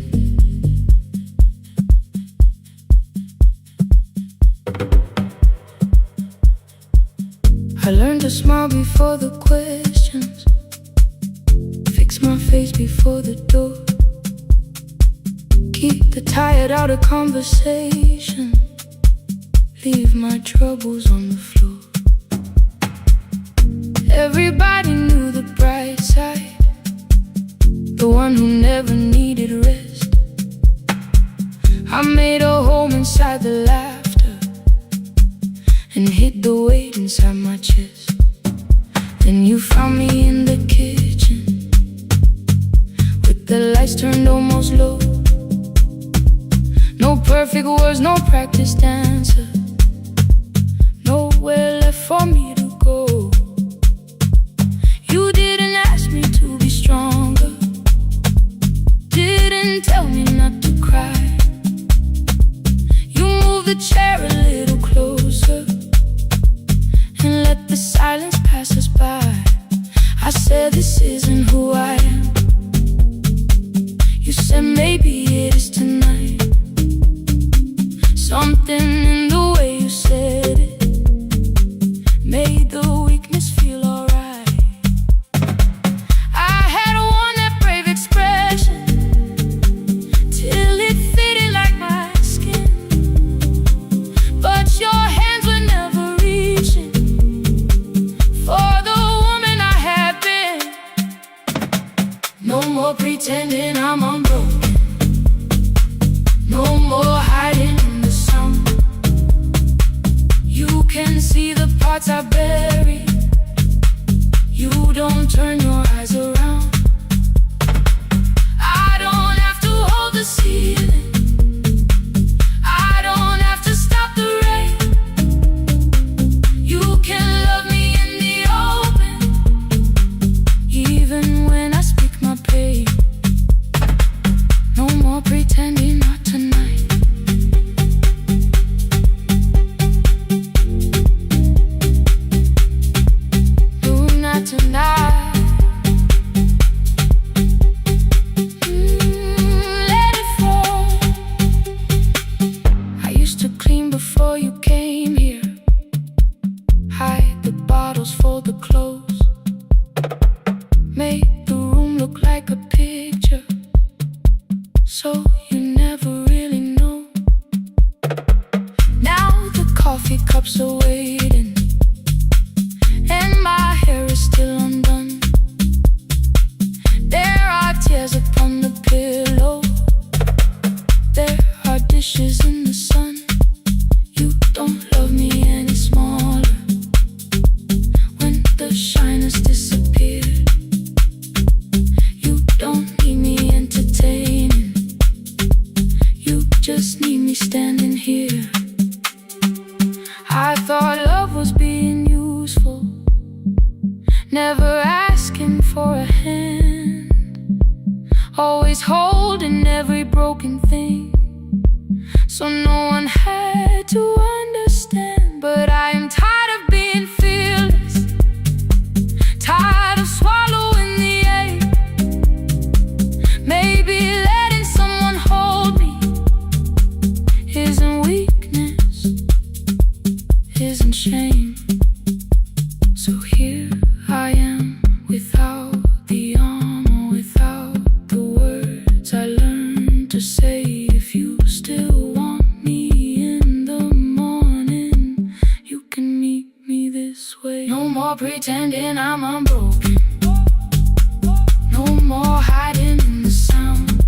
I learned to smile before the questions, fix my face before the door, keep the tired out of conversation, leave my troubles on the floor. Everybody knew the bright side, the one who never needed rest. I made a home inside the laughter and hid the weight inside my chest. Then you found me in the kitchen with the lights turned almost low. No perfect words, no practice dancer, nowhere left for me to go. You didn't ask me to be stronger, didn't tell me not to cry. You moved the chair a little closer and let the silence pass us by. I said, this isn't who I am. You said, maybe it is tonight. Something in the way you said it made the weakness feel alright. I had worn that brave expression till it fitted like my skin, but your hands were never reaching for the woman I had been. No more pretending I'm unbroken, no more hiding in the sun. You can see the parts I bury, you don't turn your eyes around. I don't have to hold the ceiling, I don't have to stop the rain. You can love me in the open, even when I speak my pain. No more pretending, not tonight. coffee cups are waiting, and my hair is still undone. There are tears upon the pillow, there are dishes in the sun. You don't love me any smaller when the shine has disappeared. You don't need me entertaining, you just need me standing here. I thought love was being useful, never asking for a hand, always holding every broken thing, so no one had to understand. But I am tired of being fearless, tired of swallowing the ache. Maybe letting someone hold me isn't weakness, isn't shame. So here I am, without the armor, without the words I learned to say. If you still want me in the morning, you can meet me this way. No more pretending I'm unbroken, no more hiding in the sound.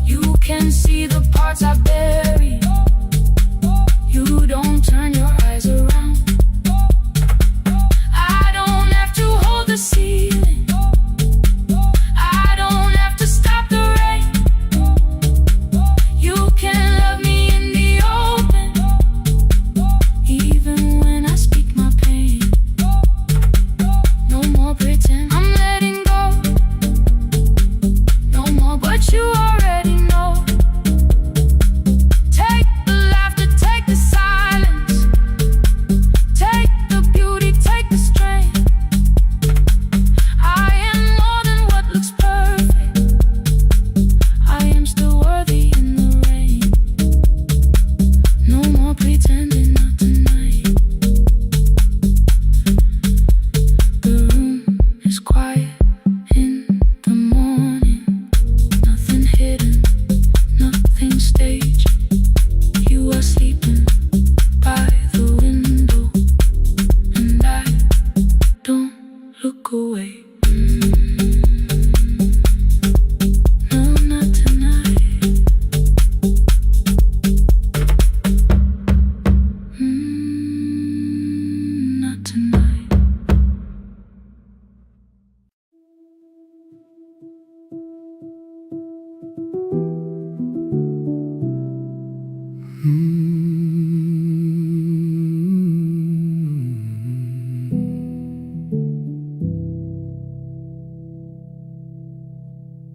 You can see the parts I bury, you don't turn your eyes around. I don't have to hold the ceiling, I don't have to stop the rain. You can love me in the open, even when I speak my pain. No more pretend, I'm letting go. No more, but you already know. Take the laughter, take the silence, take the beauty, take the strength. I am more than what looks perfect, I am still worthy in the rain. No more pretending, not tonight. The room is quiet in the morning, nothing hidden, nothing staged. You are sleeping by the window, and I don't look away. No, not tonight. Not tonight.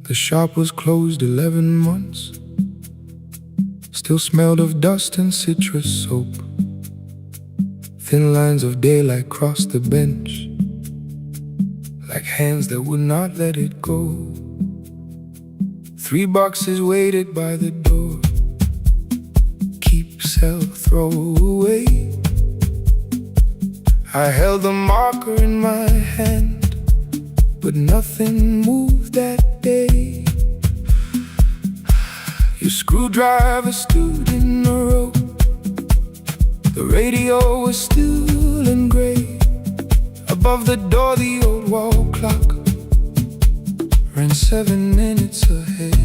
The shop was closed 11 months, still smelled of dust and citrus soap. Thin lines of daylight crossed the bench, like hands that would not let it go. 3 boxes waited by the door, keep, sell, throw away. I held the marker in my hand, but nothing moved that day. Your screwdriver stood in a row, the radio was still and gray. Above the door the old wall clock ran 7 minutes ahead.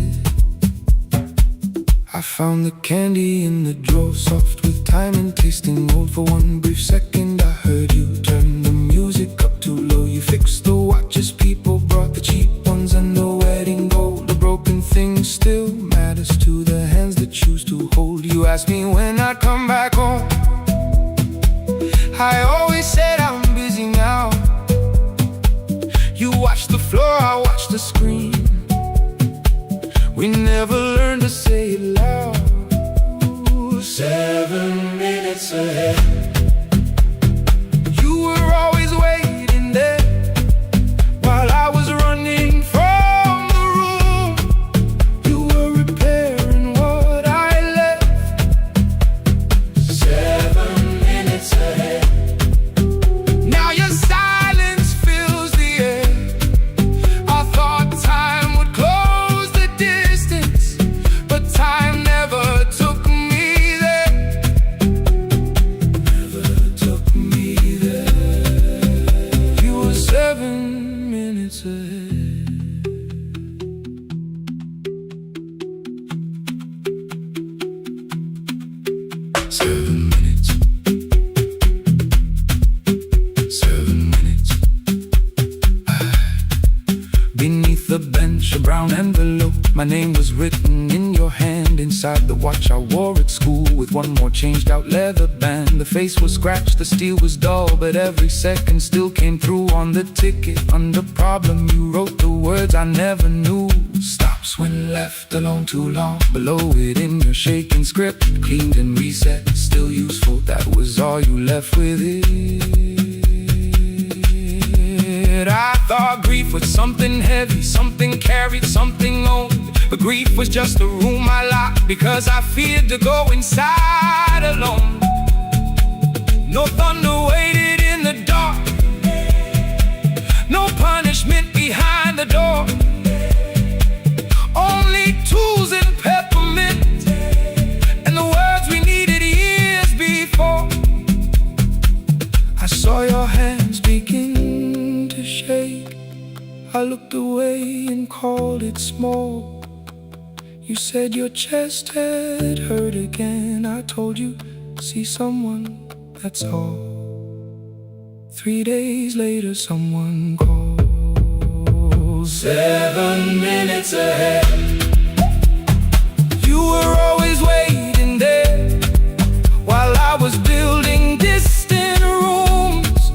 I found the candy in the drawer, soft with time and tasting old. For one brief second I heard you turn the music up too low. You fixed the watches, people brought the cheap ones and the wedding gold. The broken thing still matters to the hands that choose to hold. You asked me when I'd come back home, I always said I'm busy now. You watched the floor, I watched the screen. We never learned to say it loud. 7 minutes ahead. You were always waiting there while I was running from the room. You were repairing what I left. 7 minutes ahead. Now your silence fills the air. I thought time would close the distance, but time never took me there. watch I wore at school, with one more changed out leather band. The face was scratched, the steel was dull, but every second still came through. On the ticket, under problem, you wrote the words I never knew. Stops when left alone too long. Below it in your shaking script, cleaned and reset, still useful. That was all you left with it. I thought grief was something heavy, something carried, something owned. But grief was just a room I locked, because I feared to go inside alone. No thunder waited in the dark, no punishment behind the door. Only tools and peppermint, and the words we needed years before. I saw your hands begin to shake. I looked away and called it small. You said your chest had hurt again. I told you, see someone, that's all. 3 days later someone calls. 7 minutes ahead. You were always waiting there, while I was building distant rooms.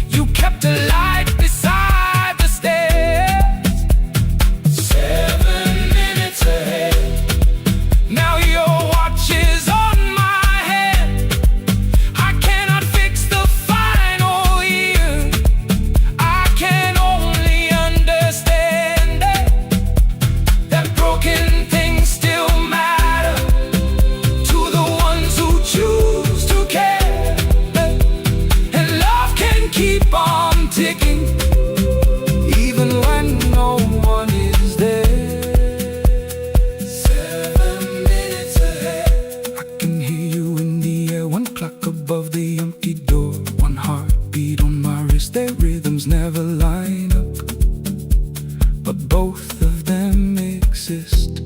You kept a light beside the stairs. 7 minutes ahead. Now your watch is on my head. I cannot fix the final year. I can only understand that broken things still matter to the ones who choose to care. And love can keep on ticking, even when no one is there. 7 minutes ahead. I can hear you in the air, one clock above the empty door, one heartbeat on my wrist. Their rhythms never line up, but both of them exist.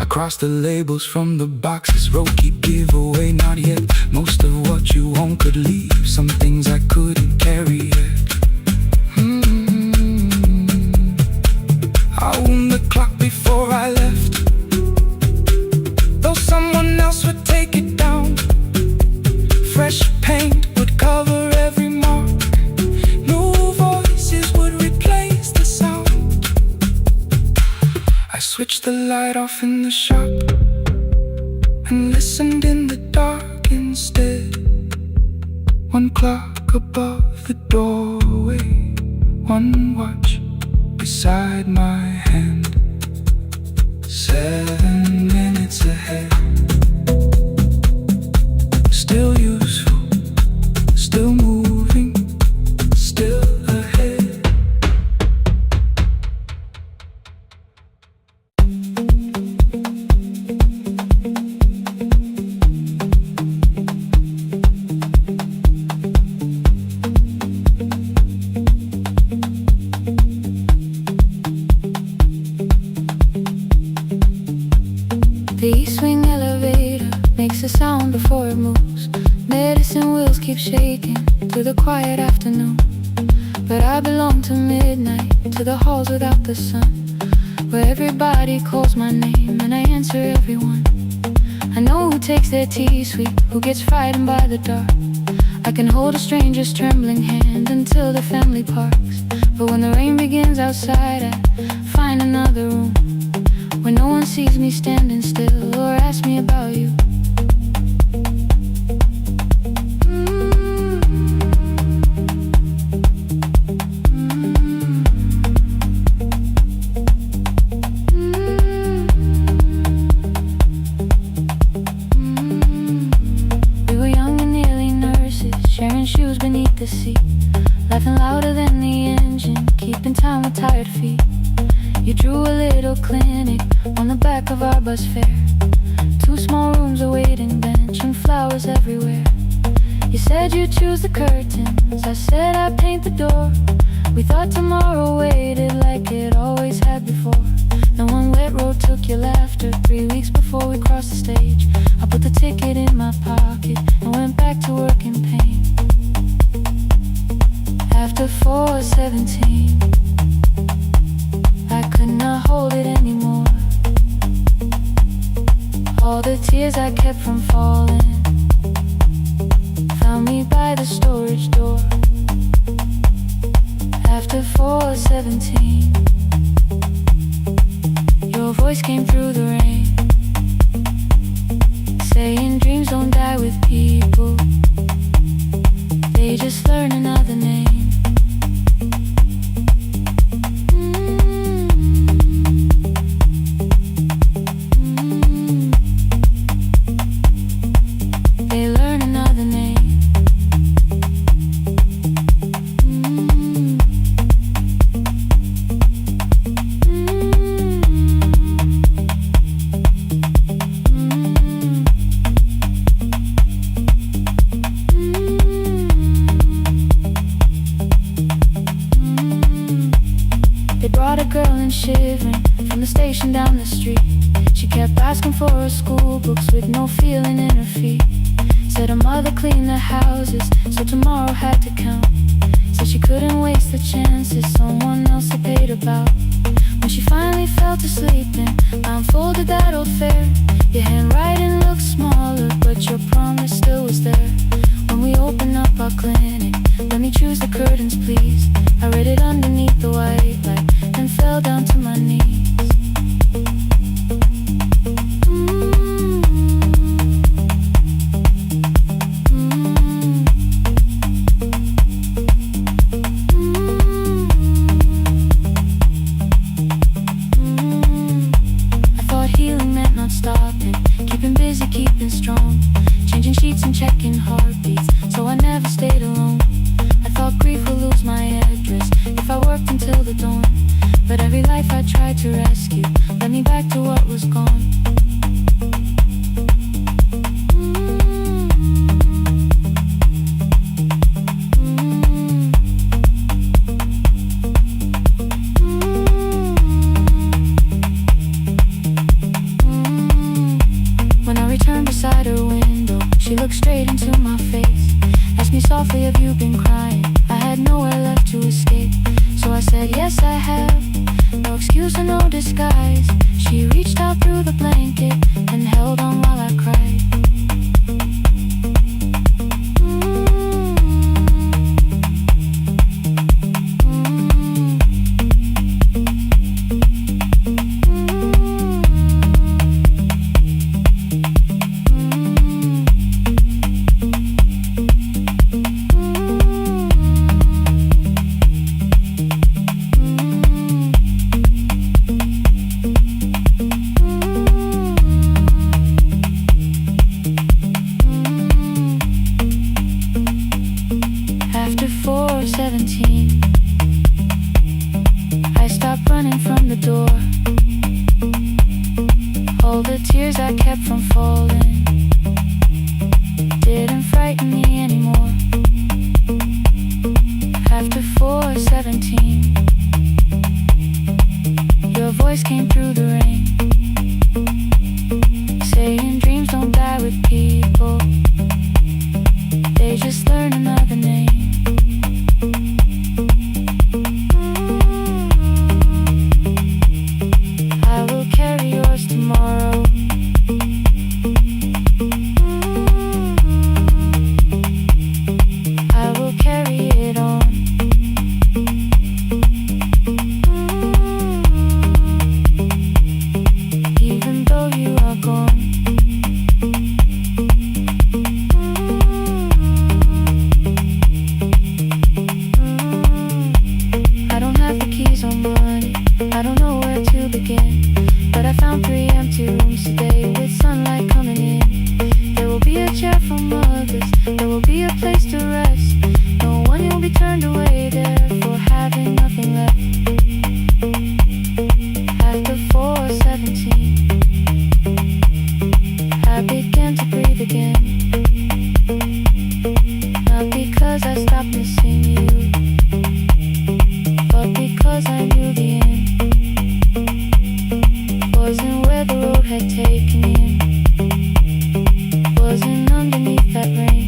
I crossed the labels from the boxes, wrote keep, give away, not yet. Most of what you own could leave, some things I couldn't carry yet. I wound the clock before I left, though someone else would take it down. Fresh paint would cover every mark, new voices would replace the sound. I switched the light off in the shop and listened in the dark instead. One clock above the doorway, one watch beside my hand. 7 minutes ahead. Still useful, still moving, still ahead. The east wing elevator makes a sound before it moves. Medicine wheels keep shaking through the quiet afternoon. But I belong to midnight, to the halls without the sun, where everybody calls my name and I answer everyone. I know who takes their tea sweet, who gets frightened by the dark. I can hold a stranger's trembling hand until the family parks. But when the rain begins outside, I find another room where no one sees me standing still or asks me about you. We were young and nearly nurses, sharing shoes beneath the seat, laughing louder than the engine, keeping time with tired feet. You drew a little clinic on the back of our bus fare, 2 small rooms, a waiting bench, and flowers everywhere. You said you'd choose the curtains, I said I'd paint the door. We thought tomorrow waited like it always had before. And one wet road took your laughter 3 weeks before we crossed the stage. I put the ticket in my pocket and went back to work in pain. After 4:17, I could not hold it anymore. All the tears I kept from falling found me by the storage door. After 4:17, your voice came through the rain, saying dreams don't die with people, they just learn another name. They learn another name. They brought a girl in shivering from the station down the street. She kept asking for her school books with no feeling in her feet. Said her mother cleaned the houses, so tomorrow had to count. Said she couldn't waste the chances someone else had paid about. When she finally fell to sleeping, I unfolded that old fare. Your handwriting looked smaller, but your promise still was there. When we opened up our clinic, let me choose the curtains please. I read it underneath the white light, then fell down to my knees. Stopping, keeping busy, keeping strong, changing sheets and checking heartbeats, so I never stayed alone. I thought grief would lose my address if I worked until the dawn, but every life I tried to rescue led me back to what was gone. Beside her window, she looked straight into my face, asked me softly, have you been crying? I had nowhere left to escape, so I said, yes I have, no excuse or no disguise. She reached out through the blanket and held on while I cried. After 4:17, I stopped running from the door. All the tears I kept from falling didn't frighten me anymore. After 4:17, your voice came through the rain, saying dreams don't die with people, they just learn another name. I will carry yours tomorrow. I will carry it on. Even though you are gone. I don't have the keys or money, I don't know where to begin, but I found 3 empty rooms today with sunlight coming in. There will be a chair for mothers, there will be a place to rest. No one will be turned away there for having nothing left. After 4:17, I began to breathe again. Not because I stopped missing you, but because I knew the end wasn't where the road had taken him, wasn't underneath that rain.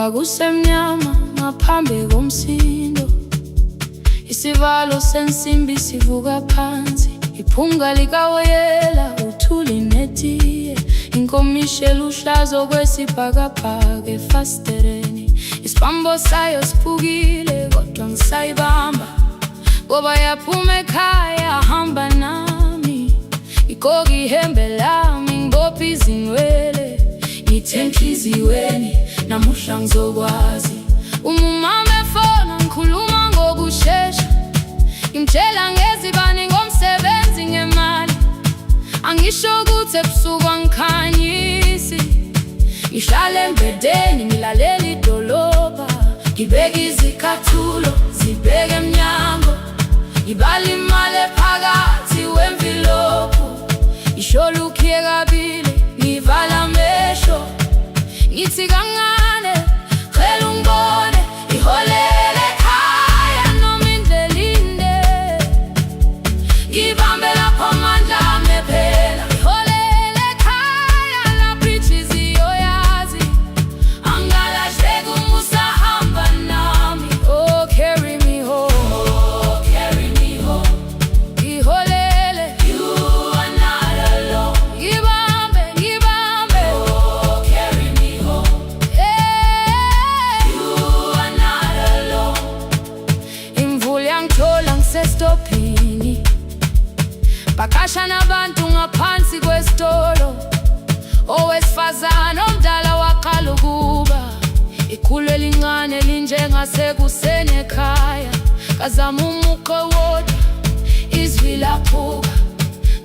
Kwakusemnyama ngaphambi komsindo, isivalo sensimbi sivuka phansi, iphunga likawoyela uthuli netiye, inkomishi eluhlaza okwesibhakabhaka efasitereni. Isibambo sayo siphukile kodwa ngisayibamba, ngoba yaphuma ekhaya hamba nami. Igqoka ihembe lami ngibopha izinwele, ngithe enhliziyweni namuhla ngizokwazi. Umama efona ngikhuluma ngokushesha, ngimtshela ngezibani ngomsebenzi ngemali. Angisho ukuthi ebusuku angikhanyisi, ngihlala embedeni ngilalela idolobha, ngibeka izicathulo zibheke emnyango, ngibala imali ephakathi wemvilophu. Ishola ukhiye kabili ngivala amehlo, ngithi kancane cela ungibone, iholele ekhaya noma indlela inde, ngibambe lapho amandla ami ephela. Iholele ekhaya lapho inhliziyo yazi, angalahleki uma usahamba nami. Oh, carry me home, oh, carry me home. Iholele, you are not alone. Ngibambe, ngibambe, oh, carry me home. You are not alone. Imvula yangithola ngisestophini, bakasha nabantu ngaphansi kwesitolo. Owesifazane omdala waqala ukuba, ikhulu elincane linjengasekuseni ekhaya. Kazama umuqo wodwa, izwi laphuka,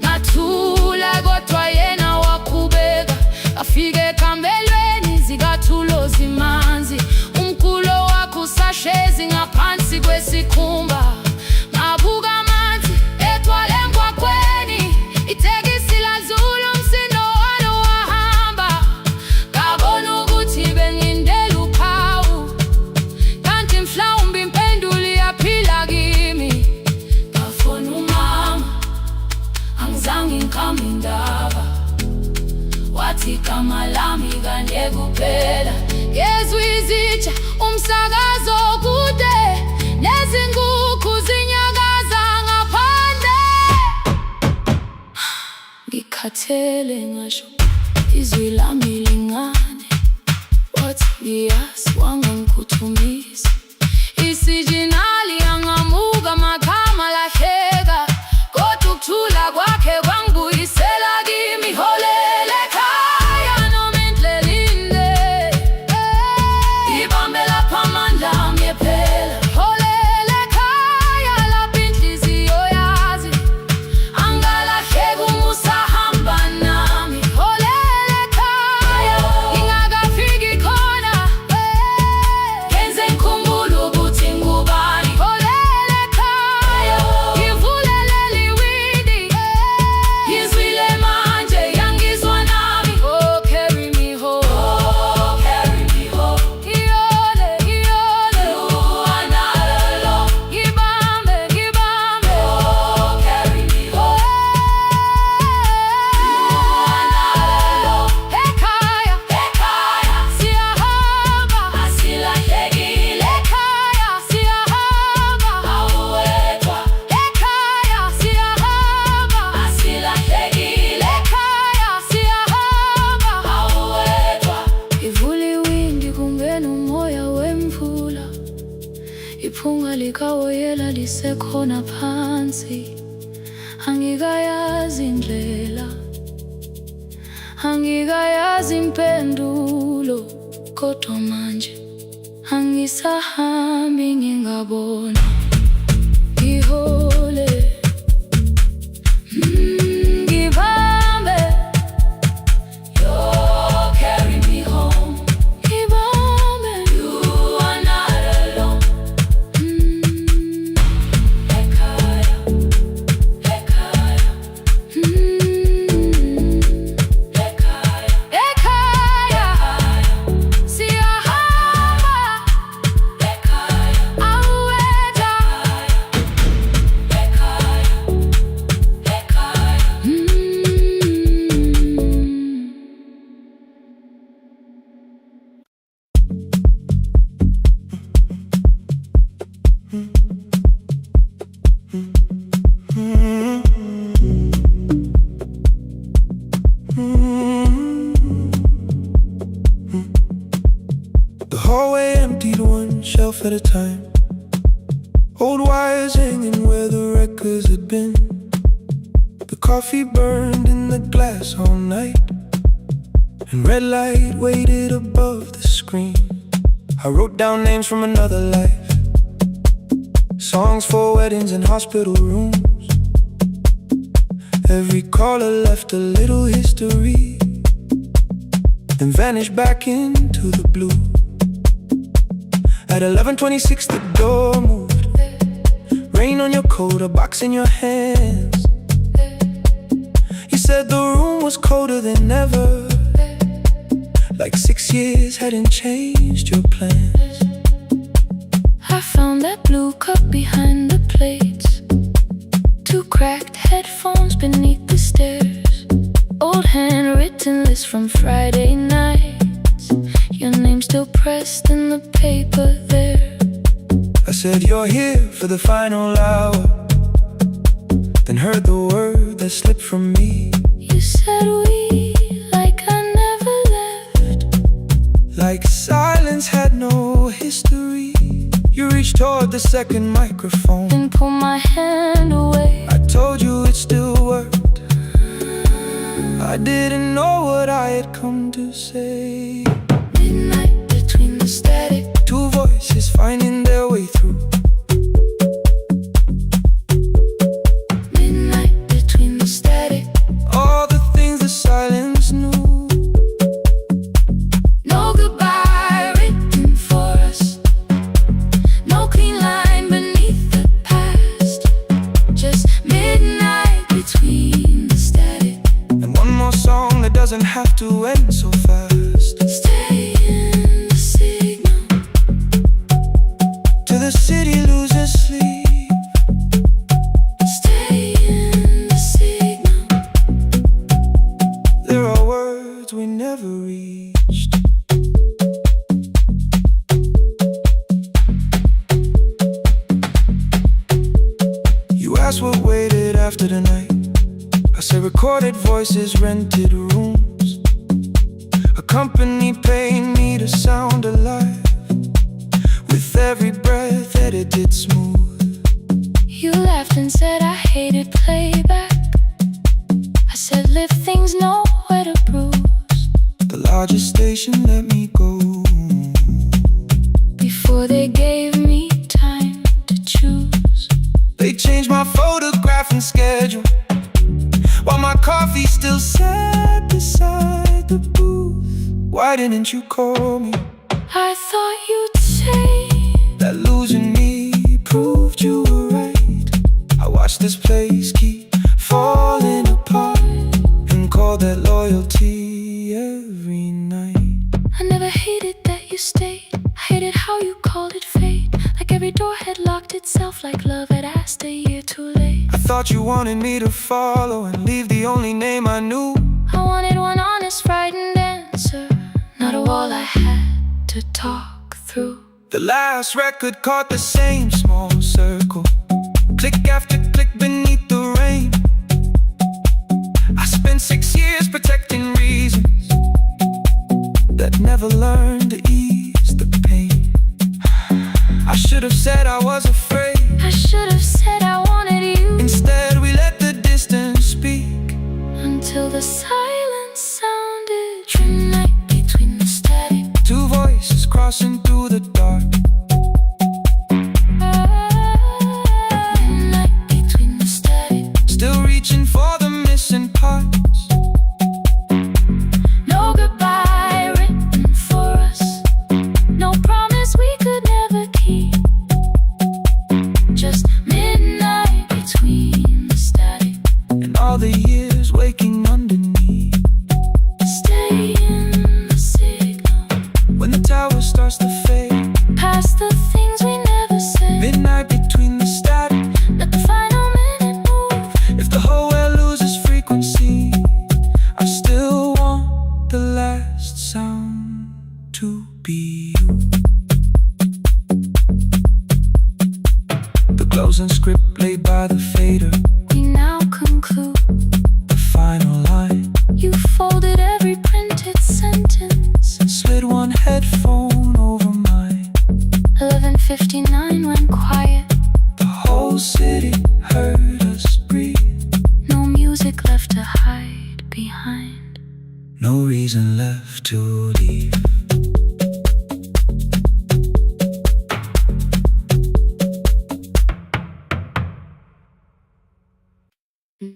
ngathula kodwa yena waqhubeka. Afike ekambelweni zikathulo zimanzi, umkhulo wakhe usahlezi ngaphansi kwesikhumba. Ngabuka amanzi ethwala emgwaqweni, itekisi ladlula umsindo walo wahamba. Ngabona ukuthi bengindela uphawu, kanti mhlawumbe impendulo iyaphila kimi. Ngafona umama, angizange ngikhambe indaba, wathi igama lami kanye kuphela. Ngezwe izitsha, umsakazo kude, nezinkukhu zinyakaza ngaphandle. Ngikhathele ngasho izwi lami lingane, wathi ngiyazi wangangiphuthumisa. Isijinali angamuka amakhama lahleka, kodwa ukuthula kwakhe kwangibuyisela kimi. Iholele ekhaya noma indlela inde, ngibambe lapho amandla ami ephela. Iholele ekhaya lapho inhliziyo yazi, angalahleki uma usahamba nami. Iholele ekhaya ngingakafiki khona, ngenze ngikhumbule ukuthi ngubani. Iholele ekhaya ngivulelele iwindi, ngizwile manje yangizwa nami. Oh, carry me home, oh, carry me home. Iyole, iyole, you are not alone. Ngibambe, ngibambe, oh, carry me home. You are not alone. Ekhaya, ekhaya siyahamba, asilahlekile. Ekhaya siyahamba, awuwedwa. Ekhaya siyahamba, asilahlekile. Ekhaya siyahamba, awuwedwa. Ivula iwindi kungena umoya wemvula, iphunga likawoyela lisekhona phansi. Angikayazi indlela, angikayazi impendulo, kodwa manje angisahambi ngingabona. Ihole, ngibambe, you carry me home. Ngibambe, you are not alone. Ekhaya, ekhaya, ekhaya, ekhaya siyahamba, ekhaya awuwedwa. a time. Old wires hanging where the records had been. The coffee burned in the glass all night, and red light waited above the screen. I wrote down names from another life, songs for weddings and hospital rooms. Every caller left a little history, then vanished back into the blue. At 11:26 the door moved. Rain on your coat, a box in your hands. You said the room was colder than ever, like 6 years hadn't changed your plans. I found that blue cup behind the plates, 2 cracked headphones beneath the stairs, old handwritten list from Friday nights, your name still pressed in the paper there. I said you're here for the final hour, then heard the word that slipped from me. You said we, like I never left, like silence had no history. You reached toward the second microphone, then pulled my hand away. I told you it still worked. I didn't know what I had come to say. Midnight between the static, 2 voices finding their way through. midnight between the static. All the things the silence knew. No goodbye written for us, no clean line beneath the past, just midnight between the static. And one more song that doesn't have to end so fast. Stay in the signal, Till the city loses sleep. stay in the signal. There are words we never reached. You asked what waited after the night. I said recorded voices, rented rooms, a company paying me to sound alive, with every breath edited smooth. You laughed and said I hated playback. I said live things nowhere to bruise, The largest station let me go. before they gave me time to choose. They changed my photograph and schedule, while my coffee still sat beside the booth. Why didn't you call me? I thought you'd say That losing me proved you were right. I watched this place keep falling apart, and called that loyalty every night. I never hated that you stayed. I hated how you called it fate, like every door had locked itself, like love had asked a year too late. I thought you wanted me to follow and leave the only name I knew. I wanted one honest, frightened answer, not a wall I had to talk through. The last record caught the same small circle, click after click beneath the rain. I spent 6 years protecting reasons that never learned to ease the pain. I should have said I was afraid. I should have said I wanted you, Instead we let the distance speak. until the silence sounded. Midnight between the static, 2 voices crossing through the dark. midnight between the static. Still reaching for the missing parts. No goodbye written for us, no promise we could never keep, just midnight between the static. And all the years waking underneath. Stay in the signal, When the tower starts to fade, past the things we never said. midnight between the static. Let the final minute move. If the whole world loses frequency, I still want the last sound to be you. The closing script laid by the fader, We now conclude. the final line. You folded every printed sentence. And slid one headphone over mine. 11:50 The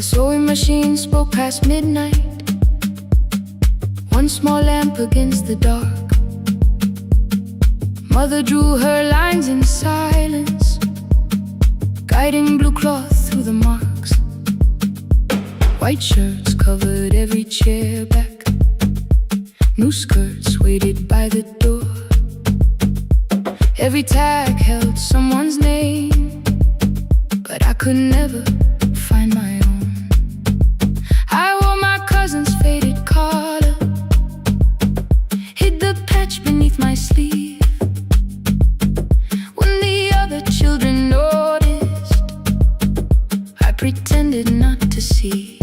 sewing machine spoke past midnight, one small lamp against the dark. Mother drew her lines in silence, guiding blue cloth through the marks. White shirts covered every chair back, new skirts waited by the door. Every tag held someone's name, but I could never find my own. I wore my cousin's faded collar, hid the patch beneath my sleeve. When the other children noticed, I pretended not to see.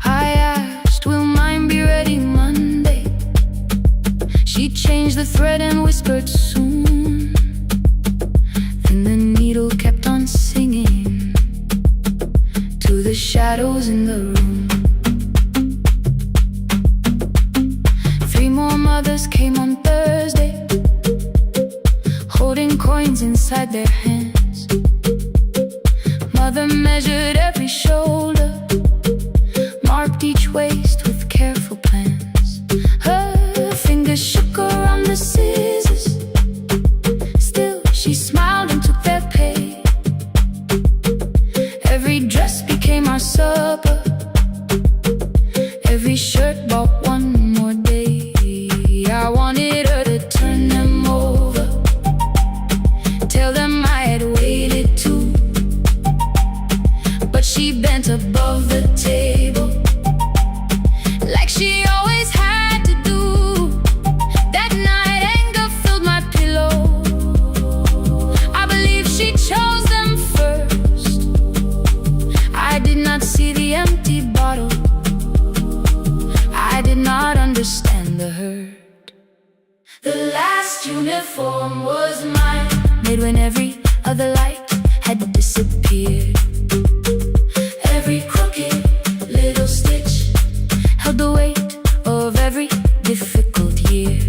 I asked, will mine be ready Monday? She changed the thread and whispered soon. Then the needle kept on singing to the shadows in the room. 3 more mothers came on Thursday, holding coins inside their hands. Mother measured every shoulder, marked each waist with careful plans. Her fingers shook around the scissors, still she smiled and took their pay. Every dress became our supper, every shirt bought one more day. I wanted her to turn them over, tell them I had waited too, but she bent above the table like she always had to do. That night anger filled my pillow, I believe she chose them first. I did not see the empty bottle, I did not understand the hurt. The last uniform was mine, made when every other light had disappeared. Every crooked little stitch held the weight of every difficult year.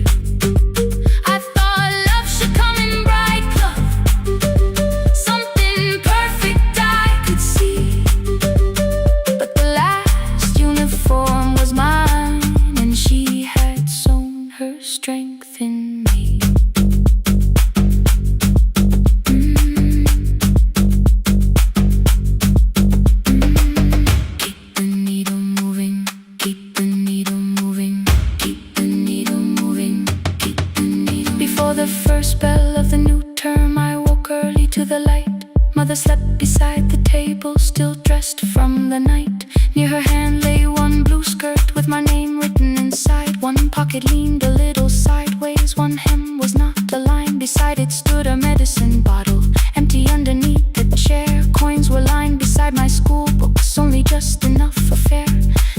I thought love should come in bright cloth, something perfect I could see. But the last uniform was mine, and she had sown her strength in me. Keep the needle moving, keep the needle moving, keep the needle moving, keep the needle. Before the first bell of the new term, I woke early to the light. Mother slept beside the table, still dressed from the night. Near her hand lay one blue skirt with my name written inside. One pocket leaned a little sideways, one hem was not aligned. Beside it stood a medicine bottle, empty underneath the chair. Coins were lined beside my school books, only just enough for fare.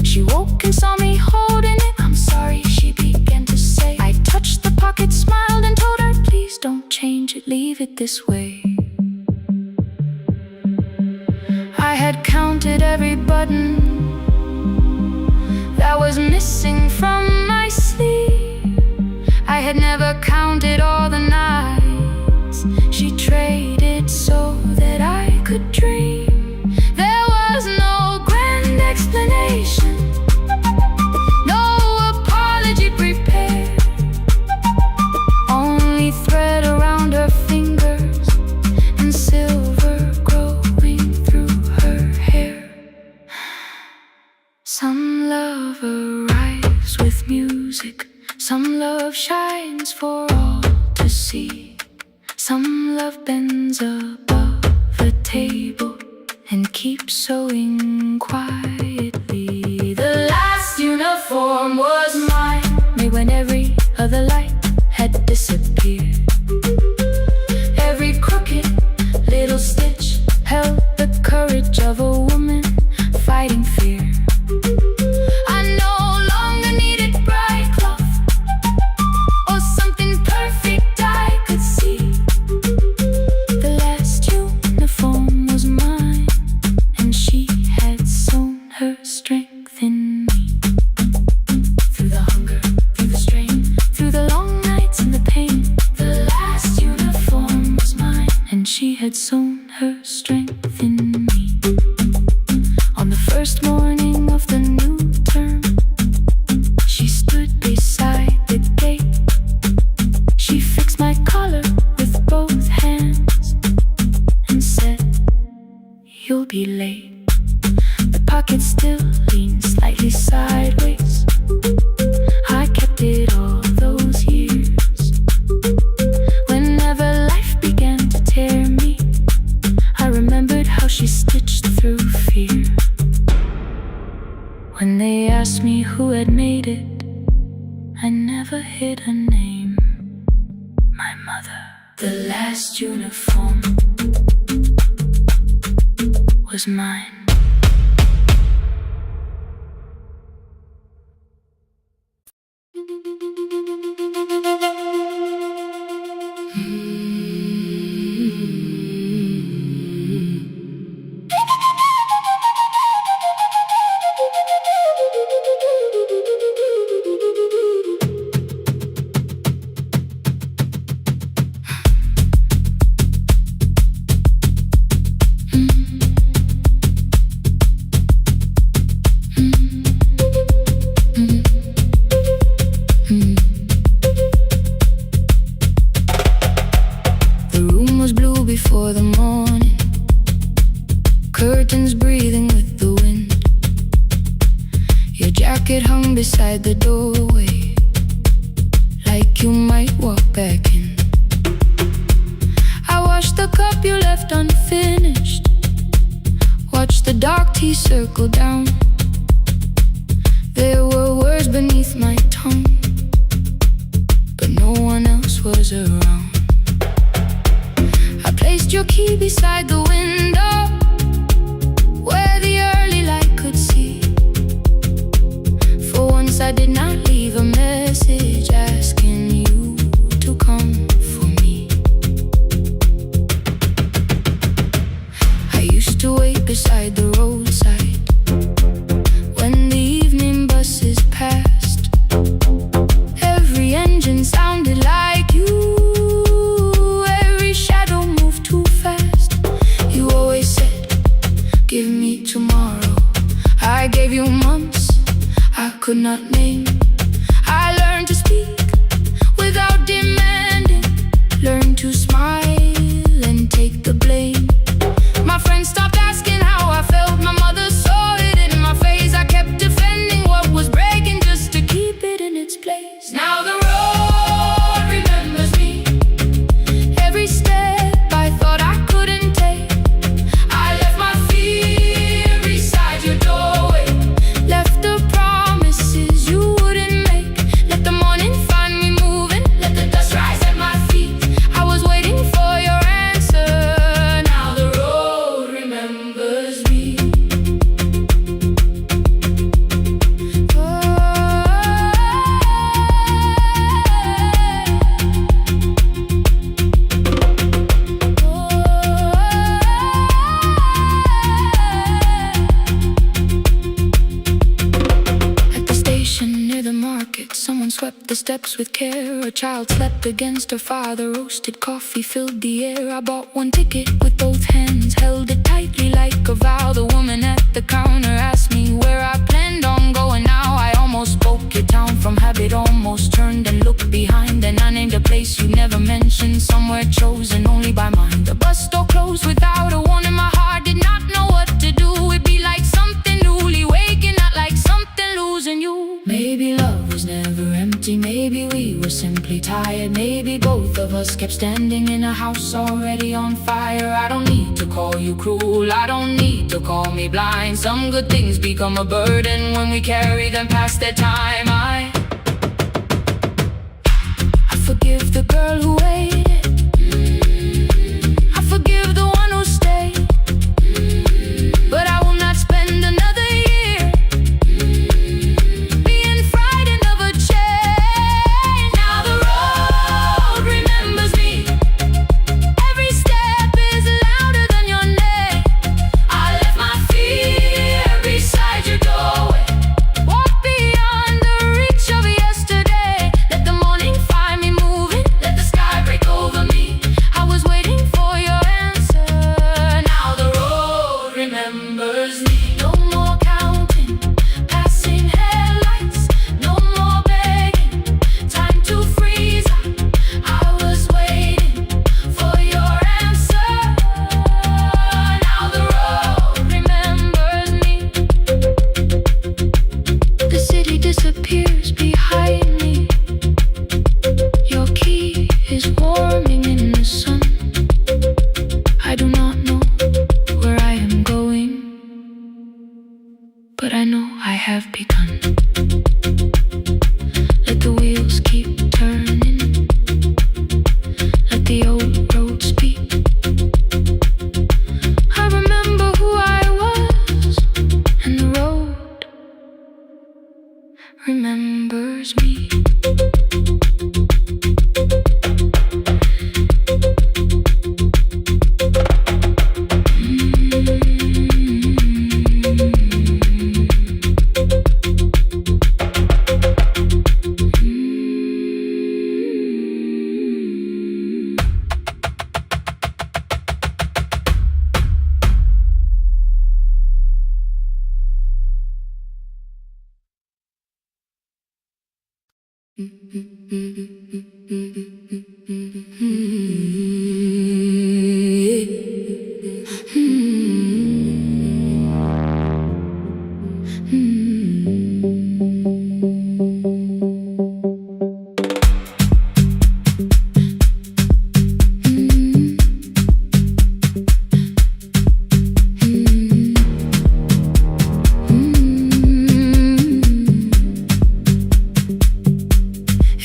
She woke and saw me holding it. I'm sorry, she began to say. I touched the pocket, smiled and told her, please don't change it, leave it this way. I had counted every button that was missing from my sleeve. I had never counted all the nights she traded so that I could dream. There was no grand explanation, no apology prepared, only thread around her fingers and silver growing through her hair. Some love arrives with music, some love shines for all to see. Some love bends above the table and keeps sewing quietly. The last uniform was mine, made when every other light had disappeared. Every crooked little stitch held the courage of a woman fighting fear. I no longer needed bright cloth, sown her strength in me. On the first morning of the new term, she stood beside the gate. She fixed my collar with both hands and said, "You'll be late." The pocket still leaned slightly sideways. I kept it all those years. Whenever life began to tear me, I remembered how she stitched through fear. When they asked me who had made it, I never hid a name. My mother. The last uniform was mine. Before the morning, curtains breathing with the wind. Your jacket hung beside the doorway, like you might walk back in. I washed the cup you left unfinished, watched the dark tea circle down. There were words beneath my tongue, but no one else was around. I placed your key beside the window, where the early light could see. For once I did not leave a message asking you to come for me. I used to wait beside the roadside when the evening buses passed. Every engine sounded like you. Give me tomorrow. I gave you months I could not name. I learned to speak without demanding, learned to smile and take the blame. My friends stopped asking how I felt. My mother saw it in my face. I kept defending what was breaking just to keep it in its place. Now the road remembers me. Every step I thought I couldn't take, I left my fear beside your doorway, left the promises you wouldn't make. Let the morning find me moving, let the dust rise at my feet. I was waiting for your answer. Now the road remembers me. At the station near the market, someone swept the steps with care. A child slept against her father, roasted coffee filled the air. I bought one ticket with both hands, held it tightly like a vow. The woman at the counter asked me where I planned on going now. I almost spoke your town from habit, almost turned and looked behind. Then I named a place you never mentioned, somewhere chosen only by mine. The bus door closed without a warning. My heart did not know what to do. It'd be like something newly waking, not like something losing you. Maybe love was never empty, maybe we were simply tired. Maybe both of us kept standing in a house already on fire. I don't need to call you cruel, I don't need to call me blind. Some good things become a burden when we carry them past their time. I forgive the girl who waited, I forgive the one who stayed, but I will not spend another year being frightened of a change. Now the road remembers me. Every step is louder than your name. I left my fear beside your doorway, walked beyond the reach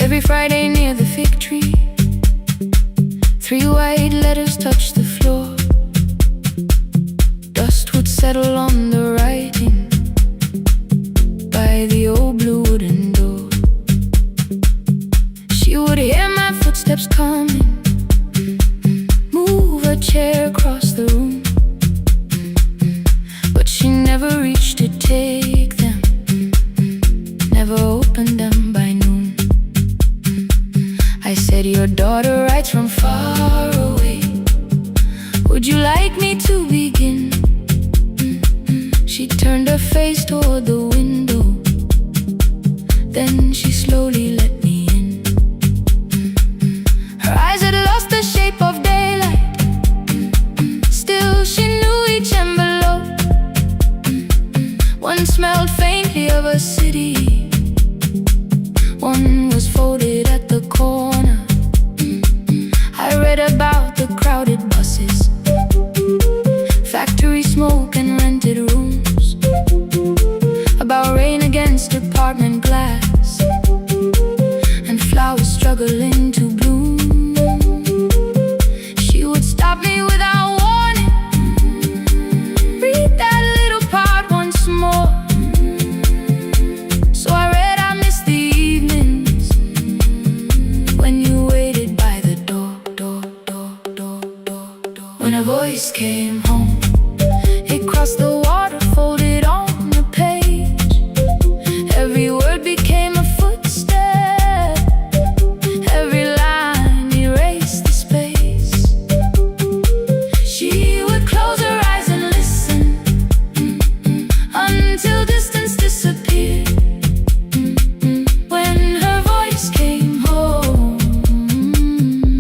Every Friday near the fig tree, 3 white letters touched the floor. Dust would settle on the writing by the old blue wooden door. She would hear my footsteps coming, move a chair across the room, but she never reached to take them, never opened them by noon. I said, your daughter writes from far away. Would you like me to begin? She turned her face toward the window, then she slowly let me in. Her eyes had lost the shape of daylight, still she knew each envelope. One smelled faintly of a city, one was folded at the corner. I read about the crowded buses, factory smoke and rented rooms, about rain against apartment glass, and flowers struggling to bloom. She would stop me without warning, read that little part once more. So I read, I missed the evenings when you waited by the door. When a voice came home, it crossed the water, folded on the page. Every word became a footstep, every line erased the space. She would close her eyes and listen, until distance disappeared. When her voice came home,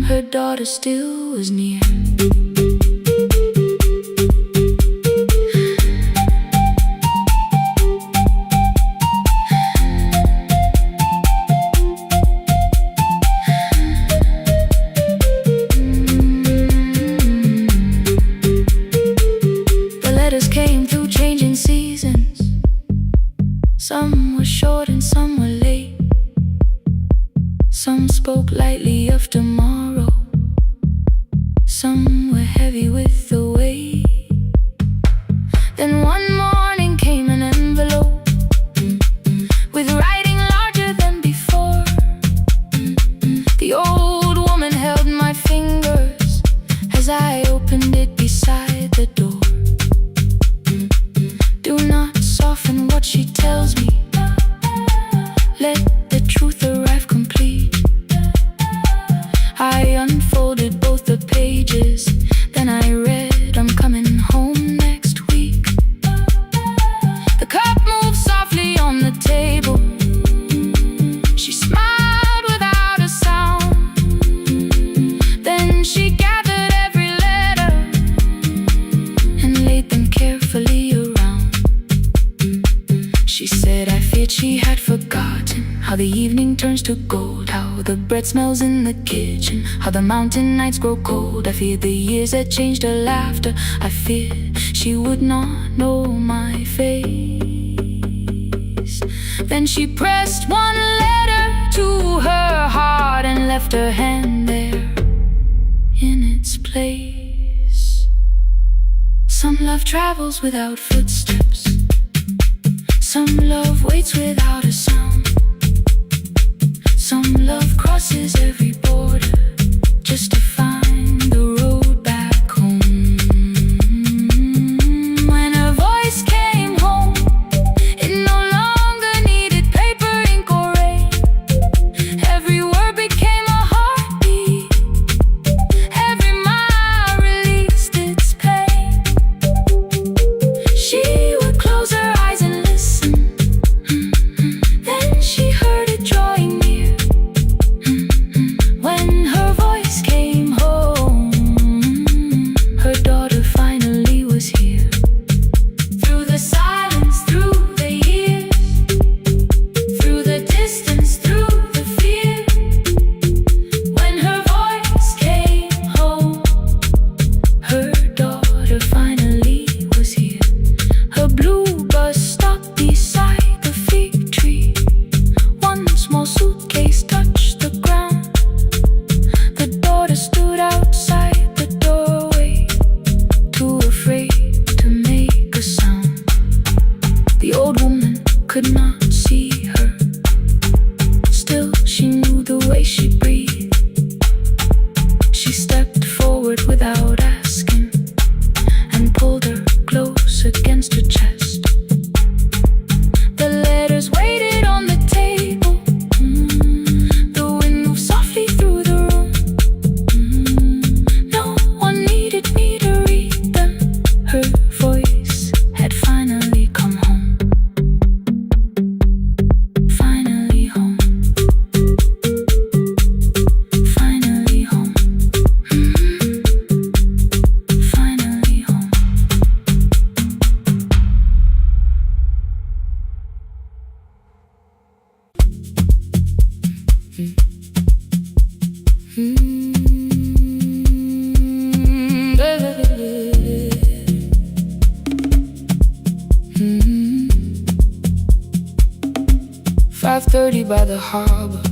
her daughter still was near. Came through changing seasons. Some were short and some were late. Some spoke lightly of tomorrow, some were heavy with the weight. Then one morning came an envelope with writing larger than before. The old woman held my fingers as I opened it beside the door. Do not soften what she tells me, let the truth arrive complete. I unfolded both the pages, then I read, I'm coming home next week. The cup moved softly on the table. She smiled without a sound, then she gathered every letter and laid them carefully around. She said, I feared she had forgotten how the evening turns to gold, how the bread smells in the kitchen, how the mountain nights grow cold. I feared the years that changed her laughter. I feared she would not know my face. Then she pressed one letter to her heart and left her hand there in its place. Some love travels without footsteps, some love waits without a sound, Some love crosses every border just to find the road back home. When her voice came home, it no longer needed paper, ink, or rain. Every word became a heartbeat, every mile released its pain. She would close her eyes and listen, then she heard it drawing near. When her voice came home, her daughter finally was here. Through the silence, through the years, through the distance, through the fear. When her voice came home, her daughter finally was here. Her blue bus stopped beside the fig tree. One small suitcase touched the ground. The daughter stood outside the doorway, too afraid to make a sound. The old woman could not see her. Still, she knew the way she breathed. She stepped forward without asking and pulled her close against her chest. The letters waited on the table. The wind moved softly through the room. No one needed me to read them. Her voice had finally come home. Finally home. Finally home. Finally home. Mm. 5:30 by the harbor.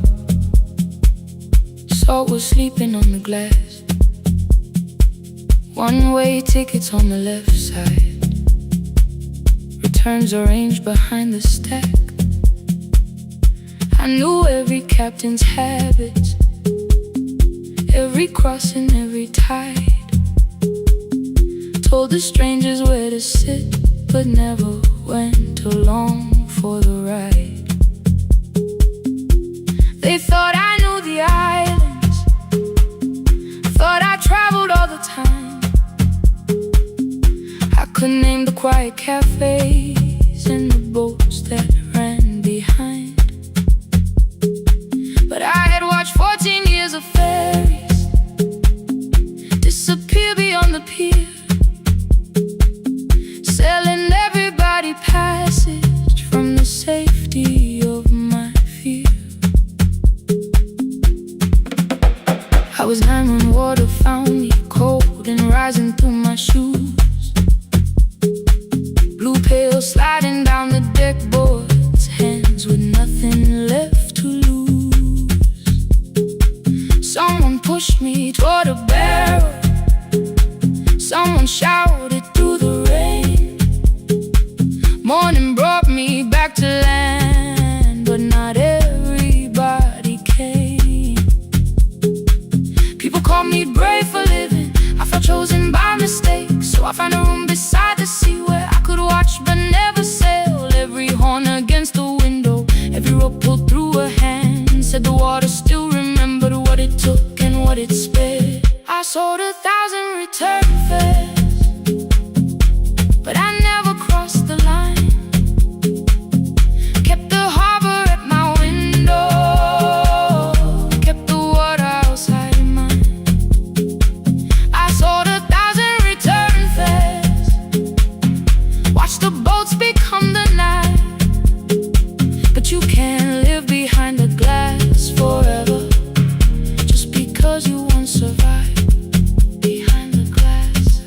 Salt was sleeping on the glass. One-way tickets on the left side. Returns arranged behind the stack. I knew every captain's habits, every crossing, every tide. Told the strangers where to sit, but never went along for the ride. They thought I knew the islands, thought I traveled all the time. I could name the quiet cafes and the boats that ran behind. But I had watched 14 years of ferries disappear beyond the pier, selling everybody passage from the safety of my fear. I was 9 when water found me, cold and rising through my shoes. Blue pail sliding down the deck boards, hands with nothing left to lose. Someone pushed me toward a barrel, someone shouted through the rain. Morning brought me back to land, but not everybody came. People called me brave for living. I felt chosen by mistake, so I found a room beside the sea where I could watch but never sail. Every horn against the window, every rope pulled through a hand, said the water still remembered what it took and what it spared. I sold 1,000 return fares, but I never crossed the line. Kept the harbor at my window, kept the water outside of mine. I sold 1,000 return fares, watched the boats become the night. But you can't live behind the glass forever, just because you once survived behind the glass.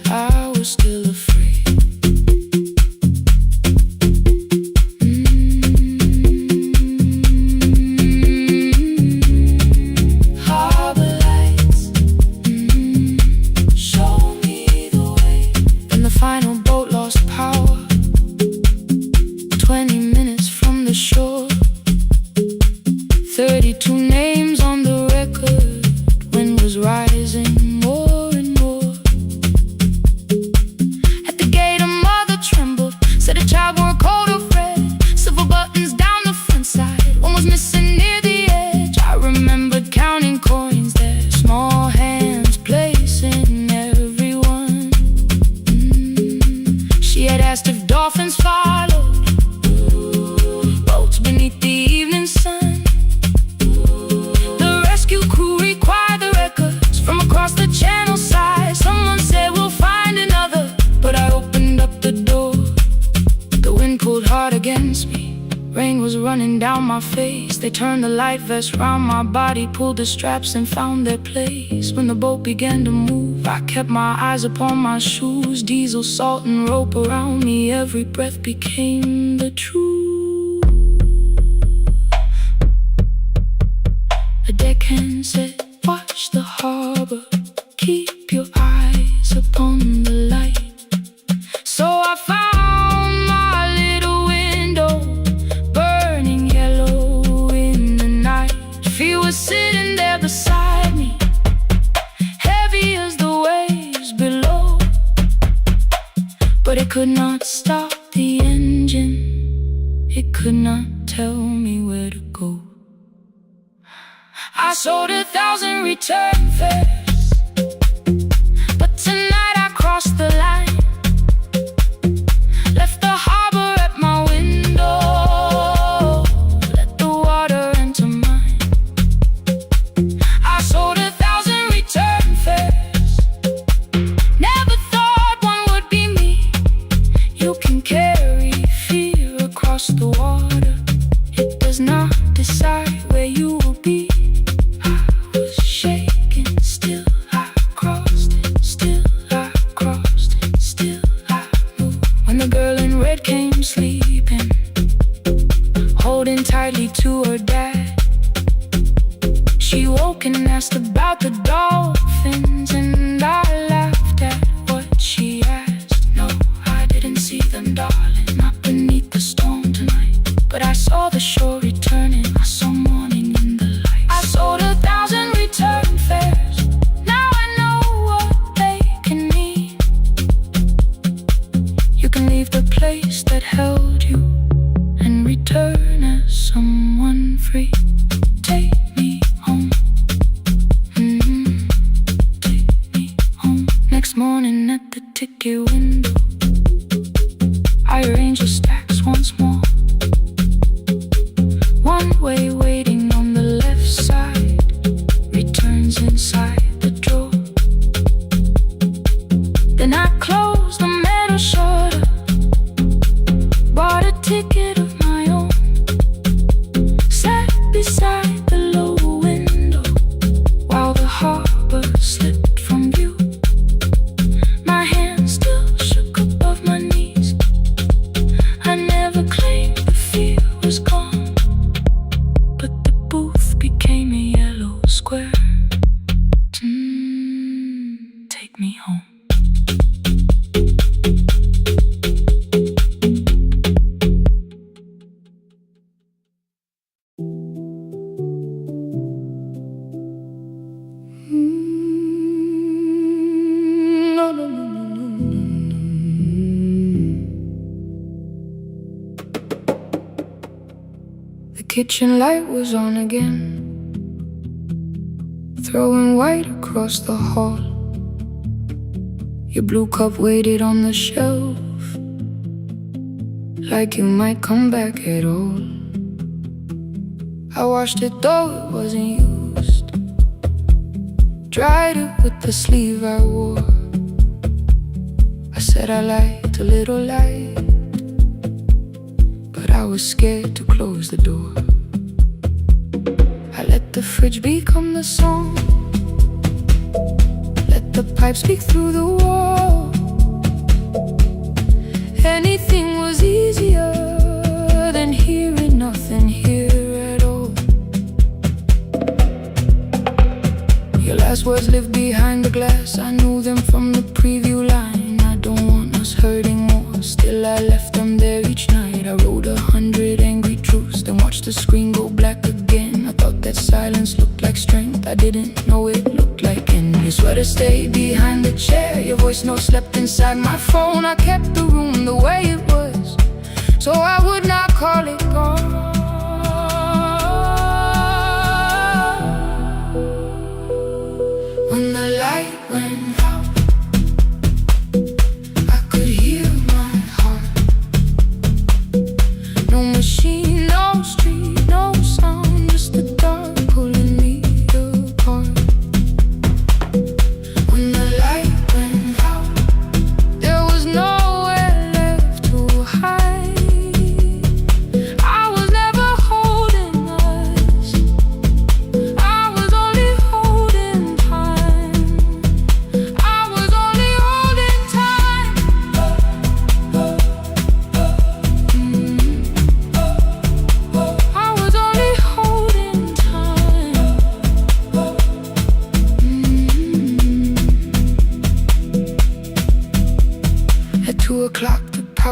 turned the light vest round my body, pulled the straps and found their place. When the boat began to move, I kept my eyes upon my shoes. Diesel, salt and rope around me, every breath became the truth. A deckhand said, watch the harbor, keep your eyes upon the light. So I found my little window, burning yellow in the night. She was sitting there beside me, heavy as the waves below, but it could not stop the engine. It could not tell me where to go. I sold 1,000 return fares, but tonight I crossed the line. Left the harbor at my window, let the water enter mine. I sold 1,000 return fares, never thought one would be me. You can carry fear across the water, it does not decide where you will be. Tightly to her dad, she woke and asked about the dolphins, and I laughed at what she asked. No, I didn't see them, darling, not beneath the storm tonight, but I saw the shore returning, I saw morning in the light. I sold 1,000 return fares, now I know what they can mean. You can leave the place that held you and return as someone free. Take me home, take me home. Next morning at the ticket window, I arrange the stacks once more. One way waiting on the left side, returns inside the drawer. Then I close the metal shutter, bought a ticket of my own, sat beside the low window while the harbor slipped from view. My hands still shook above my knees. I never claimed the fear was gone, but the booth became a yellow square. Take me home. The kitchen light was on again, throwing white across the hall. Your blue cup waited on the shelf, like you might come back at all. I washed it though it wasn't used, dried it with the sleeve I wore. I said I liked a little light, but I was scared to close the door. I let the fridge become the song, let the pipe speak through the wall. Anything was easier than hearing nothing here at all. Your last words lived behind the glass, I knew them from the preview line. I don't want us hurting more, still I left them there each night. I wrote 100 angry truths, then watched the screen go black again. I thought that silence looked like strength, I didn't know it looked like end. Your sweater stayed behind the chair, your voice note slept inside my phone. I kept the room the way it was, so I would not call it gone. When the light went out, I could hear my heart. No machine, no street, no sound, just the dark pulling me apart. When the light went out, there was nowhere left to hide. I was never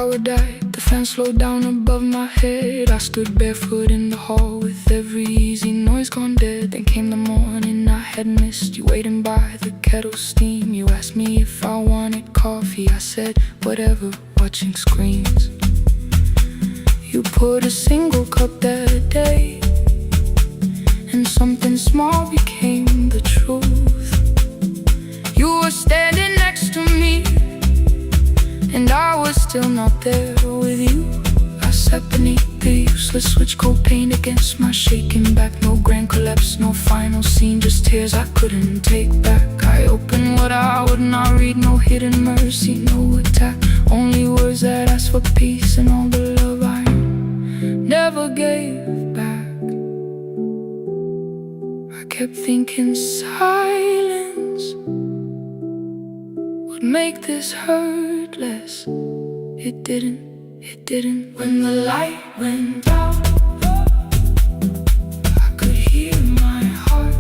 power died, the fan slowed down above my head. I stood barefoot in the hall with every easy noise gone dead. Then came the morning I had missed, you waiting by the kettle steam. You asked me if I wanted coffee, I said whatever, watching screens. You poured a single cup that day, and something small became the truth. You were standing next to me, and I was still not there with you. I sat beneath the useless switch, cold paint against my shaking back. No grand collapse, no final scene, just tears I couldn't take back. I opened what I would not read, no hidden mercy, no attack. Only words that asked for peace and all the love I never gave back. I kept thinking silence would make this hurt less. It didn't. When the light went out, I could hear my heart.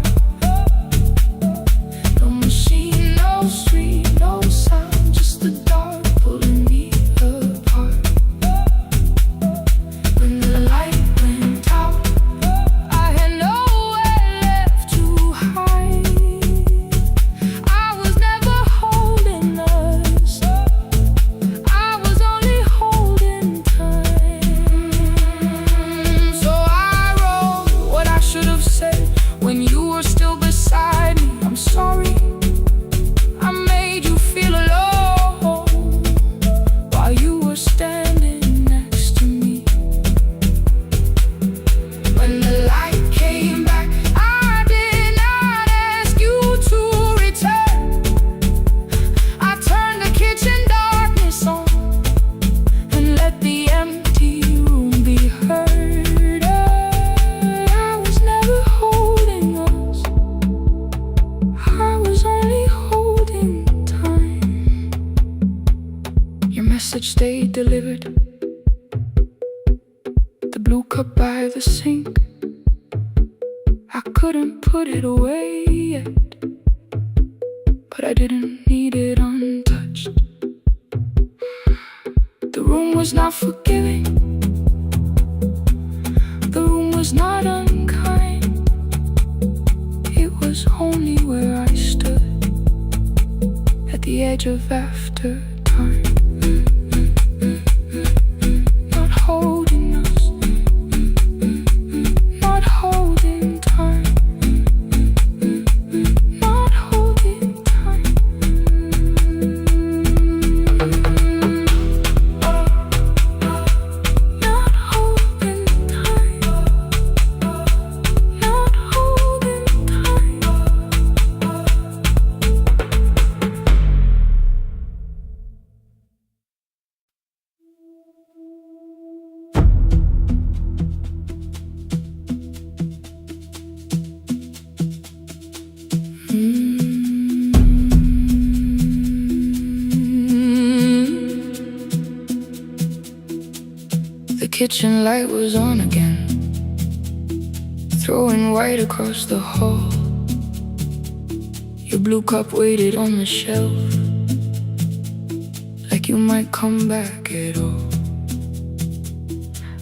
No machine, no street, no sound, just the dark pulling me apart. When the light went out, I had nowhere left to hide. I was never holding us, I was only holding time. So I wrote what I should have said when you were still beside me. I'm sorry I made you feel alone while you were standing next to me. When the light came back, I did not ask you to return. I turned the kitchen darkness on and let the empty room be heard. I was never holding us, I was only holding time. Your message stayed delivered, the blue cup by the sink. I couldn't put it away yet, but I didn't need it untouched. The room was not forgiving, the room was not unkind. It was only where I stood at the edge of after time. Not holding us, not holding time, not holding time. Not holding time, not holding time. The kitchen light was on again, throwing white across the hall. Your blue cup waited on the shelf, like you might come back at all.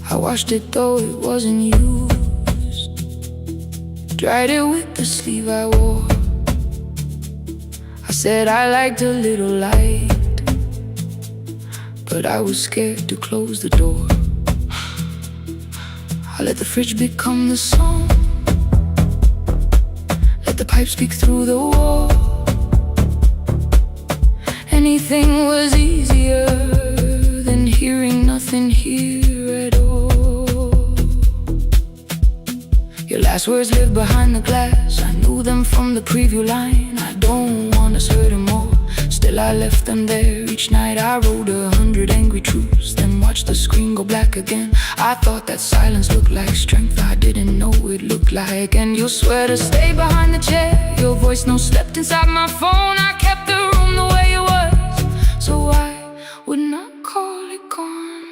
I washed it though it wasn't used, dried it with the sleeve I wore. I said I liked a little light, but I was scared to close the door. I let the fridge become the song, let the pipe speak through the wall. Anything was easier than hearing nothing here at all. Your last words lived behind the glass, I knew them from the preview line. I don't want us hurting more, still I left them there each night. I wrote 100 angry truths, then watched the screen go black again. I thought that silence looked like strength, I didn't know it looked like. And you swear to stay behind the chair, your voice no slept inside my phone. I kept the room the way it was, so I would not call it gone.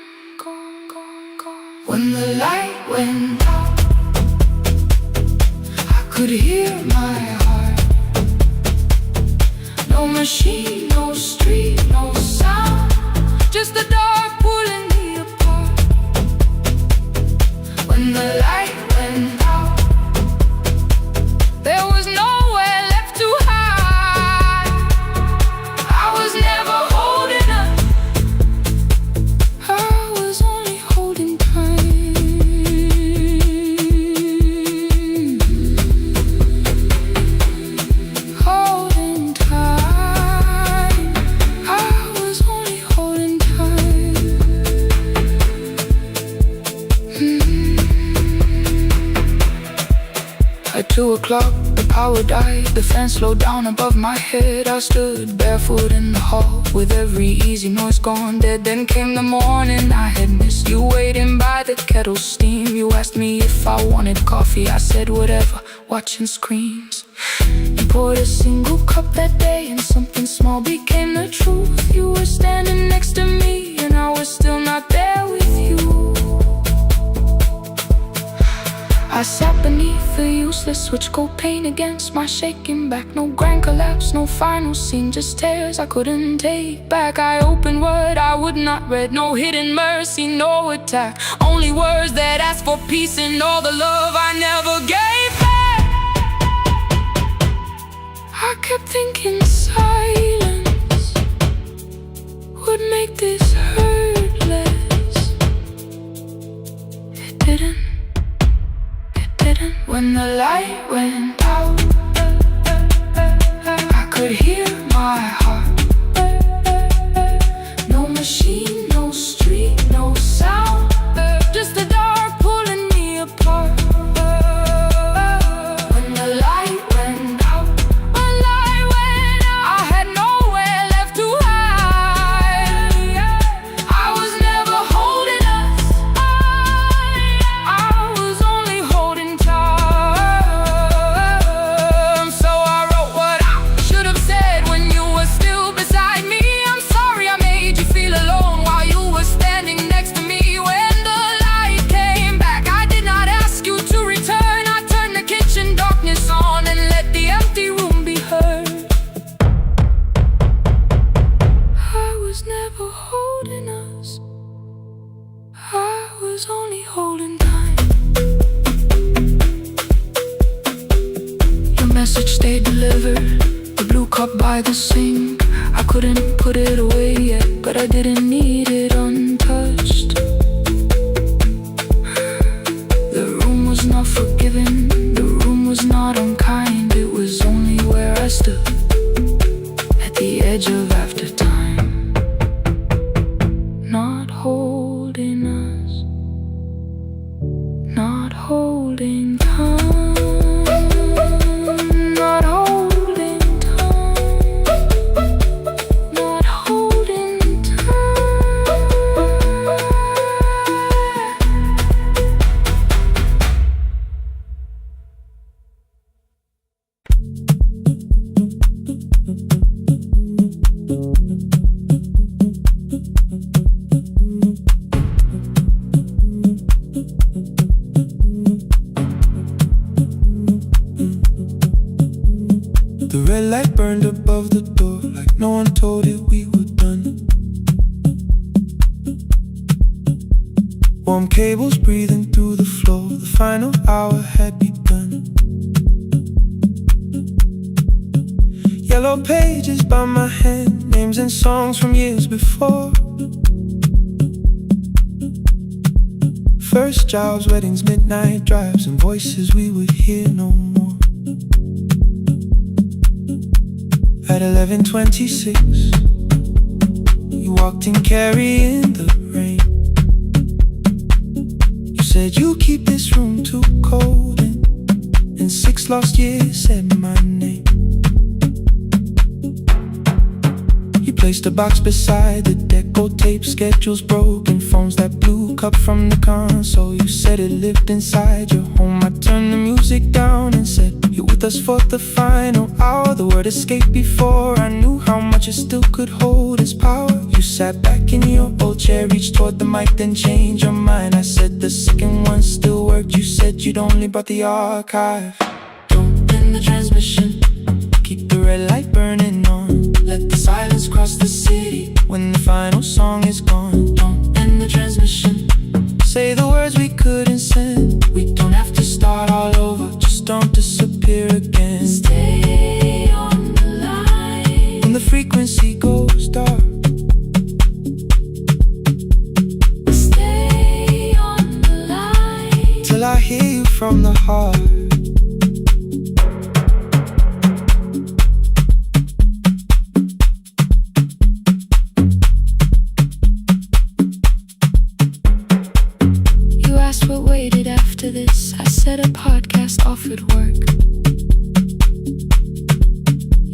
When the light went out, I could hear my heart. No machine, no street, no sound, just the dark pool the light went out, there was nowhere left to hide. I was never holding up, I was only holding time. Holding time, I was only holding time. At 2 o'clock, the power died, the fan slowed down above my head. I stood barefoot in the hall, with every easy noise gone dead. Then came the morning, I had missed you waiting by the kettle steam. You asked me if I wanted coffee, I said whatever, watching screens. You poured a single cup that day, and something small became the truth. You were standing next to me, and I was still not there with you. I sat beneath the useless switch, cold pain against my shaking back. No grand collapse, no final scene, just tears I couldn't take back. I opened what I would not read, no hidden mercy, no attack. Only words that asked for peace and all the love I never gave back. I kept thinking silence would make this hurt less. It didn't. When the light went out, I could hear my heart. No machine, no street, no sound, just the dark pulling me apart. When the light went out, I had nowhere left to hide. I was never holding us, I was only holding time. Only holding time. Your message stayed delivered, the blue cup by the sink. I couldn't put it away yet, but I didn't need it untouched. The room was not forgiving, the room was not unkind. It was only where I stood, at the edge of after time. Not holding us, not holding time, not holding time, not holding time. The red light burned above the door, like no one told it we were done. Warm cables breathing through the floor, the final hour had begun. Yellow pages by my hand, names and songs from years before. First jobs, weddings, midnight drives, and voices we would hear no more. At 11:26, you walked in carrying the rain. You said you keep this room too cold, and in 6 lost years said my name. You placed a box beside the deck, old tape, schedules, broken phones, that blue cup from the console. You said it lived inside your home. I turned the music down and said, you're with us for the final hour. The word escaped before I knew how much it still could hold its power. You sat back in your old chair, reached toward the mic, then changed your mind. I said the second one still worked. You said you'd only brought the archive. Don't end the transmission, keep the red light burning on. Let the silence cross the city when the final song is gone. Don't end the transmission, say the words we couldn't send. frequency goes dark. Stay on the line till I hear you from the heart. You asked what waited after this. I said a podcast offered work.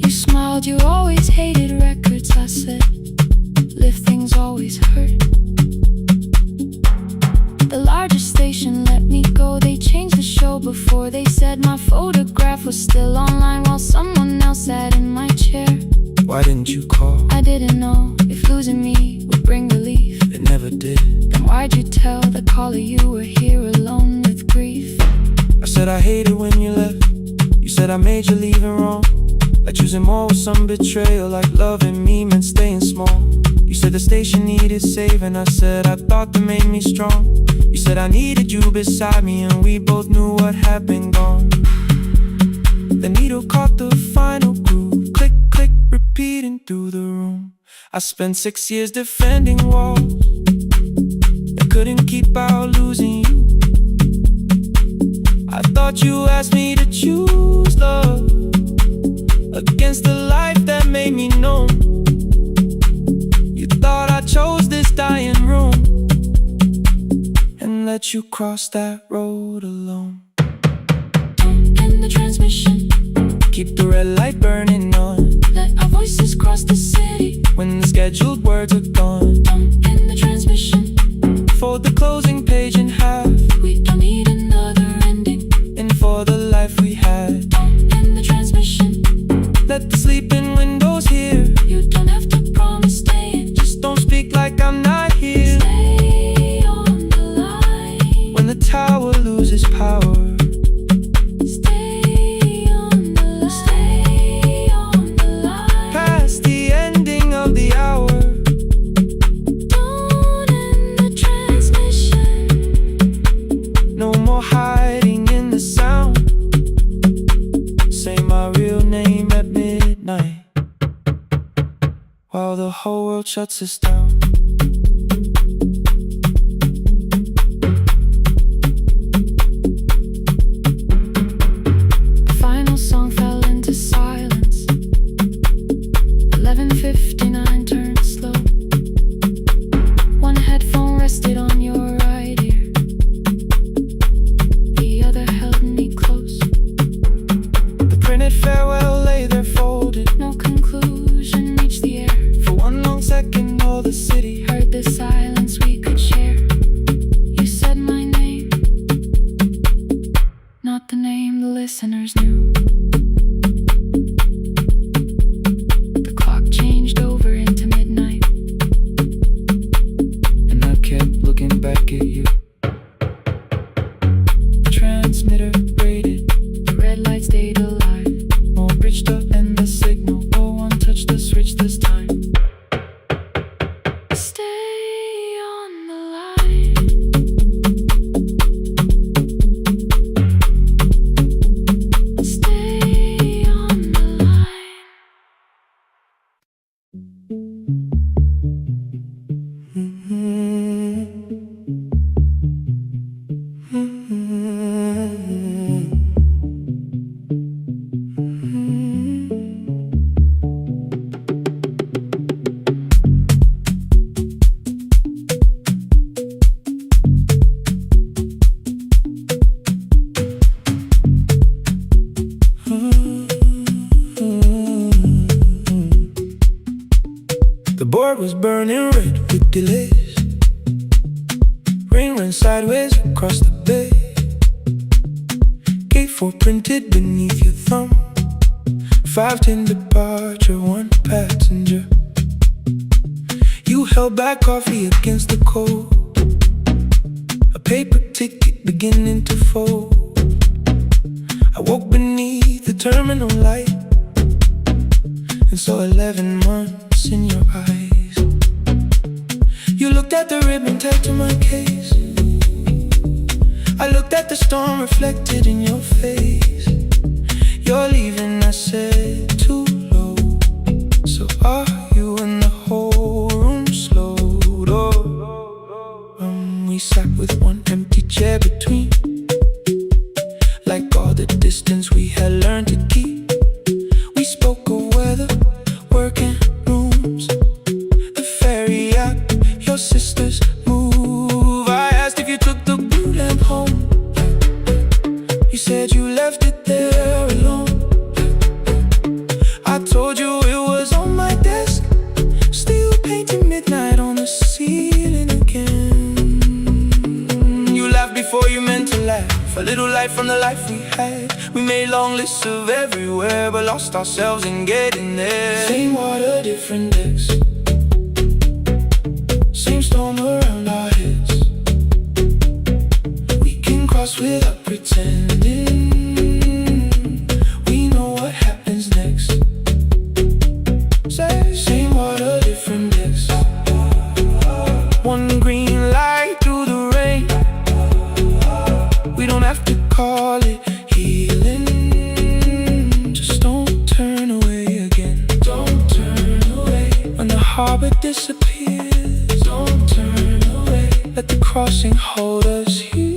You smiled, you always hated records. I said, live things always hurt. The largest station let me go. They changed the show before they said my photograph was still online while someone else sat in my chair. Why didn't you call? I didn't know if losing me would bring relief. It never did. Then why'd you tell the caller you were here alone with grief? I said I hated when you left. You said I made you leaving wrong, like choosing more with some betrayal, like loving me meant staying small. You said the station needed saving. I said I thought that made me strong. You said I needed you beside me, and we both knew what had been gone. The needle caught the final groove. Click, click, repeating through the room. I spent 6 years defending walls that couldn't keep out losing you. I thought you asked me to choose love against the life that made me numb. You thought I chose this dying room and let you cross that road alone. Don't end the transmission. Keep the red light burning on. Let our voices cross the city when the scheduled words are gone. Don't end the transmission. Fold the closing page in half. We don't need another ending. And for the life we had, don't end the transmission. let the sleeping windows hear. You don't have to promise staying. Just don't speak like I'm not here. Stay on the line When the tower loses power, stay on the line. Stay on the line past the ending of the hour. Don't end the transmission. No more hiding in the sound. Say my real name at midnight while the whole world shuts us down. The final song fell into silence. 11:59 turned slow. One headphone rested on your right ear. The other held me close. The printed farewell lay there folded. No conclusion reached the air. For one long second all the city Heard the silence we could share. You said my name, not the name the listeners knew. The clock changed over into midnight, and I kept looking back at you. The transmitter braided, the red light stayed alive. more bridged up and the signal. No one touched the switch this time. Stay on the line. Stay on the line. The board was burning red with delays. Rain ran sideways across the bay. Gate 4 printed beneath your thumb. 5:10 departure, 1 passenger. You held back coffee against the cold. A paper ticket beginning to fold. I woke beneath the terminal light and saw 11 months in your eyes. You looked at the ribbon tagged to my case. I looked at the storm reflected in your face. You're leaving, I said, too low. So are guaranteed key. We spoke of weather, work and rooms, the ferry app, your sister's move. I asked if you took the blue lamp home. You said you left it there alone. I told you it was on my desk, still painting midnight on the ceiling again. You laughed before you meant to laugh, a little light from the life we had. We made long lists of everywhere, but lost ourselves in getting there. Same water, different decks, same storm around our heads. We can cross without pretending we know what happens next. Same water, different decks, one green light through the rain. We don't have to call it healing, just don't turn away again. Don't turn away. When the harbor disappears, don't turn away. Let the crossing hold us here.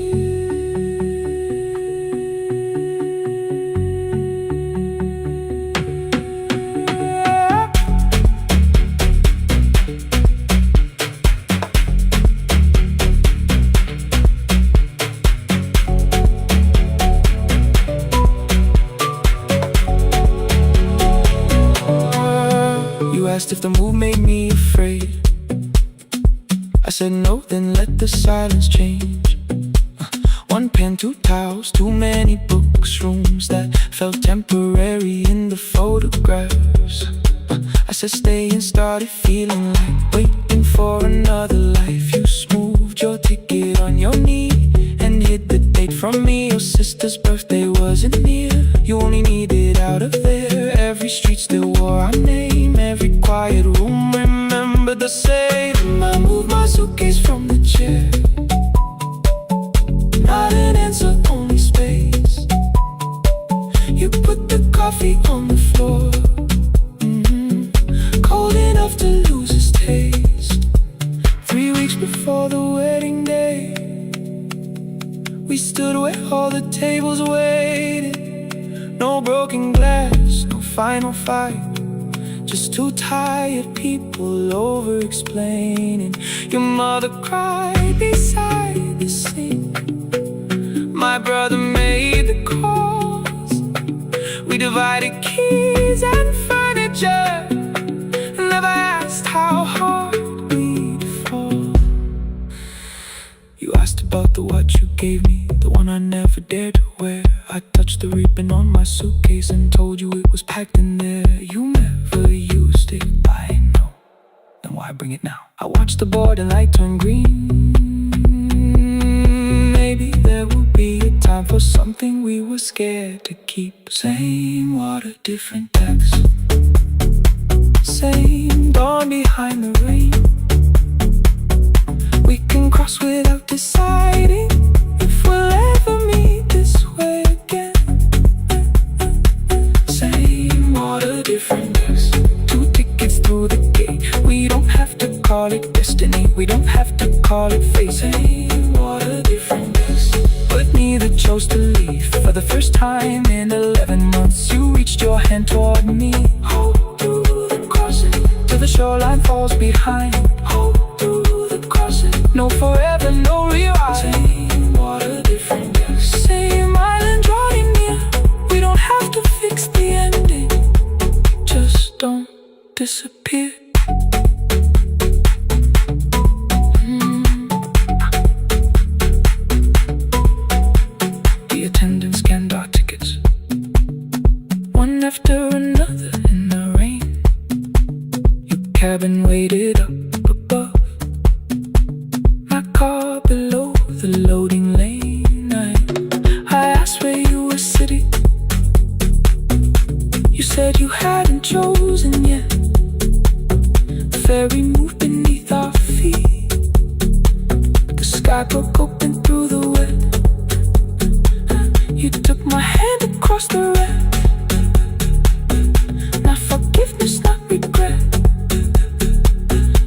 Asked if the move made me afraid. I said no, then let the silence change. One pen, two towels, too many books, rooms that felt temporary in the photographs. I said stay and started feeling like waiting for another life. You smoothed your ticket on your knee and hid the date from me. Your sister's birthday wasn't near, you only needed out of there. Every street still wore our name, every quiet room remembered the same. I moved my suitcase from the chair, not an answer, only space. You put the coffee on the floor, cold enough to lose its taste. 3 weeks before the wedding day, we stood where all the tables waited. No broken glass, no final fight, just two tired people over-explaining. Your mother cried beside the sink, my brother made the calls. We divided keys and furniture, never asked how hard we'd fall. You asked about the watch you gave me, the one I never dared to wear. I touched the ribbon on my suitcase and told you it was packed in there. You never used it, I know, then why bring it now? I watched the border light turn green. Maybe there will be a time for something we were scared to keep. Same water, different decks, same dawn behind the rain. We can cross without deciding if we'll ever meet this way again. Same water, different decks, two tickets through the gate. We don't have to call it destiny, we don't have to call it fate. Same water, different decks, but neither chose to leave. For the first time in 11 months, you reached your hand toward me. Hold through the crossing till the shoreline falls behind. Hold through the crossing, no forever, no rewrite. Same water, different decks, same island drawing near. We don't have to fix the ending, just don't disappear. The attendants scanned our tickets, one after another in the rain. Your cabin waited up above, my car below the loading lane. I asked where you were sitting, you said you hadn't chosen yet. The ferry moved beneath our feet, the sky broke open through the wet. You took my hand across the red, not forgiveness, not regret,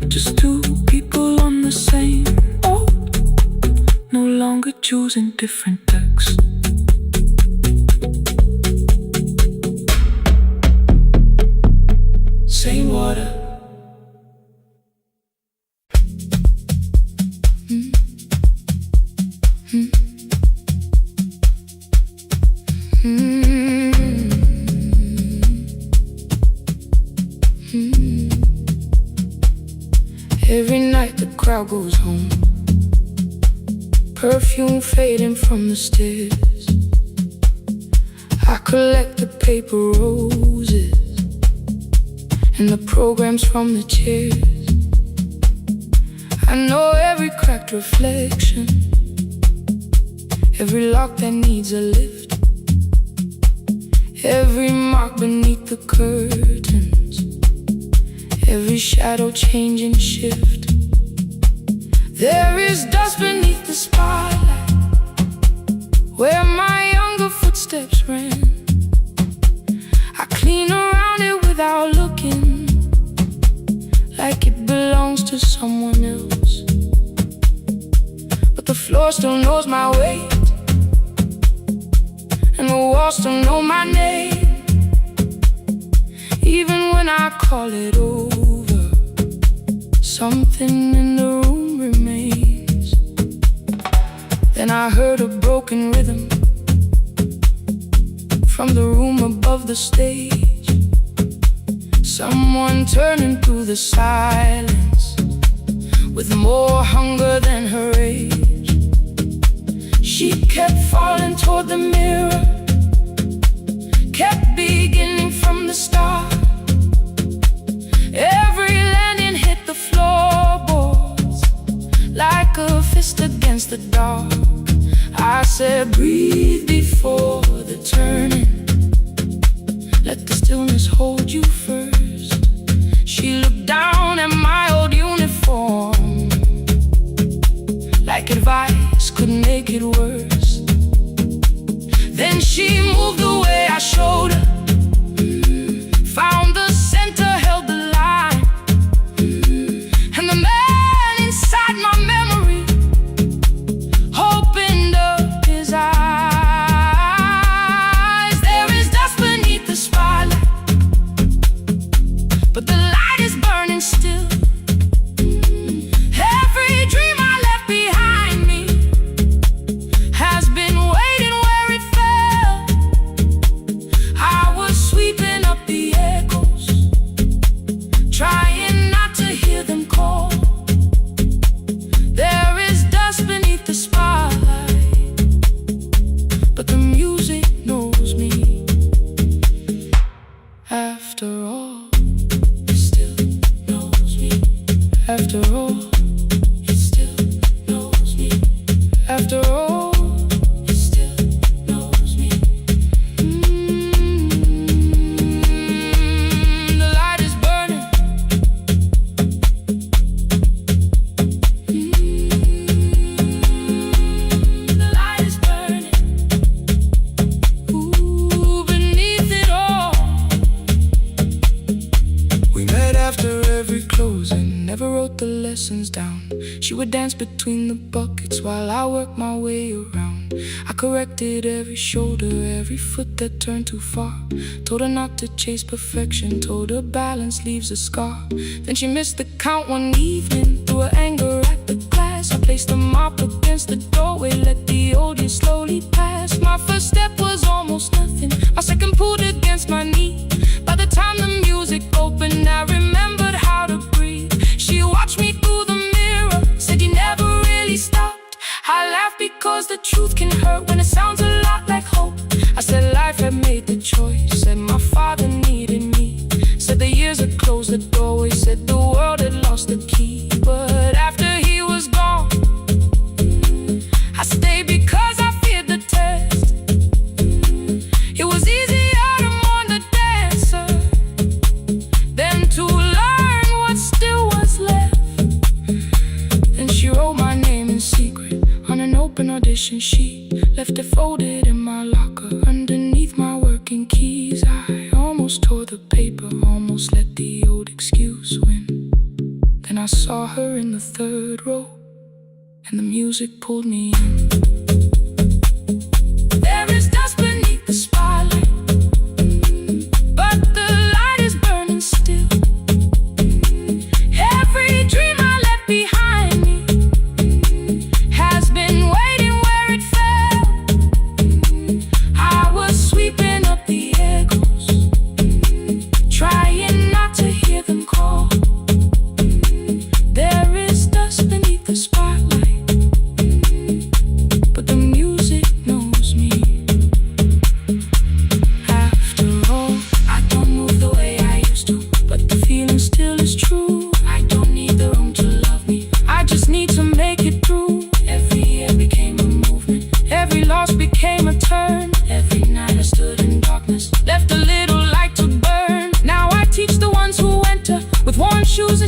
just two people on the same boat, no longer choosing different decks. Every night the crowd goes home, perfume fading from the stairs. I collect the paper roses and the programs from the chairs. I know every cracked reflection, every lock that needs a lift, every mark beneath the curtains, every shadow change and shift. There is dust beneath the spotlight where my younger footsteps ran. I clean around it without looking, like it belongs to someone else. But the floor still knows my weight, and the walls still know my name. Even when I call it over, something in the room remains. Then I heard a broken rhythm from the room above the stage, someone turning through the silence with more hunger than her age. She kept falling toward the mirror, kept beginning from the start. Every landing hit the floorboards like a fist against the dark. I said, breathe before the turning, let the stillness hold you first. She looked down at my old uniform, like advice could make it worse. Then she moved the way I showed her, found the center, held the line, and the man inside my memory opened up his eyes. There is dust beneath the spotlight, but the light is burning still. Every dream I left behind me has been waiting where it fell. I was sweeping up the echoes, trying not to hear them call. There is dust beneath the spotlight, but the music knows me. After all, it still knows me. After all, it still knows me. After all, it still knows me. The light is burning. The light is burning. Ooh, beneath it all. We met after every closing, never wrote the lessons down. She would dance between the buckets while I worked my way around. I corrected every shoulder, every foot that turned too far. Told her not to chase perfection, told her balance leaves a scar. Then she missed the count one evening, threw her anger at the glass. I placed the mop against the doorway, let the old years slowly pass. My first step was almost nothing, my second pulled against my knee. By the time the music opened, I remembered how to breathe. She watched me through the mirror, said you never really stopped. I laughed because the truth can hurt when it sounds a lot like hope. I said life had made the choice, said my father needed me, said the years had closed the doorway, said the world had lost the key. But after he was gone, I stayed because I feared the test. It was easier to mourn the dancer than to learn what still was left. Then she wrote my name in secret on an open audition sheet, left it folded in my locker underneath my working keys. I almost tore the paper, almost let the old excuse win. Then I saw her in the third row, and the music pulled me in. There is dust beneath the spotlight, but the light is burning still. Every dream I left behind me has been waiting where it fell. I was sweeping up the echoes, trying not to hear them call. There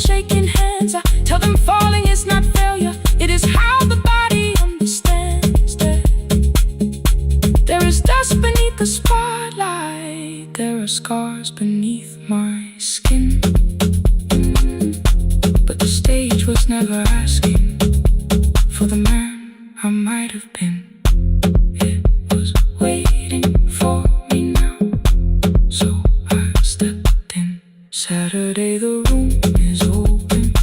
shaking hands. I tell them falling is not failure, it is how the body understands that there is dust beneath the spotlight, there are scars beneath my skin. But the stage was never asking for the man I might have been. It was waiting for me now, so I stepped in. Saturday the room is open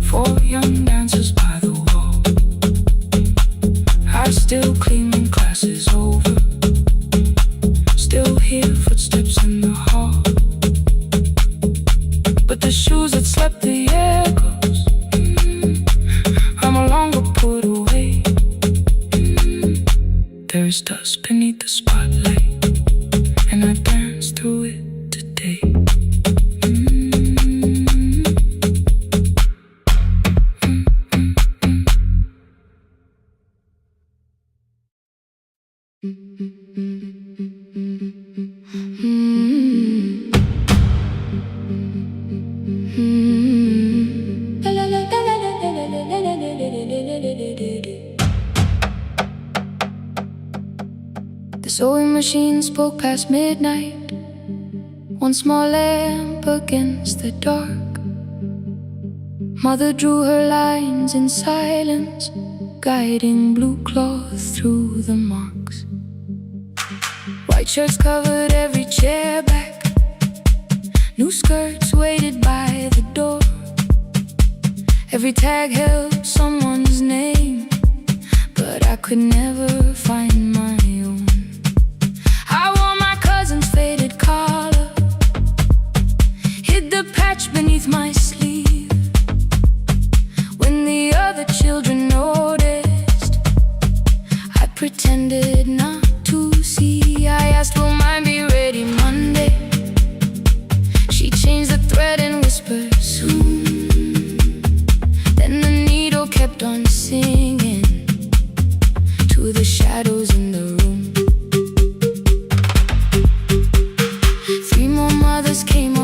for young dancers by the wall. I still clean when class is over, still hear footsteps in the hall. But the shoes that slept the echoes, are no longer put away. There is dust beneath the spotlight, and I dance through it today. The sewing machine spoke past midnight, one small lamp against the dark. Mother drew her lines in silence, guiding blue cloth through the marks. White shirts covered every chair back, new skirts waited by the door. Every tag held someone's name, but I could never find my own. I wore my cousin's faded collar, hid the patch beneath my sleeve. When the other children noticed, I pretended not to see. I asked, will mine be ready Monday? She changed the thread and whispered, soon. Then the needle kept on singing to the shadows in the room. 3 more mothers came